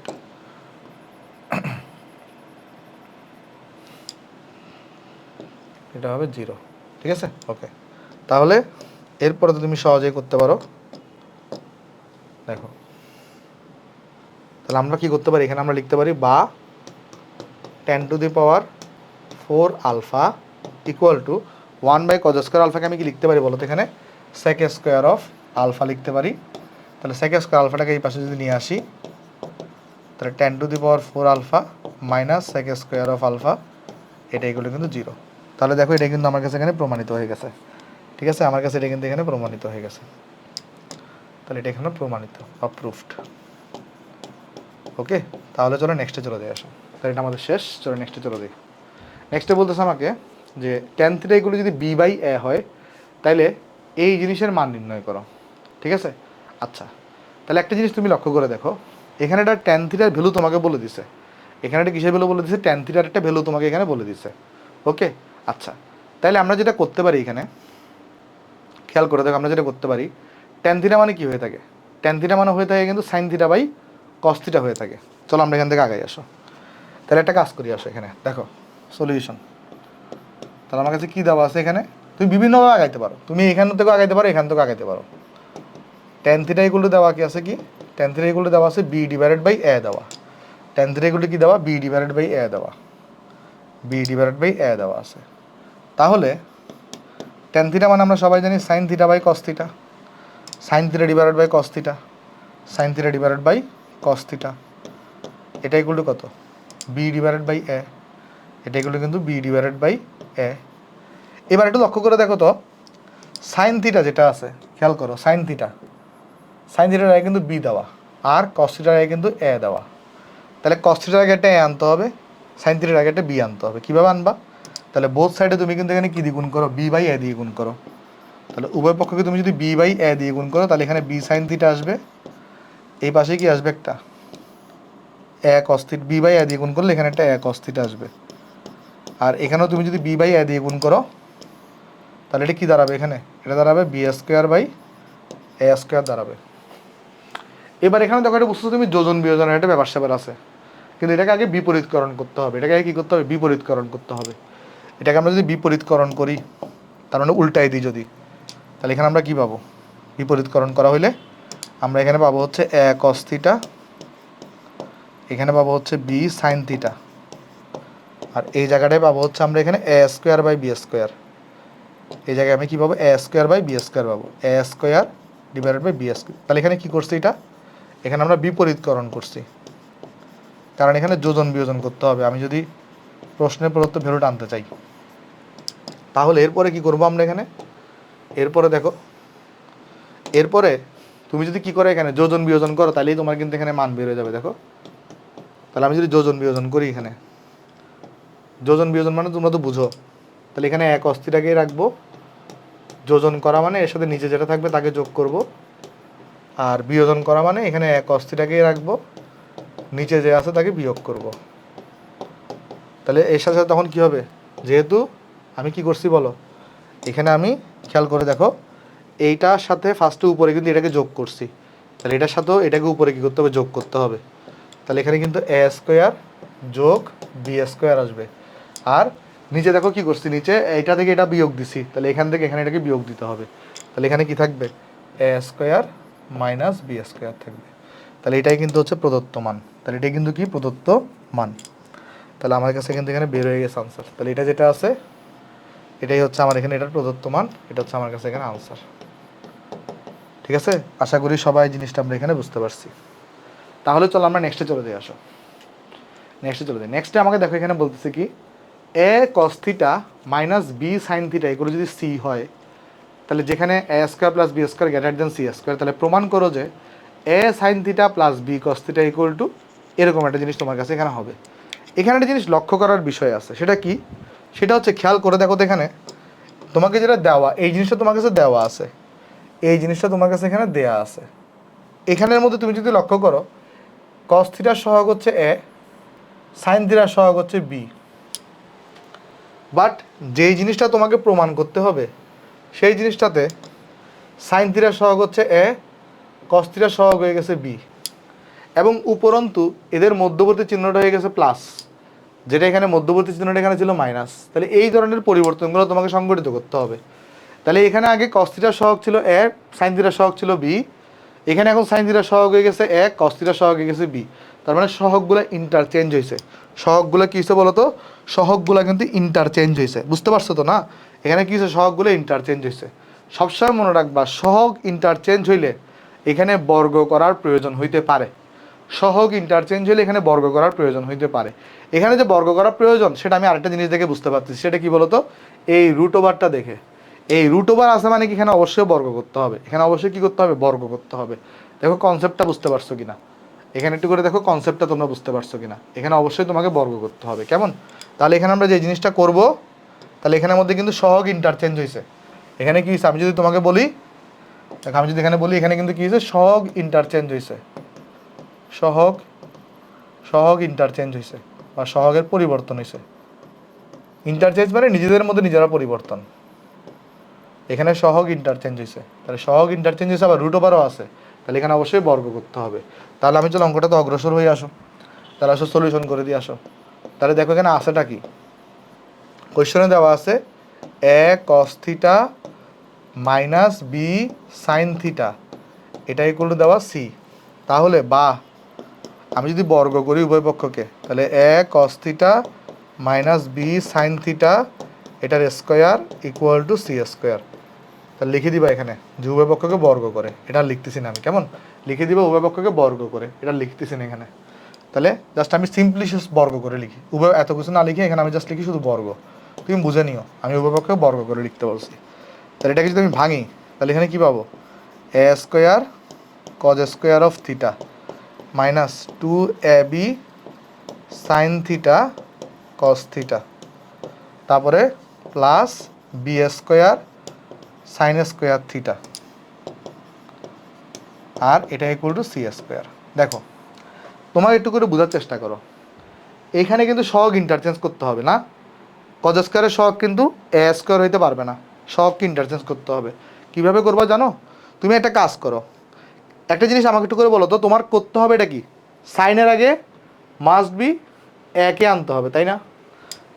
এটা এটা হবে 0, ঠিক আছে? ওকে, তাহলে এরপরে তো তুমি সহজেই করতে পারো। দেখো, তাহলে আমরা কি করতে পারি? এখানে আমরা লিখতে পারি বা 10⁴ আলফা ইকুয়াল টু 1/cos² আলফাকে আমি কি লিখতে পারি বলো তো? এখানে sec² অফ আলফা লিখতে পারি। তাহলে sec² আলফাটাকে এই পাশে যদি নিয়ে আসি, তাহলে 10⁴ alpha minus sec² of alpha, এটা এগুলো কিন্তু 0। তাহলে দেখো এটা কিন্তু আমার কাছে এখানে প্রমাণিত হয়ে গেছে, ঠিক আছে? আমার কাছে এটা কিন্তু এখানে প্রমাণিত হয়ে গেছে। তাহলে এটা এখানে প্রমাণিত, অপ্রুভড। ওকে, তাহলে চলো নেক্সটে চলে যাই। আসো, তাহলে এটা আমাদের শেষ। চলো নেক্সটে চলে যাই। নেক্সটে বলতেছে আমাকে যে tan θ এগুলো যদি b/a হয়, তাহলে এই জিনিসের মান নির্ণয় করো, ঠিক আছে? আচ্ছা, তাহলে একটা জিনিস তুমি লক্ষ্য করে দেখো, এখানে একটা tan θ ভ্যালু তোমাকে বলে দিছে, এখানে একটা কিসের ভ্যালু বলে দিছে? tan θ একটা ভ্যালু তোমাকে এখানে বলে দিছে। ওকে, আচ্ছা, তাহলে আমরা যেটা করতে পারি এখানে, খেয়াল করে দেখো, আমরা যেটা করতে পারি, tan θ মানে কি হয়ে থাকে? tan θ মানে হয়ে থাকে কিন্তু sin θ/cos θ হয়ে থাকে। চলো আমরা এখান থেকে আগাই। আসো, তাহলে একটা কাজ করি। আসো, এখানে দেখো সলিউশন। তাহলে আমার কাছে কী দেওয়া আছে এখানে? তুমি বিভিন্নভাবে আগাইতে পারো, তুমি এখান থেকেও আগাইতে পারো, এখান থেকেও আগাইতে পারো। tan θ এগুলো দেওয়া কি আছে? কি tan θ এগুলো দেওয়া আছে b/a দেওয়া। tan θ এগুলো কি দেওয়া? b/a দেওয়া, b/a দেওয়া আছে। তাহলে tan θ মানে আমরা সবাই জানি sin θ/cos θ, sin θ/cos θ, sin θ/cos θ। এটা এগুলো কত? b/a, এটা এগুলো কিন্তু b/a। এবার একটু লক্ষ্য করে দেখো তো, সাইন থিটা যেটা আছে, খেয়াল করো, সাইন থিটার আগে কিন্তু বি দেওয়া, আর কস থিটার আগে কিন্তু এ দেওয়া। তাহলে কস থিটার আগে একটা এ আনতে হবে, সাইন থিটার আগে একটা বি আনতে হবে। কীভাবে আনবা? তাহলে বোথ সাইডে তুমি কিন্তু এখানে কী দিয়ে গুণ করো? b/a দিয়ে গুণ করো। তাহলে উভয় পক্ষকে তুমি যদি b/a দিয়ে গুণ করো, তাহলে এখানে বি সাইন থিটা আসবে, এই পাশে কি আসবে? একটা এ কস থিটা। b/a দিয়ে গুণ করলে এখানে একটা এ কস থিটা আসবে। আর এখানেও তুমি যদি b/a দিয়ে গুণ করো, তাহলে এটা কী দাঁড়াবে? এখানে এটা দাঁড়াবে b²/a² দাঁড়াবে। এবার এখানে দেখো, এটা বুঝছো তুমি, যোজন বিয়োজনের একটা ব্যাপার স্যাপার আছে, কিন্তু এটাকে আগে বিপরীতকরণ করতে হবে। এটাকে আগে কী করতে হবে? বিপরীতকরণ করতে হবে। এটাকে আমরা যদি বিপরীতকরণ করি, তার মানে উল্টাই দিই যদি, তাহলে এখানে আমরা কী পাবো? বিপরীতকরণ করা হইলে আমরা এখানে পাবো হচ্ছে a cos θ, এখানে পাবো হচ্ছে b sin θ, আর এই জায়গাটায় পাবো হচ্ছে আমরা এখানে a²/b²। এই জায়গায় আমি কী পাবো? a²/b² পাবো, a²/b²। তাহলে এখানে কী করছি? এটা এখানে আমরা বিপরীতকরণ করছি, কারণ এখানে যোজন বিয়োজন করতে হবে আমি যদি প্রশ্নের প্রদত্ত ভ্যালুটা আনতে চাই। তাহলে এরপরে কি করবো আমরা এখানে? এরপরে দেখো, এরপরে তুমি যদি কি করো, এখানে যোজন বিয়োজন করো, তাহলেই তোমার কিন্তু এখানে মান বের হয়ে যাবে। দেখো, তাহলে আমি যদি যোজন বিয়োজন করি, এখানে যোজন বিয়োজন মানে তোমরা তো বুঝো, তাহলে এখানে এক অস্থিটাকেই রাখবো, যোজন করা মানে এর সাথে নিচে যেটা থাকবে তাকে যোগ করব, আর বিয়োজন করা মানে এখানে এক অস্থিটাকেই রাখবো, নিচে যে আছে তাকে বিয়োগ করব। তাহলে এর সাথে সাথে তখন কী হবে? যেহেতু আমি কি করছি বলো, এখানে আমি খেয়াল করে দেখো, এইটার সাথে ফার্স্টে উপরে কিন্তু এটাকে যোগ করছি, তাহলে এটার সাথেও এটাকে উপরে কী করতে হবে? যোগ করতে হবে। তাহলে এখানে কিন্তু a² যোগ b² আসবে। আর নিচে দেখো কি করছি, নিচে এইটা থেকে এটা বিয়োগ দিছি, তাহলে এখান থেকে এখানে এটাকে বিয়োগ দিতে হবে। তাহলে এখানে কি থাকবে? a² মাইনাস b² থাকবে। তাহলে এটাই কিন্তু হচ্ছে প্রদত্ত মান। তাহলে এটাই কিন্তু কি? প্রদত্ত মান। তাহলে আমার কাছে কিন্তু এখানে বের হয়ে গেছে আনসার। তাহলে এটা যেটা আছে এটাই হচ্ছে আমার এখানে এটার প্রদত্ত মান, এটা হচ্ছে আমার কাছে এখানে আনসার। ঠিক আছে, আশা করি সবাই জিনিসটা আমরা এখানে বুঝতে পারছি। তাহলে চলো আমরা নেক্সটে চলে যাই। আসো, নেক্সটে চলে যাই। নেক্সটে আমাকে দেখো এখানে বলতেছে কি, a cos θ minus b sin θ এগুলো যদি c হয়, তাহলে যেখানে a² plus b² greater than c², তাহলে প্রমাণ করো যে a sin θ plus b cos θ equal to এরকম একটা জিনিস তোমার কাছে এখানে হবে। এখানে একটা জিনিস লক্ষ্য করার বিষয় আছে, সেটা কি? সেটা হচ্ছে খেয়াল করে দেখো তো, এখানে তোমাকে যেটা দেওয়া, এই জিনিসটা তোমার কাছে দেওয়া আছে, এই জিনিসটা তোমার কাছে এখানে দেয়া আছে, এখানের মধ্যে তুমি যদি লক্ষ্য করো কস থিটার সহগ হচ্ছে এ, সাইন থিটার সহগ হচ্ছে বি, বাট যেই জিনিসটা তোমাকে প্রমাণ করতে হবে সেই জিনিসটাতে সাইন থিটার সহগ হচ্ছে এ, কস থিটার সহগ হয়ে গেছে বি, এবং উপরন্তু এদের মধ্যবর্তী চিহ্নটা হয়ে গেছে প্লাস, যেটা এখানে মধ্যবর্তী চিহ্নটা এখানে ছিল মাইনাস। তাহলে এই ধরনের পরিবর্তনগুলো তোমাকে সংগঠিত করতে হবে। তাহলে এখানে আগে কস থিটার সহগ ছিল এ, সাইন থিটার সহগ ছিল বি, এখানে এখন সাইন থিটার সহগ হয়ে গেছে এ, কস থিটার সহগ হয়ে গেছে বি। তার মানে সহগগুলো ইন্টারচেঞ্জ হয়েছে। সহগগুলো কী হয়েছে বলো তো? সহগগুলো কিন্তু ইন্টারচেঞ্জ হয়েছে, বুঝতে পারছো তো না? এখানে কী হয়েছে? সহগগুলো ইন্টারচেঞ্জ হয়েছে। সবসময় মনে রাখবা সহগ ইন্টারচেঞ্জ হইলে এখানে বর্গ করার প্রয়োজন হইতে পারে। সহগ ইন্টারচেঞ্জ হলে এখানে বর্গ করার প্রয়োজন হইতে পারে। এখানে যে বর্গ করার প্রয়োজন সেটা আমি আরেকটা জিনিস দেখে বুঝতে পারছি, সেটা কি বলতো? এই রুট ওভারটা দেখে। এই রুট ওভার আছে মানে কি এখানে অবশ্যই বর্গ করতে হবে, এখানে অবশ্যই কি করতে হবে? বর্গ করতে হবে। দেখো কনসেপ্টটা বুঝতে পারছো কিনা, এখানে একটু করে দেখো কনসেপ্টটা তোমরা বুঝতে পারছো কিনা। এখানে অবশ্যই তোমাকে বর্গ করতে হবে, কেমন? তাহলে এখানে আমরা যে জিনিসটা করব, তাহলে এখানের মধ্যে কিন্তু সহগ ইন্টারচেঞ্জ হয়েছে। এখানে কি হয়েছে আমি যদি তোমাকে বলি, দেখো আমি যদি এখানে বলি এখানে কিন্তু কি হয়েছে? সহগ ইন্টারচেঞ্জ হয়েছে। সহগ ইন্টারচেঞ্জ হয়েছে বা সহগের পরিবর্তন হয়েছে। ইন্টারচেঞ্জ মানে নিজেদের মধ্যে নিজেরা পরিবর্তন। এখানে সহগ ইন্টারচেঞ্জ হয়েছে, তাহলে সহগ ইন্টারচেঞ্জ হয়েছে, আবার রুট ওভারও আছে, তাহলে এখানে অবশ্যই বর্গ করতে হবে। তাহলে আমি চলো অঙ্কটাতে অগ্রসর হয়ে আসো, তাহলে আসো সলিউশন করে দিয়ে আসো। তাহলে দেখো এখানে আছেটা কি? কোয়েশ্চনে দেওয়া আছে a cos theta minus b sine theta, এটা ইকুয়াল টু দেওয়া সি। তাহলে বা আমি যদি বর্গ করি উভয় পক্ষকে, তাহলে a cos theta minus b sine theta এটার square equal to c square. তাহলে লিখে দিবা এখানে যে উভয় পক্ষকে বর্গ করে, এটা লিখতেছি না আমি, কেমন? লিখে দিবা উভয় পক্ষকে বর্গ করে, এটা লিখতেছি না এখানে। তাহলে জাস্ট আমি সিম্পলি বর্গ করে লিখি, উভয় এত কিছু না লিখে এখানে আমি জাস্ট লিখি শুধু বর্গ। তুমি বুঝে নিও আমি উভয় পক্ষকে বর্গ করে লিখতে বলছি। তাহলে এটাকে যদি আমি ভাঙি তাহলে এখানে কী পাবো? A square cos square of theta minus 2ab sine theta cos theta, তারপরে plus B square sine square theta, আর এটা ইকুয়াল টু সি স্কোয়ার। দেখো তোমার একটু করে বোঝার চেষ্টা করো, এইখানে কিন্তু সহগ ইন্টারচেঞ্জ করতে হবে না? কজ স্কোয়ারের সহগ কিন্তু এ স্কোয়ার হইতে পারবে না, সহগকে ইন্টারচেঞ্জ করতে হবে। কীভাবে করবা জানো? তুমি একটা কাজ করো, একটা জিনিস আমাকে একটু করে বলো তো, তোমার করতে হবে এটা কি? সাইনের আগে মাস্ট বি একে আনতে হবে, তাই না?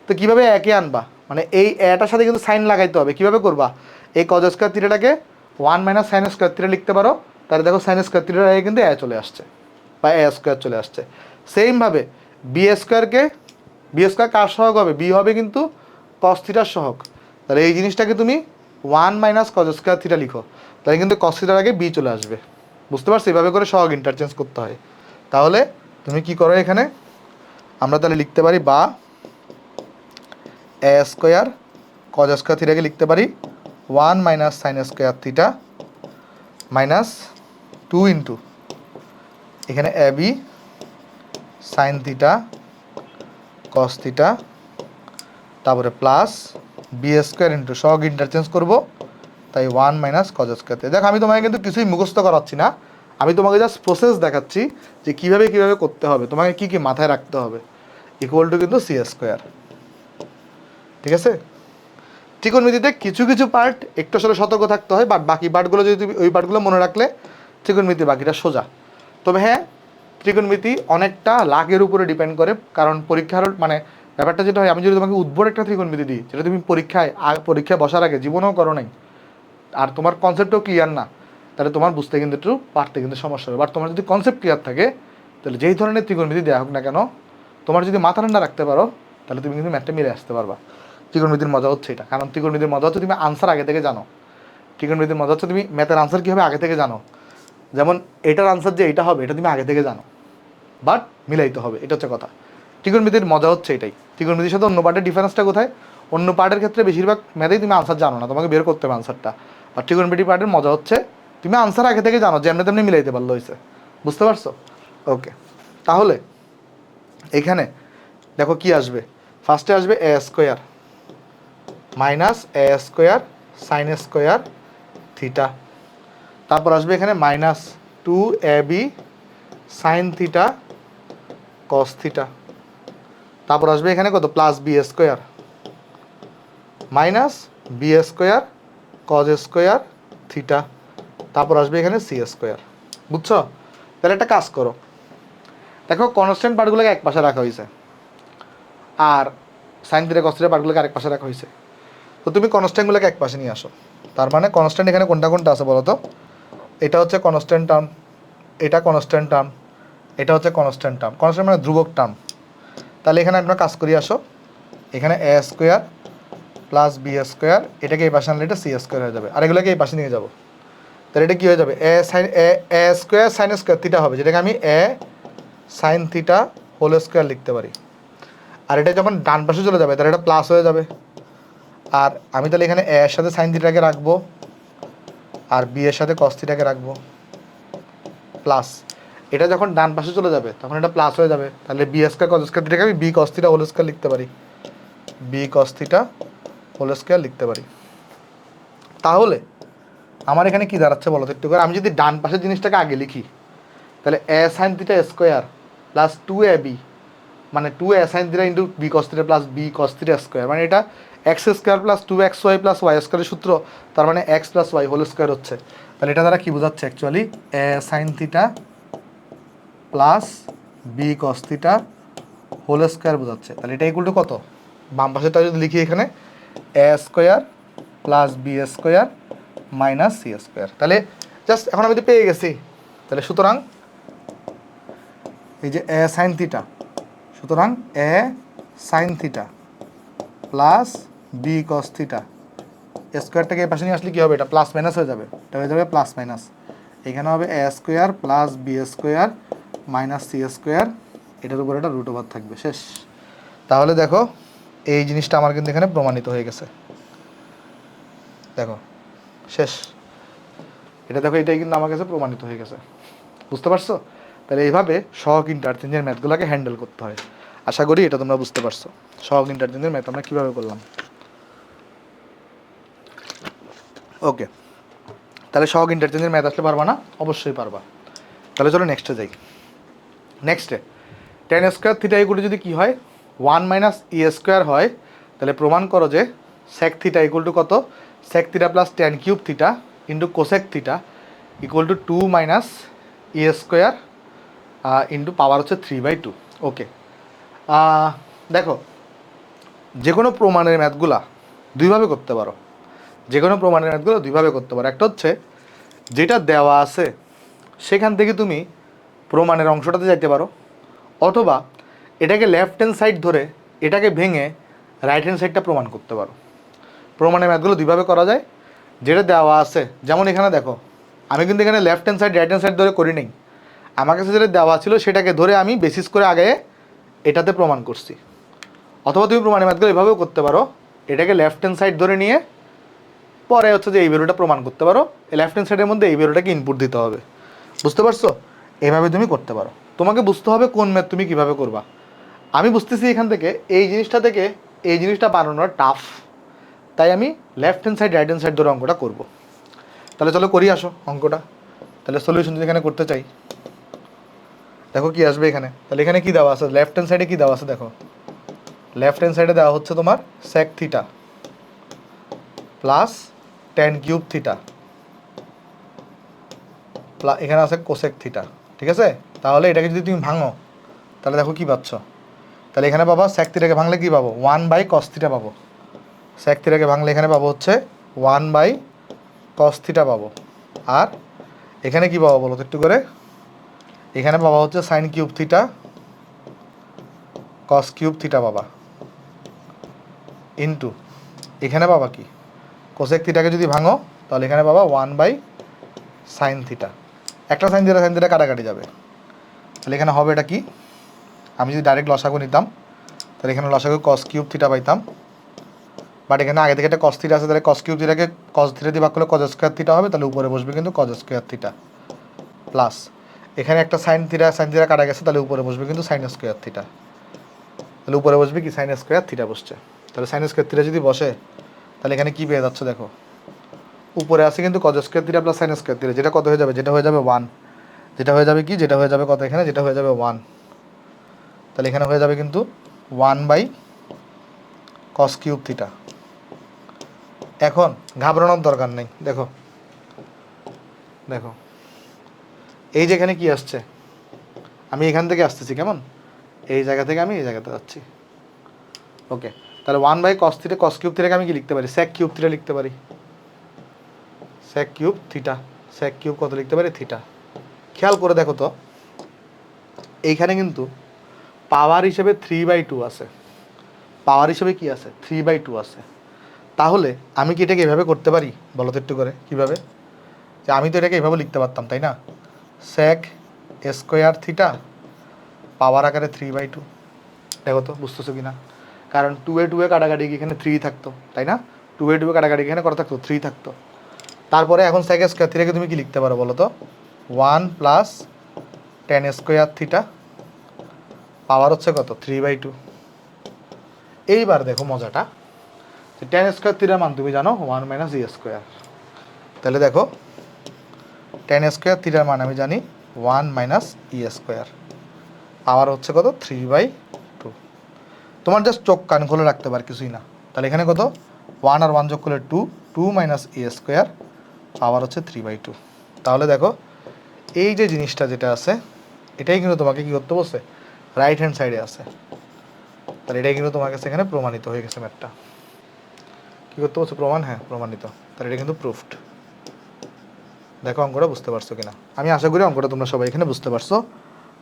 তো কীভাবে একে আনবা? মানে এই এটার সাথে কিন্তু সাইন লাগাইতে হবে। কীভাবে করবা? এই কজ স্কোয়ার থিটাটাকে 1 মাইনাস সাইন স্কোয়ার থিটা লিখতে পারো, তাহলে দেখো সাইন স্কোয়ার থিটার আগে কিন্তু এ চলে আসছে বা এ স্কোয়ার চলে আসছে। সেমভাবে বি স্কোয়ারকে, বি স্কোয়ার কার সহগ হবে? বি হবে কিন্তু কস থিটার সহগ। তাহলে এই জিনিসটাকে তুমি 1 মাইনাস কজ স্কোয়ার থিটা লিখো, তাহলে কিন্তু কস থিটার আগে বি চলে আসবে। বুঝতে পারছো? এভাবে করে সহগ ইন্টারচেঞ্জ করতে হয়। তাহলে তুমি কি করো এখানে, আমরা তাহলে লিখতে পারি বা এ স্কোয়ার কজ স্কোয়ার থিটাকে লিখতে পারি 1 minus sine square theta minus 2 into এখানে a b sine theta cos theta, তারপরে প্লাস বি স্কোয়ার ইন্টু সহগ ইন্টারচেঞ্জ করবো, তাই 1 মাইনাস কজ স্কোয়ার থিটা। দেখো আমি তোমাকে কিন্তু কিছুই মুখস্থ করাচ্ছি না, আমি তোমাকে জাস্ট প্রসেস দেখাচ্ছি যে কীভাবে করতে হবে, তোমাকে কী কী মাথায় রাখতে হবে। ইকুয়াল টু কিন্তু সি স্কোয়ার, ঠিক আছে? ত্রিকোণমিতিতে কিছু কিছু পার্ট একটু আসলে সতর্ক থাকতে হয়, বাট বাকি পার্টগুলো যদি তুমি ওই পার্টগুলো মনে রাখলে ত্রিকোণমিতি বাকিটা সোজা। তবে হ্যাঁ, ত্রিকোণমিতি অনেকটা লাখের উপরে ডিপেন্ড করে, কারণ পরীক্ষার মানে ব্যাপারটা যেটা হয়, আমি যদি তোমাকে উদ্ভট একটা ত্রিকোণমিতি দিই যেটা তুমি পরীক্ষায় বসার আগে জীবনেও করো নাই, আর তোমার কনসেপ্টও ক্লিয়ার না, তাহলে তোমার বুঝতে কিন্তু একটু পারতে কিন্তু সমস্যা হবে। বাট তোমার যদি কনসেপ্ট ক্লিয়ার থাকে তাহলে যেই ধরনের ত্রিকোণমিতি দেওয়া হোক না কেন, তোমার যদি মাথা ঠান্ডা রাখতে পারো তাহলে তুমি কিন্তু ম্যাথটা মিলে আসতে পারবা। ত্রিকোণমিতির মজা হচ্ছে এটা, কারণ ত্রিকোণমিতির মজা হচ্ছে তুমি আনসার আগে থেকে জানো। ত্রিকোণমিতির মজা হচ্ছে তুমি ম্যাথের আনসার কী হবে আগে থেকে জানো। যেমন এটার আনসার যে এটা হবে এটা তুমি আগে থেকে জানো, বাট মিলাইতে হবে, এটা হচ্ছে কথা। ত্রিকোণমিতির মজা হচ্ছে এটাই। ত্রিকোণমিতির সাথে অন্য পার্টের ডিফারেন্সটা কোথায়? অন্য পার্টের ক্ষেত্রে বেশিরভাগ ম্যাথেই তুমি আনসার জানো না, তোমাকে বের করতে হবে আনসারটা। আর ত্রিকোণমিতি পার্টের মজা হচ্ছে তুমি আনসার আগে থেকে জানো, যেমনি তেমনি মিলাইতে পারলে হয়েছে। বুঝতে পারছো? ওকে, তাহলে এখানে দেখো কি আসবে, ফার্স্টে আসবে A square minus A square sine square theta, তারপর আসবে এখানে minus 2ab sine theta cos theta, তারপর আসবে এখানে কত plus B square minus B square cos square theta, তারপর আসবে এখানে সি স্কোয়ার। বুঝছো? তাহলে একটা কাজ করো, দেখো কনস্ট্যান্ট পার্টগুলোকে এক পাশে রাখা হয়েছে আর সাইন থিটা কস থিটা পার্টগুলোকে আরেক পাশে রাখা হয়েছে। তো তুমি কনস্ট্যান্টগুলোকে এক পাশে নিয়ে আসো। তার মানে কনস্ট্যান্ট এখানে কোনটা কোনটা আছে বলো তো? এটা হচ্ছে কনস্ট্যান্ট টার্ম, এটা কনস্ট্যান্ট টার্ম, এটা হচ্ছে কনস্ট্যান্ট টার্ম। কনস্ট্যান্ট মানে ধ্রুবক টার্ম। তাহলে এখানে আমরা কাজ করি, আসো এখানে a square plus B square, এটাকে এই পাশে আনলে এটা সি স্কোয়ার হয়ে যাবে, আর এগুলোকে এই পাশে নিয়ে যাবো। তাহলে এটা কী হয়ে যাবে? এ স্কোয়ার সাইন স্কোয়ার থিটা হবে, যেটাকে আমি এ সাইন থিটা হোল স্কোয়ার লিখতে পারি। আর এটা যখন ডান পাশে চলে যাবে তাহলে এটা প্লাস হয়ে যাবে। আর আমি তাহলে এখানে এ এর সাথে সাইন থিটাকে রাখবো আর বি এর সাথে কস থিটাকে রাখবো প্লাস। এটা যখন ডান পাশে চলে যাবে তখন এটা প্লাস হয়ে যাবে, তাহলে বি স্কোয়ার কস স্কোয়ার থিটাকে আমি B cos theta whole square লিখতে পারি, B cos theta whole square লিখতে পারি। তাহলে আমার এখানে কি দাঁড়াচ্ছে বলো তো একটু করে? আমি যদি ডান পাশের জিনিসটাকে আগে লিখি তাহলে a sine theta square plus 2ab মানে 2a sine theta into b cos theta plus b cos theta square, মানে এটা এক্স স্কোয়ার প্লাস 2xy প্লাস ওয়াই স্কোয়ারের সূত্র, তার মানে x plus y whole square হচ্ছে। তাহলে এটা দ্বারা কী বোঝাচ্ছে actually? A sine theta plus b cos theta whole square বোঝাচ্ছে। তাহলে এটা ইকুয়াল টু কত? বাম পাশেটা যদি লিখি এখানে a square plus B square minus c square. তাহলে জাস্ট এখন আমি তো পেয়ে গেছি। তাহলে সুতরাং এই যে এ সাইন থিটা, সুতরাং a sine theta plus b cos theta স্কোয়ারটাকে এই পাশে নিয়ে আসলে কী হবে? এটা প্লাস মাইনাস হয়ে যাবে, এটা হয়ে যাবে প্লাস মাইনাস। এখানে হবে এ square plus B square minus c square, এটার উপর একটা রুট ওভার থাকবে, শেষ। তাহলে দেখো এই জিনিসটা আমার কিন্তু এখানে প্রমাণিত হয়ে গেছে, দেখো শেষ। এটা দেখো, এটাই কিন্তু আমার কাছে প্রমাণিত হয়ে গেছে, বুঝতে পারছো? তাহলে এইভাবে সহগ ইন্টারচেঞ্জের ম্যাথগুলোকে হ্যান্ডেল করতে হয়। আশা করি এটা তোমরা বুঝতে পারছো। সহগ ইন্টারচেঞ্জের ম্যাথ আমরা কীভাবে করলাম। ওকে, তাহলে সহগ ইন্টারচেঞ্জের ম্যাথ আসলে পারবা না? অবশ্যই পারবা। তাহলে চলো নেক্সটে যাই। নেক্সটে টেন স্কোয়ার থিটা ইকুয়াল যদি কী হয়? 1 মাইনাস ই স্কোয়ার হয়, তাহলে প্রমাণ করো যে সেক থিটা ইকুয়াল টু কত? Sec theta plus tan cube theta into cosec theta equal to 2 minus E square into power হচ্ছে 3/2। ওকে, দেখো যে কোনো প্রমাণের ম্যাথগুলা দুইভাবে করতে পারো, যে কোনো প্রমাণের ম্যাথগুলো দুইভাবে করতে পারো। একটা হচ্ছে যেটা দেওয়া আছে সেখান থেকে তুমি প্রমাণের অংশটাতে যাইতে পারো, অথবা এটাকে লেফট হ্যান্ড সাইড ধরে এটাকে ভেঙে রাইট হ্যান্ড সাইডটা প্রমাণ করতে পারো। প্রমাণের ম্যাথগুলো দুইভাবে করা যায়। যেটা দেওয়া আছে, যেমন এখানে দেখো আমি কিন্তু এখানে left hand side right hand side ধরে করি নাই, আমার কাছে যেটা দেওয়া ছিল সেটাকে ধরে আমি বেসিস করে আগে এটাতে প্রমাণ করছি। অথবা তুমি প্রমাণের ম্যাথগুলো এভাবেও করতে পারো, এটাকে লেফট হ্যান্ড সাইড ধরে নিয়ে পরে হচ্ছে যে এই ভ্যালুটা প্রমাণ করতে পারো, লেফট হ্যান্ড সাইডের মধ্যে এই ভ্যালুটাকে ইনপুট দিতে হবে। বুঝতে পারছো? এইভাবে তুমি করতে পারো। তোমাকে বুঝতে হবে কোন ম্যাথ তুমি কীভাবে করবা। আমি বুঝতেছি এখান থেকে এই জিনিসটা থেকে এই জিনিসটা বানানোর টাফ, তাই আমি left hand side right hand side ধরে অঙ্কটা করবো। তাহলে চলো করি আসো অঙ্কটা। তাহলে সলিউশন যদি এখানে করতে চাই, দেখো কি আসবে এখানে। তাহলে এখানে কী দেওয়া আছে? লেফট হ্যান্ড সাইডে কী দেওয়া আছে দেখো, লেফট হ্যান্ড সাইডে দেওয়া হচ্ছে তোমার sec theta plus tan cube theta, এখানে আছে কোসেক থিটা, ঠিক আছে? তাহলে এটাকে যদি তুমি ভাঙো তাহলে দেখো কী পাচ্ছ। তাহলে এখানে পাবা সেক থিটাকে ভাঙলে কী পাবো? 1/cos থিটা পাবো। সেক থিটাকে ভাঙলে এখানে পাবো হচ্ছে 1/cos থিটা পাবো। আর এখানে কী পাবো বলো তো একটু করে? এখানে পাবা হচ্ছে sine cube theta cos cube theta পাবা ইন্টু এখানে পাবা কি? কোসেক থিটাকে যদি ভাঙো তাহলে এখানে পাবা 1/সাইন থিটা। একটা সাইন থিটা কাটাকাটি যাবে। তাহলে এখানে হবে এটা কি? আমি যদি ডাইরেক্ট লসাগু নিতাম তাহলে এখানে লসাগু কস কিউব থিটা পাইতাম, বাট এখানে আগে থেকে একটা কস থিটা আছে, তাহলে কস কিউব থিটাকে কস থিটা দিয়ে ভাগ করলে কজ স্কোয়ার থিটা হবে, তাহলে উপরে বসবে কিন্তু কজ স্কোয়ার থিটা প্লাস এখানে একটা সাইন থিটা কাটা গেছে, তাহলে উপরে বসবে কিন্তু সাইন স্কোয়ার থিটা, তাহলে উপরে বসবে কি? সাইন স্কোয়ার থিটা বসছে। তাহলে সাইন স্কোয়ার থিটা যদি বসে তাহলে এখানে কী পেয়ে যাচ্ছে দেখো, উপরে আছে কিন্তু cos square theta plus sign square theta, যেটা কত হয়ে যাবে? যেটা হয়ে যাবে 1। যেটা হয়ে যাবে কি, যেটা হয়ে যাবে কত এখানে, যেটা হয়ে যাবে 1, তাহলে এখানে হয়ে যাবে কিন্তু 1/cos³ থিটা। এখন ঘাবড়ানোর দরকার নেই, দেখো দেখো এই যে এখানে কি আসছে, আমি এখান থেকে আসতেছি কেমন, এই জায়গা থেকে আমি এই জায়গাতে যাচ্ছি। ওকে, তাহলে 1/cos থিটা, cos³ থিটাকে আমি কি লিখতে পারি, sec³ থিটা লিখতে পারি, sec³ থিটা, sec³ কত লিখতে পারি, থিটা। খেয়াল করে দেখো তো, এইখানে কিন্তু পাওয়ার হিসেবে 3/2 আছে, পাওয়ার হিসেবে কি আছে, 3/2 আছে। তাহলে আমি কি এটাকে এভাবে করতে পারি, বলো তো একটু করে কীভাবে, যে আমি তো এটাকে এভাবে লিখতে পারতাম তাই না, sec² থিটা পাওয়ার আকারে 3/2। দেখো তো বুঝতেছো কি না, কারণ 2 কাটাকাটি এখানে 3 থাকতো তাই না, 2 কাটাকাটি এখানে কত থাকতো, 3 থাকতো। তারপরে এখন sec² থিটাকে তুমি কি লিখতে পারো বলো তো, 1 + tan² থিটা পাওয়ার হচ্ছে কত, 3/2। এইবার দেখো মজাটা, tan² থিটার মান তুমি জানো 1 - e²। তাহলে দেখো tan² থিটার মান আমি জানি 1 - e², পাওয়ার হচ্ছে কত, 3/2। তোমার জাস্ট চোখ কান খুলে রাখতে পার, কিছুই না। তাহলে এখানে কত, 1 আর 1 যোগ করলে 2, 2 - e², পাওয়ার হচ্ছে 3/2। তাহলে দেখো এই যে জিনিসটা যেটা আছে, এটাই কিন্তু তোমাকে কী করতে বলছে, রাইট হ্যান্ড সাইডে আছে। তাহলে এটাই কিন্তু তোমার কাছে এখানে প্রমাণিত হয়ে গেছে ম্যাথটা। কী করতে বলছে, প্রমাণ, হ্যাঁ প্রমাণিত। তাহলে এটা কিন্তু প্রুফড। দেখো অঙ্কটা বুঝতে পারছো কিনা, আমি আশা করি অঙ্কটা তোমরা সবাই এখানে বুঝতে পারছো,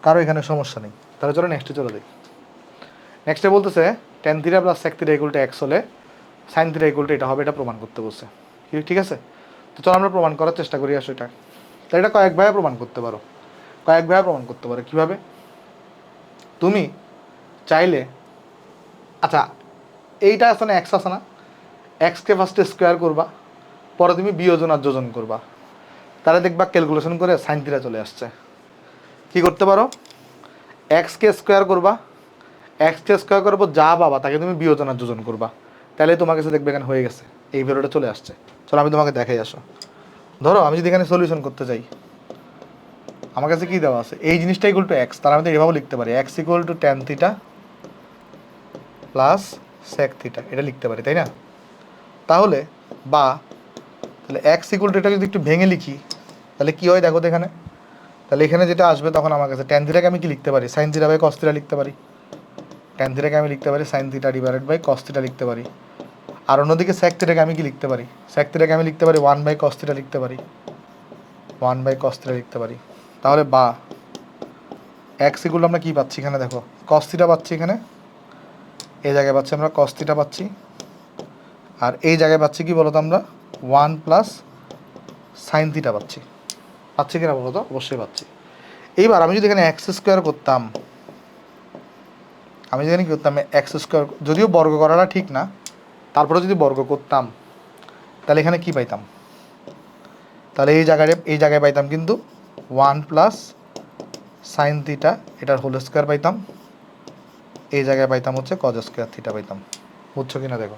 কারো এখানে সমস্যা নেই। তাহলে চলো নেক্সটে চলে যাই। নেক্সটে বলতেছে tan theta + sec theta = x হলে sin থিটা = এটা হবে, এটা প্রমাণ করতে বলছে। ঠিক আছে, তো চলো আমরা প্রমাণ করার চেষ্টা করি। আসলে এটা, তাহলে এটা কয়েকভাবে প্রমাণ করতে পারো, কয়েকভাবে প্রমাণ করতে পারো। কীভাবে, তুমি চাইলে, আচ্ছা এইটা আছে না, এক্স আছে না, এক্সকে ফার্স্টে স্কোয়ার করবা, পরে তুমি বিয়োজন আর যোজন করবা, তাহলে দেখবা ক্যালকুলেশন করে সাইন থিটা চলে আসছে। কি করতে পারো, এক্সকে স্কোয়ার করবা, এক্সকে স্কোয়ার করবো, যা পাবা তাকে তুমি বিয়োজন আর যোজন করবা, তাহলে তোমার কাছে দেখবে এখানে হয়ে গেছে, এই ভ্যালুটা চলে আসছে। চলো আমি তোমাকে দেখাই, আসো। ধরো আমি যদি এখানে সলিউশন করতে চাই, আমার কাছে কী দেওয়া আছে, এই জিনিসটা = x, তাহলে আমি তো এভাবে লিখতে পারি, x = tan theta + sec theta, এটা লিখতে পারি তাই না। তাহলে বা তাহলে x = এটা যদি একটু ভেঙে লিখি, তাহলে কী হয় দেখো তো এখানে, তাহলে এখানে যেটা আসবে তখন আমার কাছে tan থিটাকে আমি কি লিখতে পারি, sin থিটা / cos থিটা লিখতে পারি, tan থিটাকে আমি লিখতে পারি sin থিটা / cos থিটা লিখতে পারি। আর অন্যদিকে sec থিটাকে আমি কি লিখতে পারি, sec থিটাকে আমি লিখতে পারি 1/cos থিটা লিখতে পারি, 1/cos থিটা লিখতে পারি। তাহলে বা x = আমরা কী পাচ্ছি এখানে, দেখো cos থিটা পাচ্ছি, এখানে এই জায়গায় পাচ্ছি আমরা cos থিটা পাচ্ছি, আর এই জায়গায় পাচ্ছি কি বলতো আমরা 1 + sin থিটা পাচ্ছি। পাচ্ছি কিনা বলো তো, অবশ্যই পাচ্ছি। এইবার আমি যদি এখানে x² করতাম, আমি যদি কী করতাম, x², যদিও বর্গ করাটা ঠিক না, তারপরে যদি বর্গ করতাম তাহলে এখানে কি পাইতাম, তাহলে এই জায়গায় পাইতাম কিন্তু 1 + sin থিটা এটার হোল স্কোয়ার পাইতাম, এই জায়গায় পাইতাম হচ্ছে cos² থিটা পাইতাম। বুঝছো কিনা দেখো,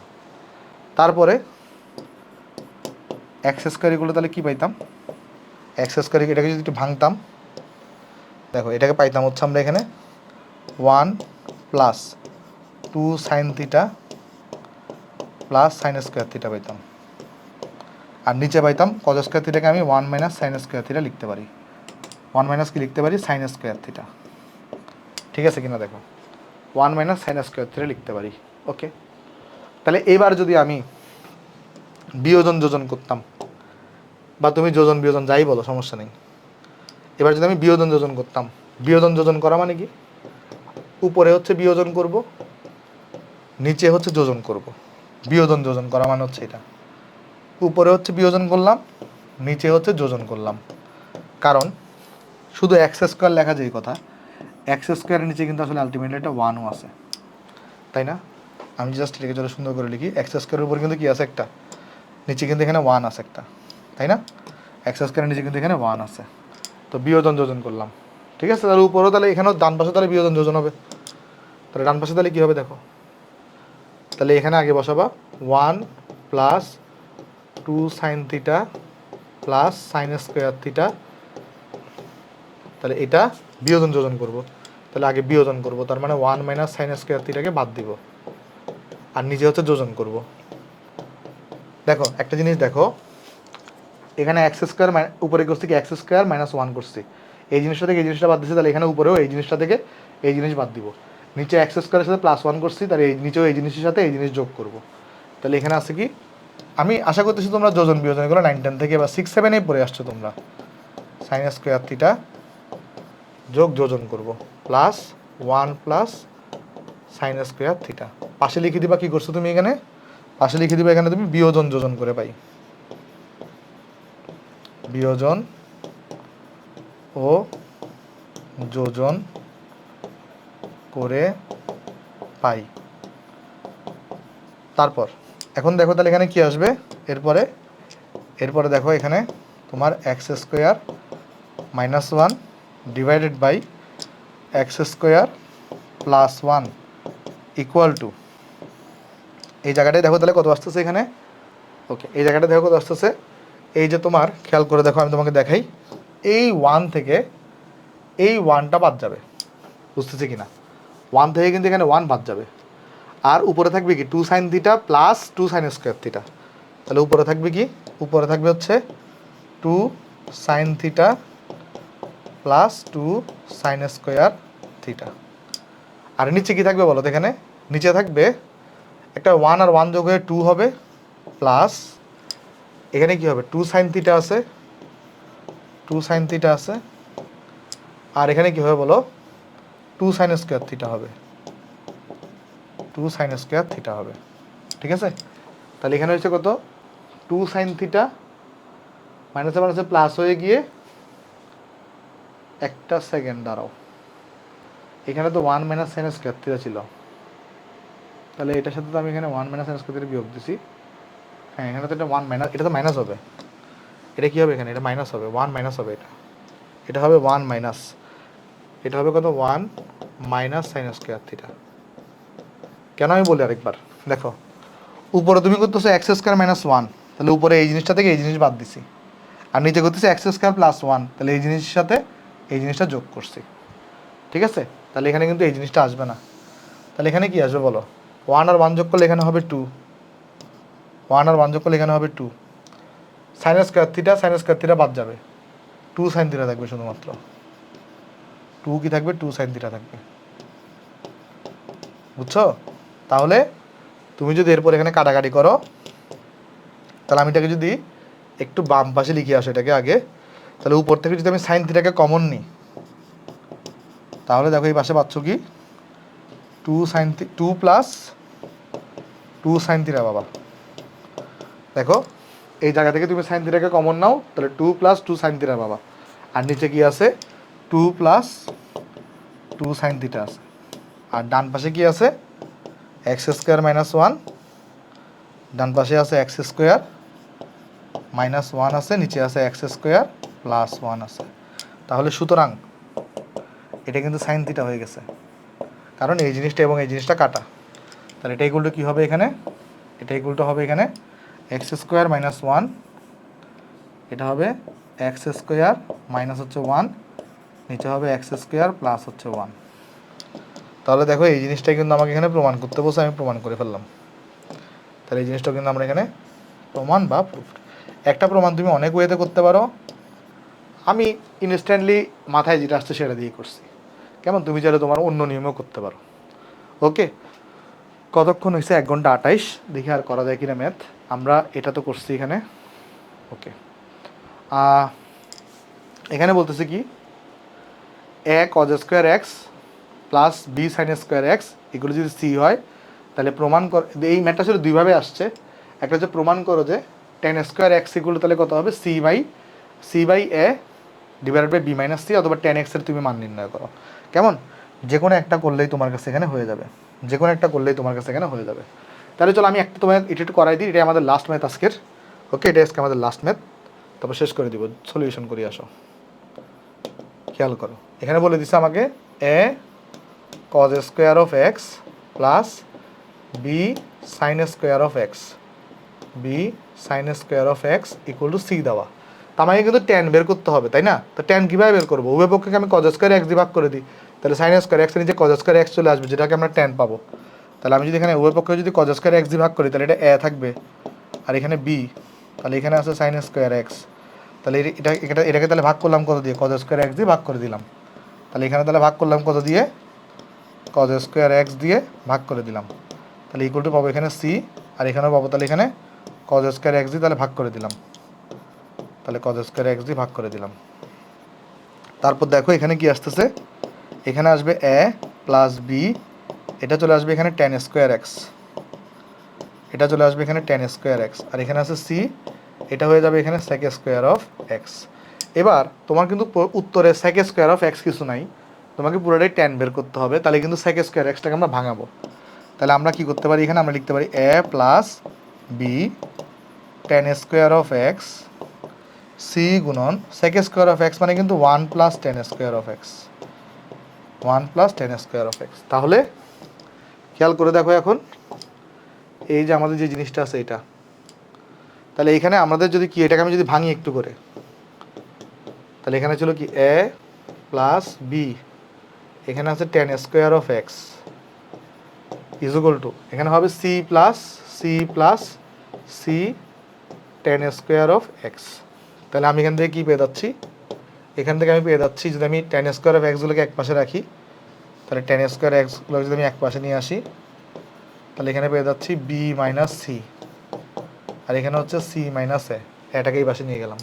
তারপরে x² এগুলো তাহলে কী পাইতাম, x², এটাকে যদি একটু ভাঙতাম, দেখো এটাকে পাইতাম হচ্ছে আমরা এখানে 1 + 2 sin থিটা + sin² থিটা পাইতাম, আর নিচে পাইতাম cos² থিটাকে আমি 1 - sin² থিটা লিখতে পারি, 1 - কি লিখতে পারি, sin² থিটা। ঠিক আছে কিনা দেখো, 1 - sin² থিটা লিখতে পারি। ওকে, তাহলে এবার যদি আমি বিয়োজন যোজন করতাম, বা তুমি যোজন বিয়োজন যাই বলো সমস্যা নেই, এবার যদি আমি বিয়োজন যোজন করতাম, বিয়োজন যোজন করা মানে কি, উপরে হচ্ছে বিয়োজন করব, নিচে হচ্ছে যোজন করব। বিয়োজন যোজন করা মানে হচ্ছে এটা, উপরে হচ্ছে বিয়োজন করলাম, নিচে হচ্ছে যোজন করলাম। কারণ শুধু x² লেখা যেই কথা, x² নিচে কিন্তু আসলে আলটিমেটলি একটা 1ও আছে তাই না। আমি জাস্ট এটাকে যত সুন্দর করে লিখি, x² উপর কিন্তু কি আছে একটা, নিচে কিন্তু এখানে 1 আছে একটা, তাই না, x² নিচে কিন্তু এখানে 1 আছে। তো বিয়োজন যোজন করলাম, ঠিক আছে। তাহলে উপরেও, তাহলে এখানেও ডান পাশে তাহলে বিয়োজন যোজন হবে, তাহলে ডান পাশে তাহলে কী হবে দেখো, তাহলে এখানে আগে বসাবা 1 + 2 sin থিটা + sin² থিটা তাহলে এটা বিয়োজন যোজন করব, তাহলে আগে বিয়োজন করব, তার মানে 1 মাইনাস সাইন স্কোয়ার থিটাকে বাদ দিব আর নিচে হচ্ছে যোজন করব। দেখো একটা জিনিস দেখো, এখানে এক্স স্কোয়ার উপরে করছি কি এক্স স্কোয়ার মাইনাস 1 করছি, এই জিনিসটা থেকে এই জিনিসটা বাদ দিচ্ছি, তাহলে এখানে উপরেও এই জিনিসটা থেকে এই জিনিস বাদ দিব। নিচে এক্স স্কোয়ারের সাথে প্লাস 1 করছি, তাহলে এই নিচেও এই জিনিসের সাথে এই জিনিস যোগ করব। তাহলে এখানে আছে কি, আমি আশা করতেছি তোমরা যোজন বিয়োজন এগুলো 9 10 থেকে বা 6 7 পড়ে আসছো তোমরা। সাইন স্কোয়ার থিটা যোগ যোজন করব plus 1 plus sign square theta, পাশে লিখে দিবা কি করছো তুমি এখানে, পাশে লিখে দিবা এখানে তুমি বিয়োজন যোজন করে পাই, বিয়োজন ও যোজন করে পাই। তারপর এখন দেখো তাহলে এখানে কি আসবে, এরপরে দেখো এখানে তোমার X square minus 1 divided by X square plus 1 equal to, এই জায়গাটায় দেখো তাহলে কত আসতেছে এখানে, ওকে এই জায়গাটা দেখো কত আসতেছে, এই যে তোমার খেয়াল করে দেখো আমি তোমাকে দেখাই, এই 1 থেকে এই 1টা বাদ যাবে, বুঝতেছে কি না, 1 থেকে কিন্তু এখানে 1 বাদ যাবে, আর উপরে থাকবে কি 2 sine theta plus 2 sine square theta, তাহলে উপরে থাকবে কি, উপরে থাকবে হচ্ছে 2 sine theta plus 2 sine square theta. আর নিচে কি থাকবে বলো তো, এখানে নিচে থাকবে একটা 1 আর 1 যোগ হয়ে 2 হবে, প্লাস এখানে কি হবে 2 সাইন থিটা আছে, 2 সাইন থিটা আছে, আর এখানে কি হবে বলো 2 সাইন স্কোয়ার থিটা হবে, 2 সাইন স্কোয়ার থিটা হবে, ঠিক আছে। তাহলে এখানে হচ্ছে কত 2 সাইন থিটা মাইনাসে মাইনাসে প্লাস হয়ে গিয়ে, একটা সেকেন্ড দাঁড়াও, এখানে তো 1 মাইনাস সাইন স্কোয়ার থিটা ছিল, তাহলে এটার সাথে তো আমি এখানে 1 মাইনাস সাইন স্কোয়ার থিটা বিয়োগ দিছি, হ্যাঁ এখানে তো এটা 1 মাইনাস, এটা তো মাইনাস হবে, এটা কী হবে এখানে, এটা মাইনাস হবে, 1 মাইনাস হবে, এটা হবে 1 মাইনাস, এটা হবে কত 1 মাইনাস সাইন স্কোয়ার থিটা। কেন আমি বলি আরেকবার, দেখো উপরে তুমি করতেছো এক্স স্কোয়ার মাইনাস 1, তাহলে উপরে এই জিনিসটা থেকে এই জিনিস বাদ দিছি, আর নিচে করতেছি এক্স স্কোয়ার প্লাস 1, তাহলে এই জিনিসের সাথে এই জিনিসটা যোগ করছি, ঠিক আছে। তাহলে এখানে কিন্তু এই জিনিসটা আসবে না, তাহলে এখানে কি আসবে বলো, 1 আর 1 যোগ করলে এখানে হবে 2, 1 আর 1 যোগ করলে এখানে হবে 2, সাইন স্কোয়ার থিটা বাদ যাবে, 2 সাইন থিটা থাকবে শুধুমাত্র, 2 কি থাকবে 2 সাইন থিটা থাকবে, বুঝছো। তাহলে তুমি যদি এরপর এখানে কাটাকাটি করো, তাহলে আমি এটাকে যদি একটু বাম পাশে লিখে আসো এটাকে আগে, তাহলে উপর থেকে যদি আমি সাইন থিটাকে কমন নিই, তাহলে দেখো এই পাশে পাচ্ছ কি 2 প্লাস 2 সাইন থিটা, বাবা দেখো এই জায়গা থেকে তুমি সাইন থিটাকে কমন নাও, তাহলে 2 প্লাস 2 সাইন থিটা বাবা, আর নিচে কি আছে 2 প্লাস 2 সাইন থিটা আছে, আর ডান পাশে কি আছে এক্স স্কোয়ার মাইনাস 1, ডান পাশে আছে এক্স স্কোয়ার মাইনাস 1 আছে, নিচে আছে এক্স স্কোয়ার প্লাস 1 আছে, তাহলে সুতরাং এটা কিন্তু সাইন থিটা হয়ে গেছে, কারণ এই জিনিসটা এবং এই জিনিসটা কাটা, তাহলে এটা ইকুয়াল টু কী হবে এখানে, এটা ইকুয়াল টু হবে এখানে এক্স স্কোয়ার মাইনাস 1, এটা হবে এক্স স্কোয়ার মাইনাস হচ্ছে 1, নিচে হবে এক্স স্কোয়ার প্লাস হচ্ছে 1। তাহলে দেখো এই জিনিসটাই কিন্তু আমাকে এখানে প্রমাণ করতে বলছে, আমি প্রমাণ করে ফেললাম, তাহলে এই জিনিসটা কিন্তু আমরা এখানে প্রমাণ বা প্রুফ, একটা প্রমাণ তুমি অনেক ওয়েতে করতে পারো, আমি ইনস্ট্যান্টলি মাথায় যেটা আসছে সেটা দিয়ে করছি, কেমন তুমি চাইলে তোমার অন্য নিয়মেও করতে পারো। ওকে, কতক্ষণ হয়েছে 1 ঘন্টা 28, দেখি আর করা যায় কিনা ম্যাথ, আমরা এটা তো করছি এখানে। ওকে, এখানে বলতেছে কি a cos square x plus b sine square x এগুলো যদি সি হয়, তাহলে প্রমাণ কর, এই ম্যাথটা আসলে দুইভাবে আসছে, একটা হচ্ছে প্রমাণ করো যে টেন স্কোয়ার এক্স এগুলো তাহলে কত হবে C by A divided by B minus C, অথবা 10x এর তুমি মান নির্ণয় করো, কেমন যে কোনো একটা করলেই তোমার কাছে এখানে হয়ে যাবে, যে কোনো একটা করলেই তোমার কাছে এখানে হয়ে যাবে। তাহলে চলো আমি একটা তোমার এটা একটু করাই দিই, এটাই আমাদের লাস্ট ম্যাথ আজকের। ওকে, এটা আজকে আমাদের লাস্ট ম্যাথ, তারপর শেষ করে দিব, সলিউশন করি আসো। খেয়াল করো এখানে বলে দিচ্ছে আমাকে a cos square of x plus b sine square of x, b sine square of x equal to c দেওয়া, আমাকে কিন্তু ট্যান বের করতে হবে, তাই না? তো ট্যান কীভাবে বের করবো? উভয় পক্ষকে আমি কজ স্কোয়ার এক্স দিয়ে ভাগ করে দিই, তাহলে সাইন স্কোয়ার এক্সের নিচে কজ স্কোয়ার এক্স চলে আসবে, যেটাকে আমরা ট্যান পাবো। তাহলে আমি যদি এখানে উভয় পক্ষকে যদি কজ স্কোয়ার এক্স দিয়ে ভাগ করি, তাহলে এটা এ থাকবে, আর এখানে বি, তাহলে এখানে আছে সাইন স্কোয়ার এক্স। তাহলে এটাকে তাহলে ভাগ করলাম কত দিয়ে? কজ স্কোয়ার এক্স দিয়ে ভাগ করে দিলাম। তাহলে এখানে তাহলে ভাগ করলাম কত দিয়ে? কজ স্কোয়ার এক্স দিয়ে ভাগ করে দিলাম। তাহলে ইকুয়াল টু পাবো এখানে সি, আর এখানেও পাবো তাহলে এখানে কজ স্কোয়ার এক্স দিয়ে তাহলে ভাগ করে দিলাম। তাহলে কজ স্কোয়ার এক্স দিয়ে ভাগ করে দিলাম। তারপর দেখো এখানে কি আসতেছে, এখানে আসবে এ প্লাস বি, এটা চলে আসবে এখানে টেন স্কোয়ার এক্স, এটা চলে আসবে এখানে টেন স্কোয়ার এক্স, আর এখানে আছে সি, এটা হয়ে যাবে এখানে সেক স্কোয়ার অফ এক্স। এবার তোমার কিন্তু উত্তরে সেক স্কোয়ার অফ এক্স কিছু নাই, তোমাকে পুরোটাই ট্যান বের করতে হবে। তাহলে কিন্তু সেক স্কোয়ার এক্সটাকে আমরা ভাঙাবো। তাহলে আমরা কি করতে পারি, এখানে আমরা লিখতে পারি a plus b tan square of x c গুণন সেক স্কোয়ার অফ এক্স, মানে কিন্তু one plus tan square of x, one plus tan square of x. তাহলে খেয়াল করে দেখো এখন এই যে আমাদের যে জিনিসটা আছে এটা, তাহলে এখানে আমাদের যদি কি, এটাকে আমি যদি ভাঙি একটু করে, তাহলে এখানে ছিল কি এ প্লাস বি, এখানে আছে tan square of X is equal to, এখানে হবে C plus C tan square of x. তাহলে আমি এখান থেকে কী পেয়ে যাচ্ছি, এখান থেকে আমি পেয়ে যাচ্ছি, যদি আমি টেন স্কোয়ার অফ এক্সগুলোকে এক পাশে রাখি, তাহলে টেন স্কোয়ার এক্সগুলো যদি আমি এক পাশে নিয়ে আসি, তাহলে এখানে পেয়ে যাচ্ছি বি মাইনাস সি, আর এখানে হচ্ছে সি মাইনাস এটাকে এই পাশে নিয়ে গেলাম।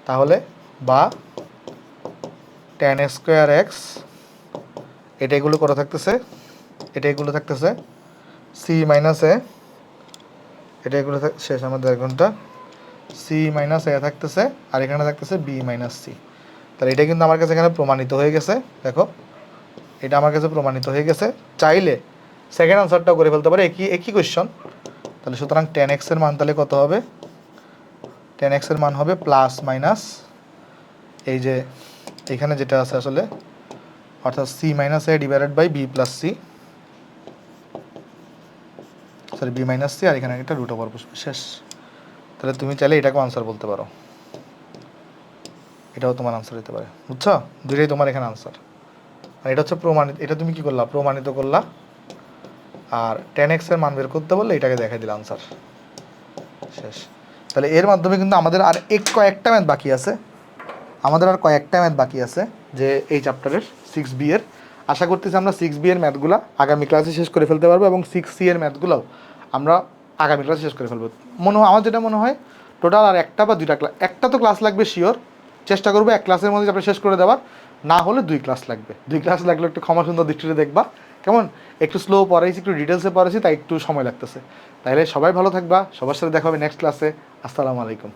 তাহলে বা টেন স্কোয়ার এক্স, এটা এগুলো করা থাকতেছে, এটা এগুলো থাকতেছে সি মাইনাস এটা এগুলো শেষ আমাদের 1 ঘন্টা, সি মাইনাস এ থাকতেছে, আর এখানে থাকতেছে বি মাইনাস সি। তাহলে এটা কিন্তু আমার কাছে এখানে প্রমাণিত হয়ে গেছে। দেখো এটা আমার কাছে প্রমাণিত হয়ে গেছে। চাইলে সেকেন্ড আনসারটাও করে ফেলতে পারে, একই কোয়েশ্চন। তাহলে সুতরাং টেন এক্সের মান তাহলে কত হবে, টেন এক্সের মান হবে প্লাস মাইনাস এই যে এখানে যেটা আছে আসলে, অর্থাৎ c minus a divided by b plus c, sorry b minus c, আর এখানে একটা রুট ওভার বসবে, শেষ। তাহলে তুমি চাইলে এটাকেও আনসার বলতে পারো, এটাও তোমার আনসার হতে পারে, বুঝছো? দুইটাই তোমার এখানে আনসার। আর এটা হচ্ছে প্রমাণিত, এটা তুমি কি করলা, প্রমাণিত করলা। আর টেন এক্সের মান বের করতে বললে এটাকে দেখাই দিলে আনসার, শেষ। তাহলে এর মাধ্যমে কিন্তু আমাদের আর কয়েকটা ম্যাথ বাকি আছে, যে এই চ্যাপ্টারের 6B এর। আশা করতেছি আমরা 6B এর ম্যাথগুলো আগামী ক্লাসে শেষ করে ফেলতে পারবো, এবং 6C এর ম্যাথগুলোও আমরা আগামী ক্লাসে শেষ করে ফেলবো। আমার যেটা মনে হয় টোটাল আর একটা বা দুইটা ক্লাস, একটা তো ক্লাস লাগবে শিওর, চেষ্টা করবো এক ক্লাসের মধ্যে আমরা শেষ করে দেওয়ার, না হলে 2 ক্লাস লাগবে। 2 ক্লাস লাগলে একটু ক্ষমা সুন্দর দৃষ্টিতে দেখবা, কেমন? একটু স্লো পড়াইছি, একটু ডিটেলসে পড়াইছি, তাই একটু সময় লাগতেছে। তাহলে সবাই ভালো থাকবা, সবার সাথে দেখা হবে নেক্সট ক্লাসে। আসসালামু আলাইকুম।